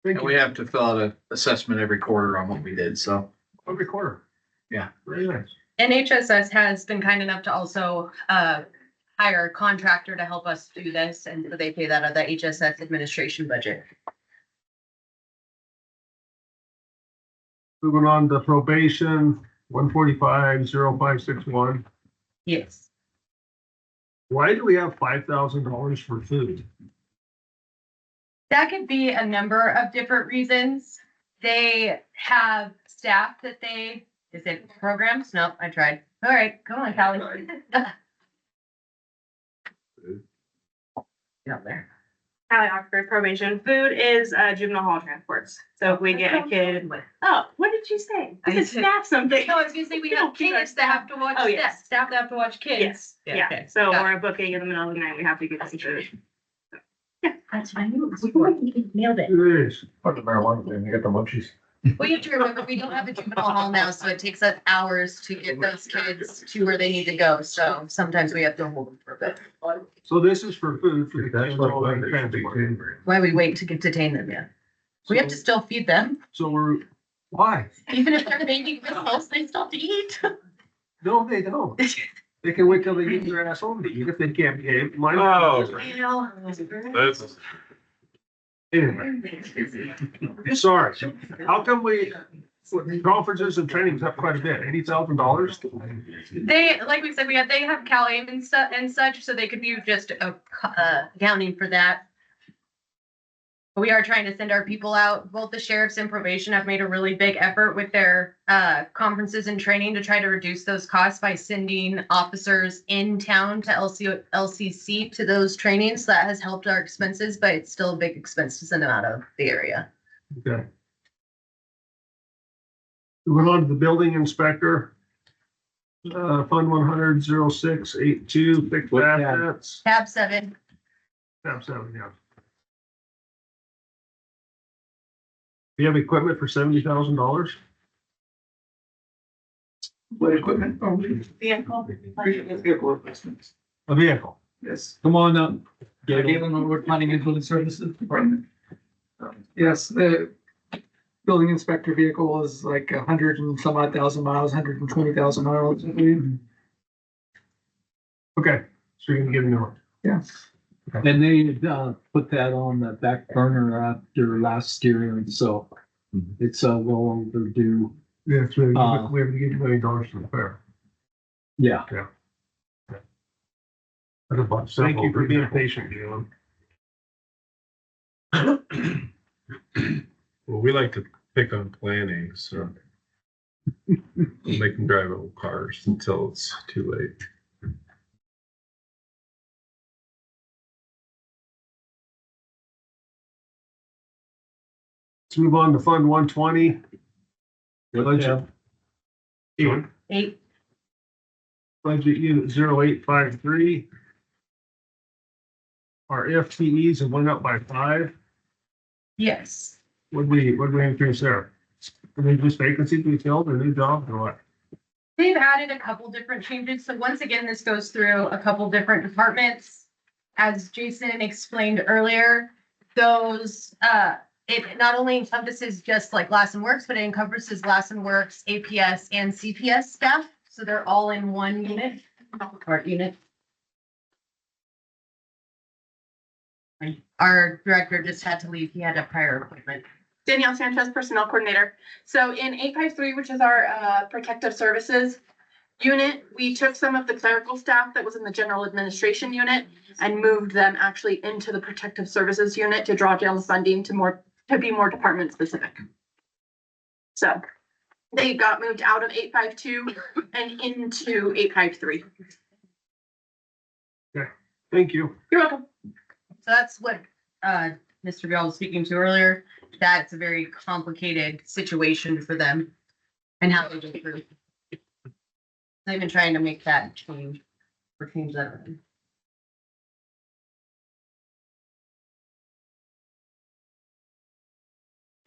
And you. we have to fill out an assessment every quarter on what we did, so. Every quarter. Yeah. Very nice. And HSS has been kind enough to also hire a contractor to help us do this, and so they pay that out of the HSS administration budget. Moving on to probation, 145,0561. Yes. Why do we have $5,000 for food? That could be a number of different reasons. They have staff that is it programs? No, I tried. All right, come on, Callie. Get up there. Allie Oxford probation. Food is juvenile hall transports. So if we get a kid. Oh, what did you say? I said staff something. No, I was gonna say we No, have kids that have to watch Oh, yes. staff that have to watch kids. Yes, yeah. okay. So Got we're booking in the middle of the night. We have to get some food. That's what I knew. Nailed it. It is. Part of the marijuana thing, they got the munchies. Well, you have to remember, we don't have a juvenile hall now, so it takes us hours to get those kids to where they need to go. So sometimes we have to hold them for a bit. So this is for food for the That's kids like all what in they transport. should be. Why we wait to detain them, yeah. We have to still feed them. So why? Even if they're making whistles, they still have to eat. No, they don't. They can wait till they get their ass home to eat if they can't behave. Mine. Oh. Well, That's, Anyway. Sorry. How come conferences and trainings up quite a bit? $80,000? they, like we said, they have CalAIM and such, so they could be just accounting for that. We are trying to send our people out. Both the sheriffs and probation have made a really big effort with their conferences and training to try to reduce those costs by sending officers in town to LCC to those trainings. So that has helped our expenses, but it's still a big expense to send them out of the area. Okay. Moving on to the building inspector. Fund 100-0682, fixed assets. Tab 7. Tab 7, yeah. You have equipment for $70,000? What equipment? Vehicle. Vehicle replacements. A vehicle. Yes. come on up. Galen Woodward Planning and Building Services Department. Yes, the building inspector vehicle is like 100 and some odd thousand miles, 120,000 miles. Okay, so you can give me one. Yeah. And they put that on the back burner after last year, and so it's well overdue. Yeah, so we have to get $1 million to the fair. Yeah. Thank you for being patient, Galen. well, we like to pick on planning, so we'll make them drive old cars until it's too late. Let's move on to Fund 120. Budget. Yeah. 8. Budget unit 0853. Our FTEs have went up by 5. Yes. What we increase there? Are they just vacancies we filled or new jobs or what? They've added a couple different changes. So once again, this goes through a couple different departments. As Jason explained earlier, those, it not only encompasses just like Lassen Works, but it encompasses Lassen Works, APS, and CPS staff. So they're all in one unit, part unit. Our director just had to leave. He had a prior appointment. Danielle Sanchez, Personnel Coordinator. So in 853, which is our Protective Services unit, we took some of the clerical staff that was in the General Administration unit and moved them actually into the Protective Services unit to draw down the funding to be more department specific. So they got moved out of 852 and into 853. Okay, thank you. You're welcome. So that's what Mr. Bell was speaking to earlier, that's a very complicated situation for them and how they go through. They've been trying to make that change or change that around.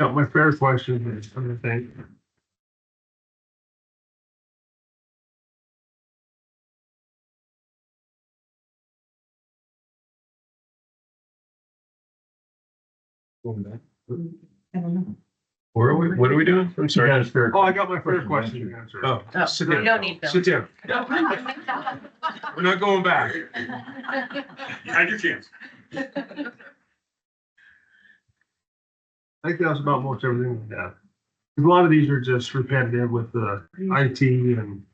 Yeah, my fair question is, I think. I don't know. Where are we, what are we doing? I'm sorry. Oh, I got my fair question answered. Oh, Oh, sit you down. don't need Sit them. down. We're not going back. You had your chance. I think that was about most everything we have. A lot of these are just repetitive with the IT and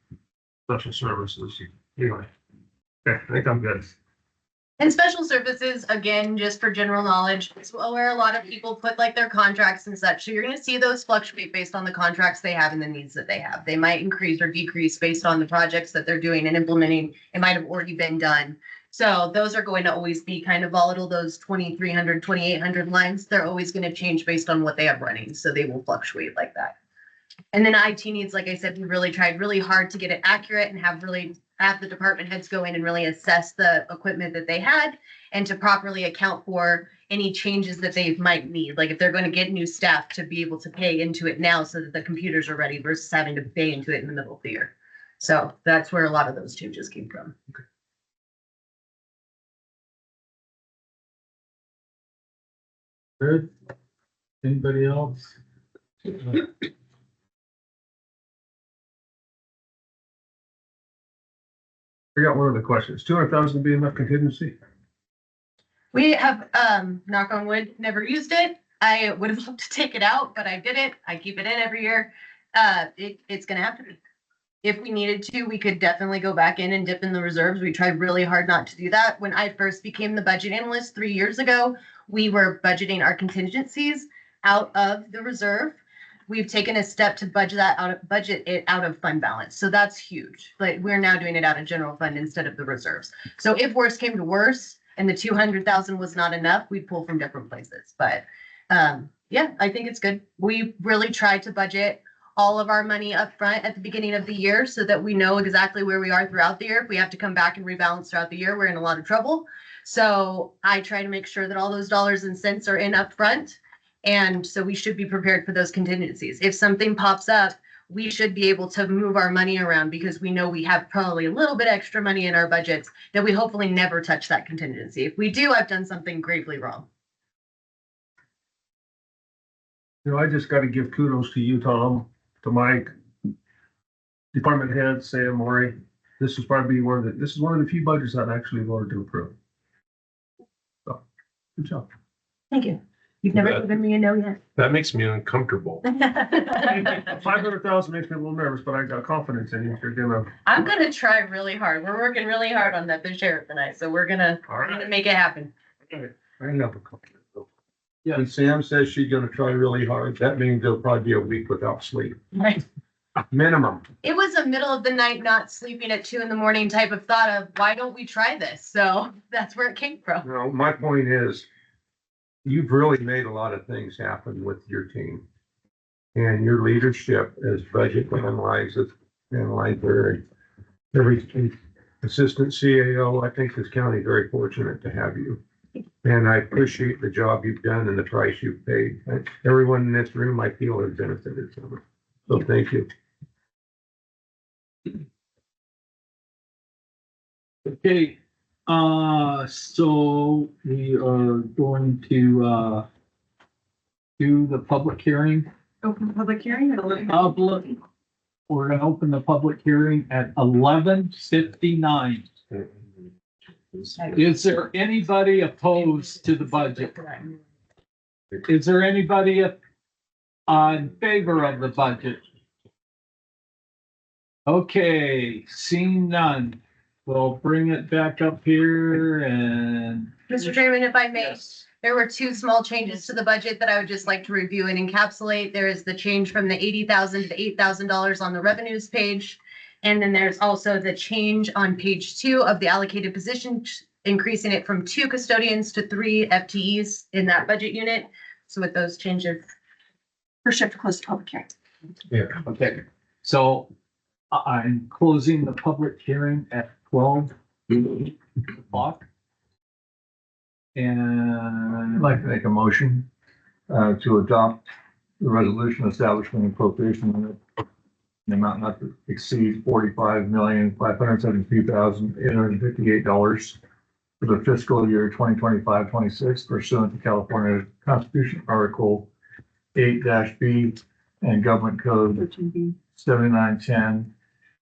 special services. Anyway. Okay, I think I'm good. And special services, again, just for general knowledge, is where a lot of people put like their contracts and such. So you're gonna see those fluctuate based on the contracts they have and the needs that they have. They might increase or decrease based on the projects that they're doing and implementing. It might have already been done. So those are going to always be kind of volatile, those 2,300, 2,800 lines. They're always gonna change based on what they have running. So they will fluctuate like that. And then IT needs, like I said, we really tried really hard to get it accurate and have the department heads go in and really assess the equipment that they had and to properly account for any changes that they might need. Like if they're going to get new staff, to be able to pay into it now so that the computers are ready versus having to pay into it in the middle of the year. So that's where a lot of those changes came from. Good. Anybody else? I got one of the questions. 200,000 be enough contingency? We have, knock on wood, never used it. I would have loved to take it out, but I didn't. I keep it in every year. It's gonna have to be. If we needed to, we could definitely go back in and dip in the reserves. We tried really hard not to do that. When I first became the budget analyst 3 years ago, we were budgeting our contingencies out of the reserve. We've taken a step to budget it out of fund balance. So that's huge. Like we're now doing it out of general fund instead of the reserves. So if worse came to worse and the 200,000 was not enough, we'd pull from different places. But yeah, I think it's good. We really tried to budget all of our money up front at the beginning of the year so that we know exactly where we are throughout the year. If we have to come back and rebalance throughout the year, we're in a lot of trouble. So I try to make sure that all those dollars and cents are in up front. And so we should be prepared for those contingencies. If something pops up, we should be able to move our money around because we know we have probably a little bit extra money in our budgets that we hopefully never touch that contingency. If we do, I've done something gravely wrong. You know, I just got to give kudos to you, Tom, to Mike, department head, Sam, Maury. This is probably one of the few budgets I've actually voted to approve. So, good job. Thank you. You've never given me a no yet. That makes me uncomfortable. 500,000 makes me a little nervous, but I got confidence in you. You're gonna. I'm gonna try really hard. We're working really hard on that this sheriff tonight, so we're gonna make it happen. I have a couple. Yeah. When Sam says she's gonna try really hard, that means there'll probably be a week without sleep. Right. Minimum. It was a middle of the night, not sleeping at 2 a.m. type of thought of why don't we try this? So that's where it came from. No, my point is, you've really made a lot of things happen with your team. And your leadership as budget analyzer, every assistant CAO, I think this county is very fortunate to have you. And I appreciate the job you've done and the price you've paid. Everyone in this room, I feel, has benefited from it. So thank you. Okay, so we are going to do the public hearing. Open public hearing at 11. We're gonna open the public hearing at 11:59. Is there anybody opposed to the budget? Is there anybody in favor of the budget? Okay, seeing none, we'll bring it back up here and. Mr. Chairman, if I may, there were 2 small changes to the budget that I would just like to review and encapsulate. There is the change from the $80,000 to $8,000 on the revenues page. And then there's also the change on page 2 of the allocated increasing it from 2 custodians to 3 FTEs in that budget unit. So with those changes, first shift to close the public hearing. Yeah. Okay, so I'm closing the public hearing at 12 o'clock. I'd And like to make a motion to adopt the resolution establishing appropriation limit in the amount not to exceed $45,573,858 for the fiscal year 2025-26 pursuant to California Constitution Article 8-B and Government Code 7910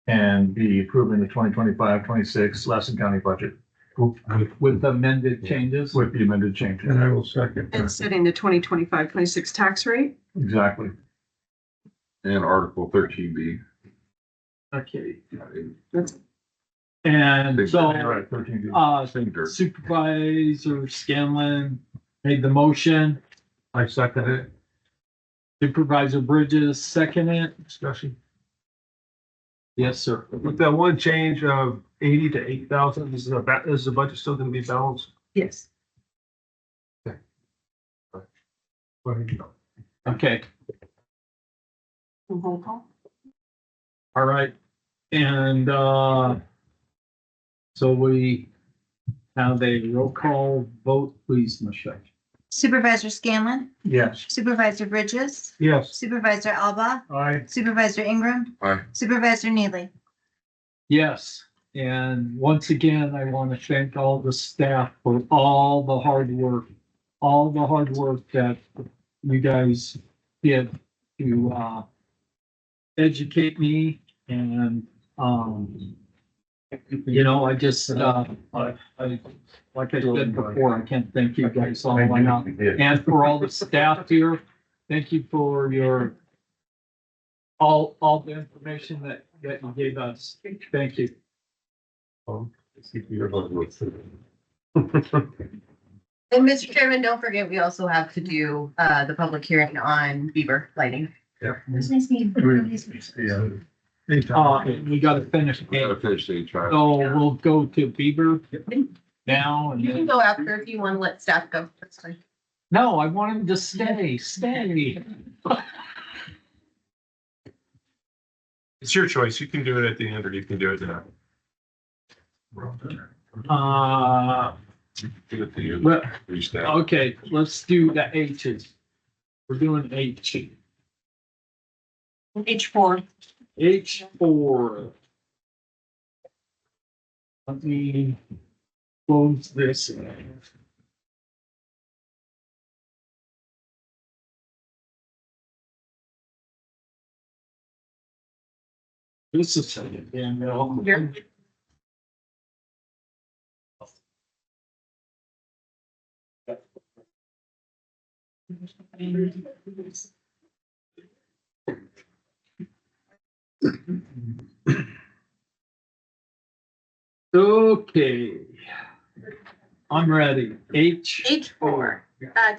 and be approving the 2025-26 Lassen County budget with amended changes. with the amended changes. And I will second. And setting the 2025-26 tax rate. Exactly. And Article 13B. Okay, That's and so, You're right, 13. Supervisor Scanlon made the motion. I second it. Supervisor Bridges seconded. Discussion. Yes, sir. With that one change of 80 to 8,000, is the budget still gonna be balanced? Yes. Go ahead. Okay, Roll call. all right. And, so we have a roll call vote, please, Michelle. Supervisor Scanlon, Yes. Supervisor Bridges, Yes. Supervisor Alba, Aye. Supervisor Ingram, Aye. Supervisor Neely. Yes, and once again, I want to thank all the staff for all the hard work that you guys did to educate me and you know, I just like I said before, I can't thank you guys all enough. And for all the staff here, thank you for your all the information that you gave us. Thank you. And Mr. Chairman, don't forget, we also have to do the public hearing on beaver lighting. Yeah. This makes me. Yeah. We gotta finish. Gotta finish the HR. So we'll go to Beaver now and You can then, go after if you want to let staff go. That's fine. no, I want him to stay. It's your choice. You can do it at the end or you can do it now. Give it to you. Well, Restat. okay, let's do the H's. We're doing H. H4. H4. Let me close this. This is Danielle. Okay. I'm ready. H4,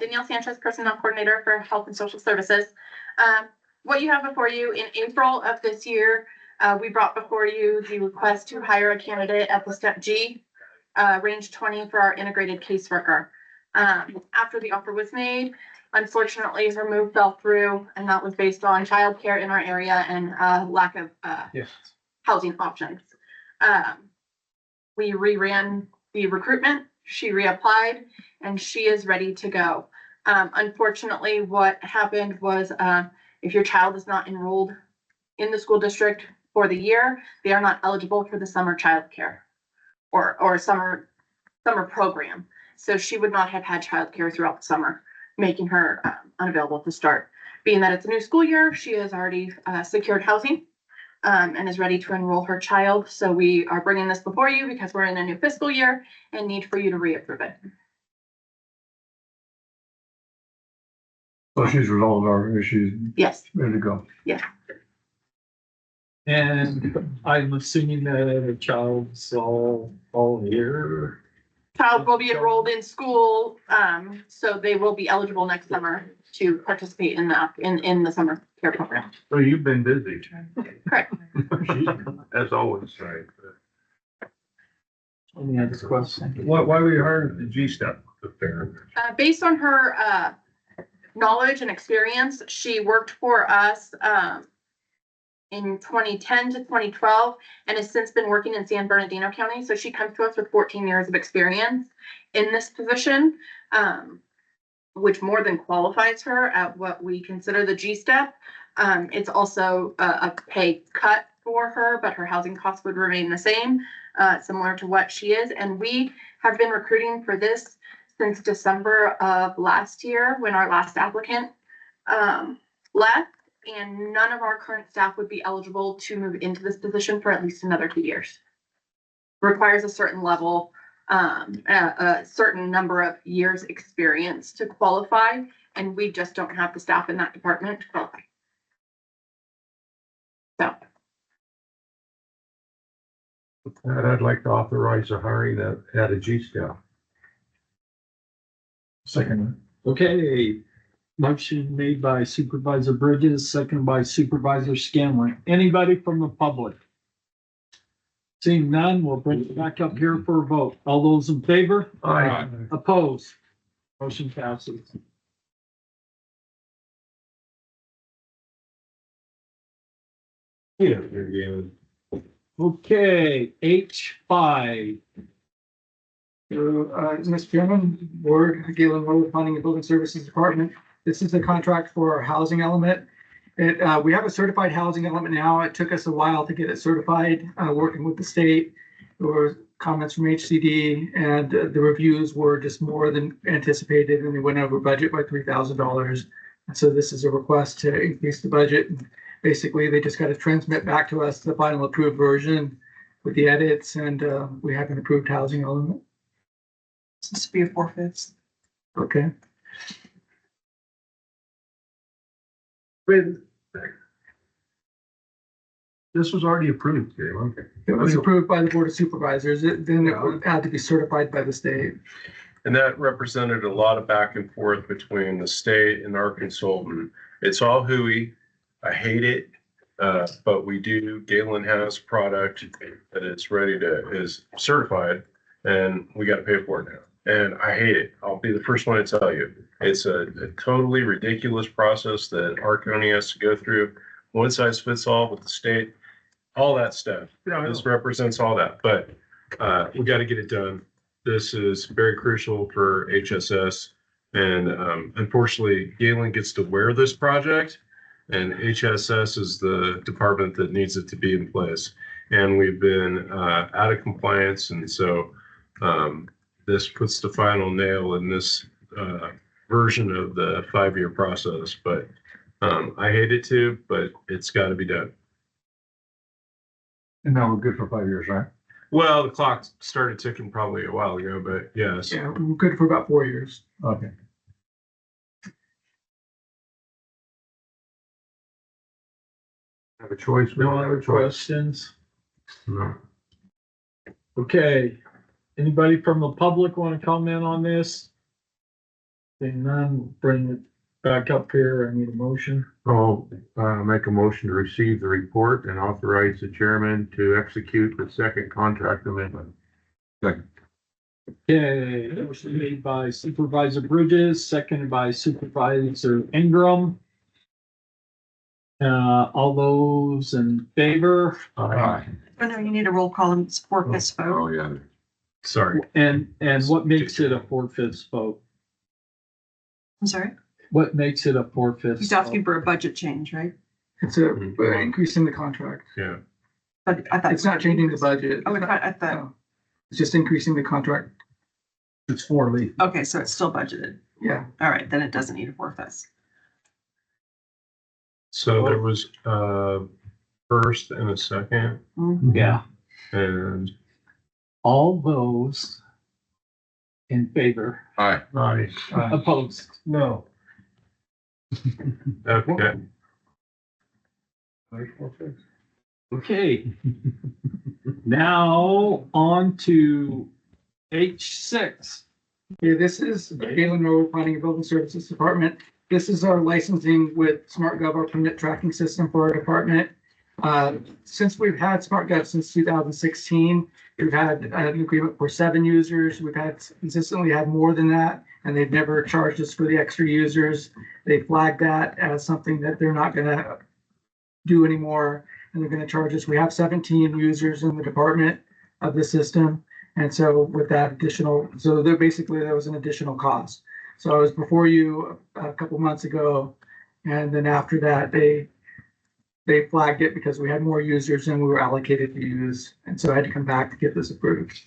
Danielle Sanchez, Personnel Coordinator for Health and Social Services. What you have before you in April of this year, we brought before you the request to hire a candidate at the step G, range 20 for our integrated caseworker. After the offer was made, unfortunately, her move fell through, and that was based on childcare in our area and lack of housing options. We reran the recruitment, she reapplied, and she is ready to go. Unfortunately, what happened was if your child is not enrolled in the school district for the year, they are not eligible for the summer childcare or summer program. So she would not have had childcare throughout the summer, making her unavailable to start. Being that it's a new school year, she has already secured housing and is ready to enroll her child. So we are bringing this before you because we're in a new fiscal year and need for you to reapprove it. So she's resolved our issues, Yes, ready to go. yes. And I'm assuming that the child's all here. Child will be enrolled in school, so they will be eligible next summer to participate in the summer care program. So you've been busy. Correct. As always, right? Any other questions? Why were you hiring the G-Step? The fair. Based on her, knowledge and experience, she worked for us, in 2010 to 2012 and has since been working in San Bernardino County. So she comes to us with 14 years of experience in this position, which more than qualifies her at what we consider the G-Step. It's also a pay cut for her, but her housing costs would remain the same, similar to what she is. And we have been recruiting for this since December of last year when our last applicant left. And none of our current staff would be eligible to move into this position for at least another 2 years. Requires a certain level, a certain number of years experience to qualify, and we just don't have the staff in that department to qualify. So. And I'd like to authorize the hiring at a G-Step. Second. Okay, motion made by Supervisor Bridges, seconded by Supervisor Scanlon. Anybody from the public? Seeing none, we'll bring it back up here for a vote. All those in favor? Aye. Opposed? Motion passes. Yeah, you're good. Okay, H5. Mr. Chairman, Board, Galen Road Planning and Building Services Department. This is the contract for our housing element. We have a certified housing element now. It took us a while to get it certified, working with the state. There were comments from HCD and the reviews were just more than anticipated and they went over budget by $3,000. And so this is a request to increase the budget. Basically, they just got to transmit back to us the final approved version with the edits and we have an approved housing element. This would be a 4/5. Okay. This was already approved, Galen. It was approved by the Board of Supervisors. Then it would have to be certified by the state. And that represented a lot of back and forth between the state and our consultant. It's all hooey. I hate it. But we do, Galen has product that is certified and we got to pay for it now. And I hate it. I'll be the first one to tell you. It's a totally ridiculous process that our county has to go through. One size fits all with the state, all that stuff. This represents all that, but we got to get it done. This is very crucial for HSS. And unfortunately, Galen gets to wear this project and HSS is the department that needs it to be in place. And we've been out of compliance. And so this puts the final nail in this version of the 5-year process. But I hate it too, but it's got to be done. And now we're good for 5 years, right? Well, the clock started ticking probably a while ago, but yes. Yeah, we're good for about 4 years. Okay. Have a choice. No other questions? No. Okay, anybody from the public want to comment on this? Seeing none, bring it back up here. I need a motion. I'll make a motion to receive the report and authorize the chairman to execute the second contract amendment. Okay, motion made by Supervisor Bridges, seconded by Supervisor Ingram. All those in favor? Aye. Oh, no, you need a roll call and it's 4/5 vote. Oh, yeah. Sorry. And what makes it a 4/5 vote? I'm sorry? What makes it a 4/5? He's asking for a budget change, right? It's a increase in the contract. Yeah. But I thought. It's not changing the budget. Oh, I thought, No. It's just increasing the contract. It's 4 leaf. okay, so it's still budgeted. Yeah. All right, then it doesn't need a 4/5. So there was first and a second Yeah, and all those in favor, Aye. Aye. opposed? No. okay. Okay. Now on to H6. Okay, this is Galen Road Planning and Building Services Department. This is our licensing with SmartGov, our permit tracking system for our department. Since we've had SmartGov since 2016, we've had an agreement for 7 users. We've had consistently had more than that, and they've never charged us for the extra users. They flagged that as something that they're not gonna do anymore, and they're gonna charge us. We have 17 users in the department of the system. And so with that additional, so there basically, there was an additional cost. So I was before you a couple months ago, and then after that, they flagged it because we had more users than we were allocated to use. And so I had to come back to get this approved.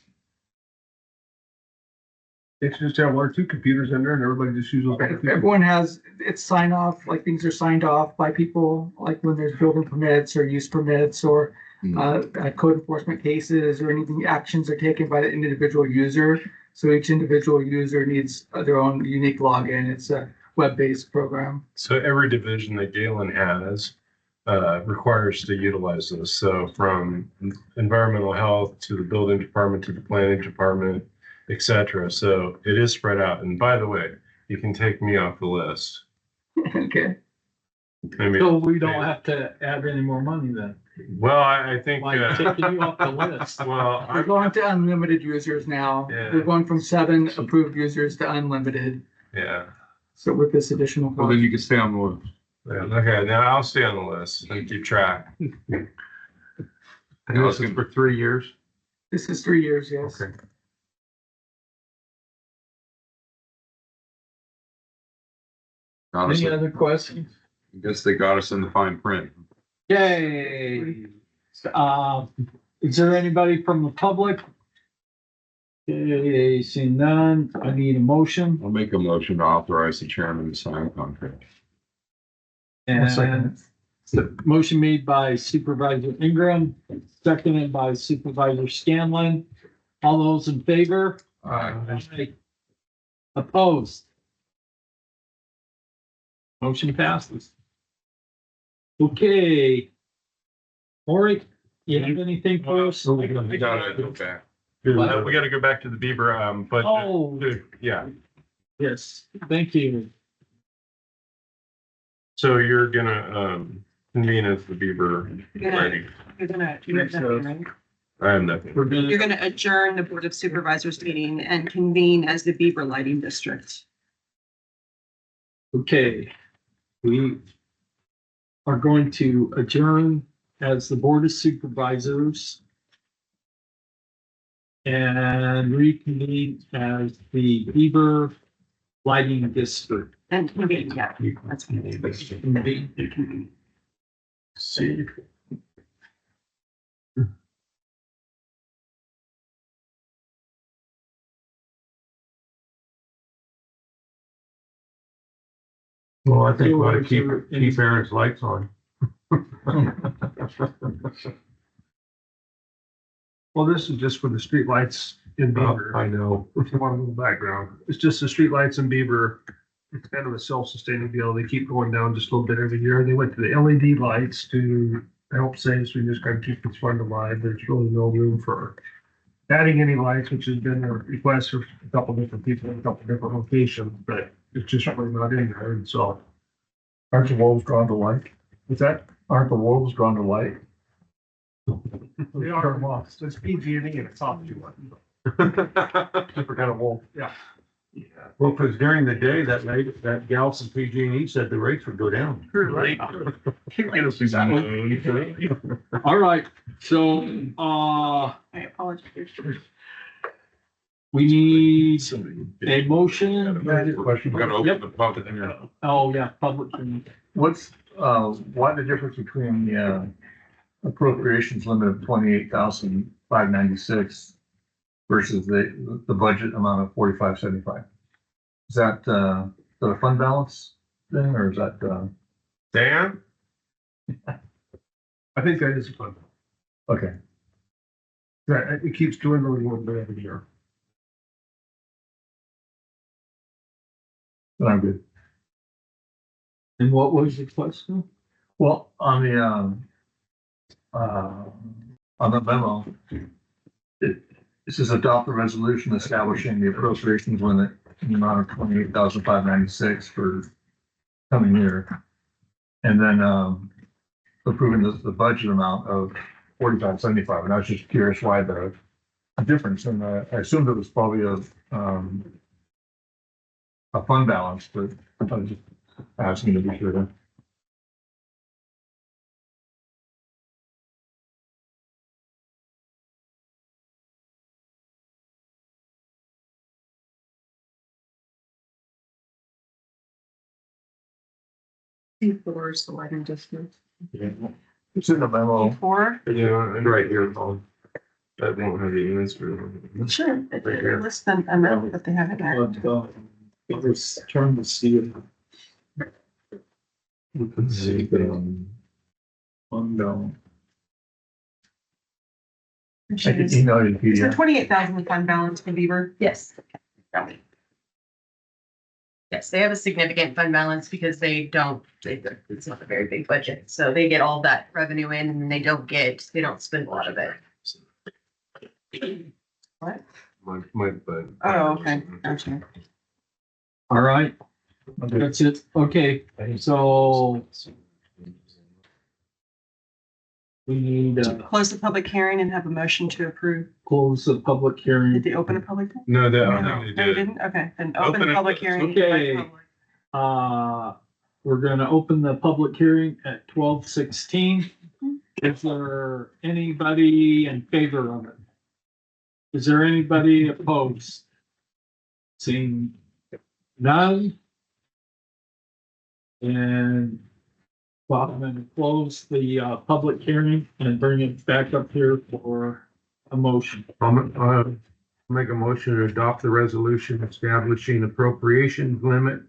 They should just have 1 or 2 computers in there and everybody just uses those. Everyone has, it's sign off, like things are signed off by people, like when there's building permits or use permits or code enforcement cases or anything, actions are taken by the individual user. So each individual user needs their own unique login. It's a web-based program. So every division that Galen has requires to utilize this. So from environmental health to the building department to the planning department, et cetera. So it is spread out. And by the way, you can take me off the list. Okay. I mean, So we don't have to add any more money then? well, I think, Like taking you off the list. well, We're going to unlimited users now. Yeah. We're going from 7 approved users to unlimited. yeah. So with this additional Well, then cost. you can stay on the list. Yeah, okay, now I'll stay on the list and keep track. And this is for 3 years? This is 3 years, yes. Okay. Got us, Any I other questions? guess they got us in the fine print. Yay. Is there anybody from the public? Okay, seeing none, I need a motion. I'll make a motion to authorize the chairman to sign the contract. And the motion made by Supervisor Ingram, seconded by Supervisor Scanlon. All those in favor? Aye. Opposed? Motion passes. Okay. Lori, you have anything for us? We gotta go back. We gotta go back to the Bieber, but, Oh, yeah. yes, thank you. So you're gonna, convene as the Bieber. You're gonna, you have nothing, right? I have nothing. We're gonna. You're gonna adjourn the Board of Supervisors meeting and convene as the Beaver Lighting District. Okay, we are going to adjourn as the Board of Supervisors and reconvene as the Beaver Lighting District. And convene, yeah, that's convene. See. Well, I think we ought to keep Aaron's lights on. Well, this is just for the street lights in Beaver. I know. If you want a little background, it's just the street lights in Beaver. It's kind of a self-sustaining deal. They keep going down just a little bit every year. They went to the LED lights to help save, so we just kind of keep this fund alive. There's really no room for adding any lights, which has been a request for a couple different people in a couple different locations, but it's just really not in there. And so, Aren't the wolves drawn to light? what's that? Aren't the wolves drawn to light? They are them off. So it's PG&E and it's off to one. Different kind of wolf. Yeah. Well, because during the day, that gal from PG&E said the rates would go down. Right. All right, so, I apologize. we need a motion. Question. We gotta open the public hearing. Oh, yeah, public. hearing. What's, why the difference between the appropriations limit of 28,596 versus the budget amount of 4,575? Is that the fund balance thing, or is that, Dan? I think that is fun. okay, Right, it keeps doing really well every year. then I'm good. And what was the question? Well, on the memo, it says adopt a resolution establishing the appropriations limit in the amount of 28,596 for coming year. And then, approving the budget amount of 4575, and I was just curious why the difference, and I assumed it was probably a fund balance, but I was just asking to be sure. P4 is the lighting district. Yeah. It's in the memo. P4? Yeah, and right here, Paul. That won't have the units for. Sure. Right here. List the amount that they have it there. But, it was trying to see if. We could see the fund balance. I could email you the Is the PDF. 28,000 fund balance for Beaver? Yes. Yes, they have a significant fund balance because it's not a very big budget. So they get all that revenue in and they don't spend a lot of it. What? But. Oh, okay. Gotcha. All right, that's it. Okay, so we need to Close the public hearing and have a motion to approve. close the public hearing. Did they open a public? hearing? No, that, I No, think they they did. didn't? Okay, then Open open the it. public hearing. Okay. invite public. We're gonna open the public hearing at 12:16. Is there anybody in favor of it? Is there anybody opposed? Seeing none? And well, I'm gonna close the public hearing and bring it back up here for a motion. I'll make a motion to adopt the resolution establishing appropriations limit.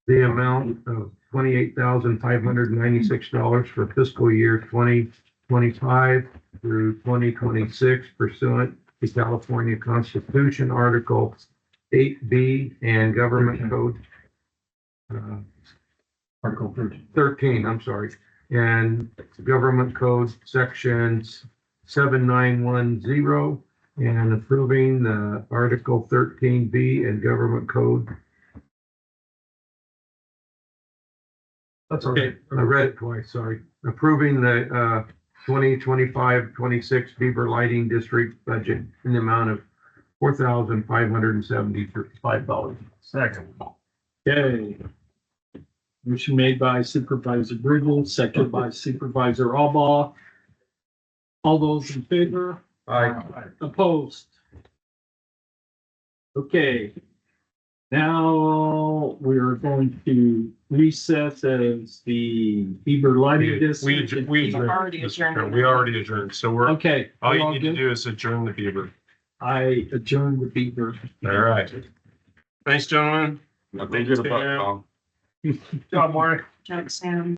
The amount of $28,596 for fiscal year 2025 through 2026 pursuant to California Constitution, Article 8B and Government Code. Article 13, I'm sorry, and Government Code Sections 7910 and approving the Article 13B and Government Code. That's okay. I read it twice, sorry. Approving the 2025-26 Beaver Lighting District budget in the amount of $4,575. Second. Okay. Motion made by Supervisor Bridges, seconded by Supervisor Alba. All those in favor? Aye. Opposed? Okay. Now we're going to recess as the Beaver Lighting District. We already adjourned. adjourned. We already adjourned, so we're, Okay. all we're you all need to good? do is adjourn the Beaver. I adjourn the Beaver. All right. Thanks, gentlemen. Thank you. Sam. Job, Mark. Joke, Sam.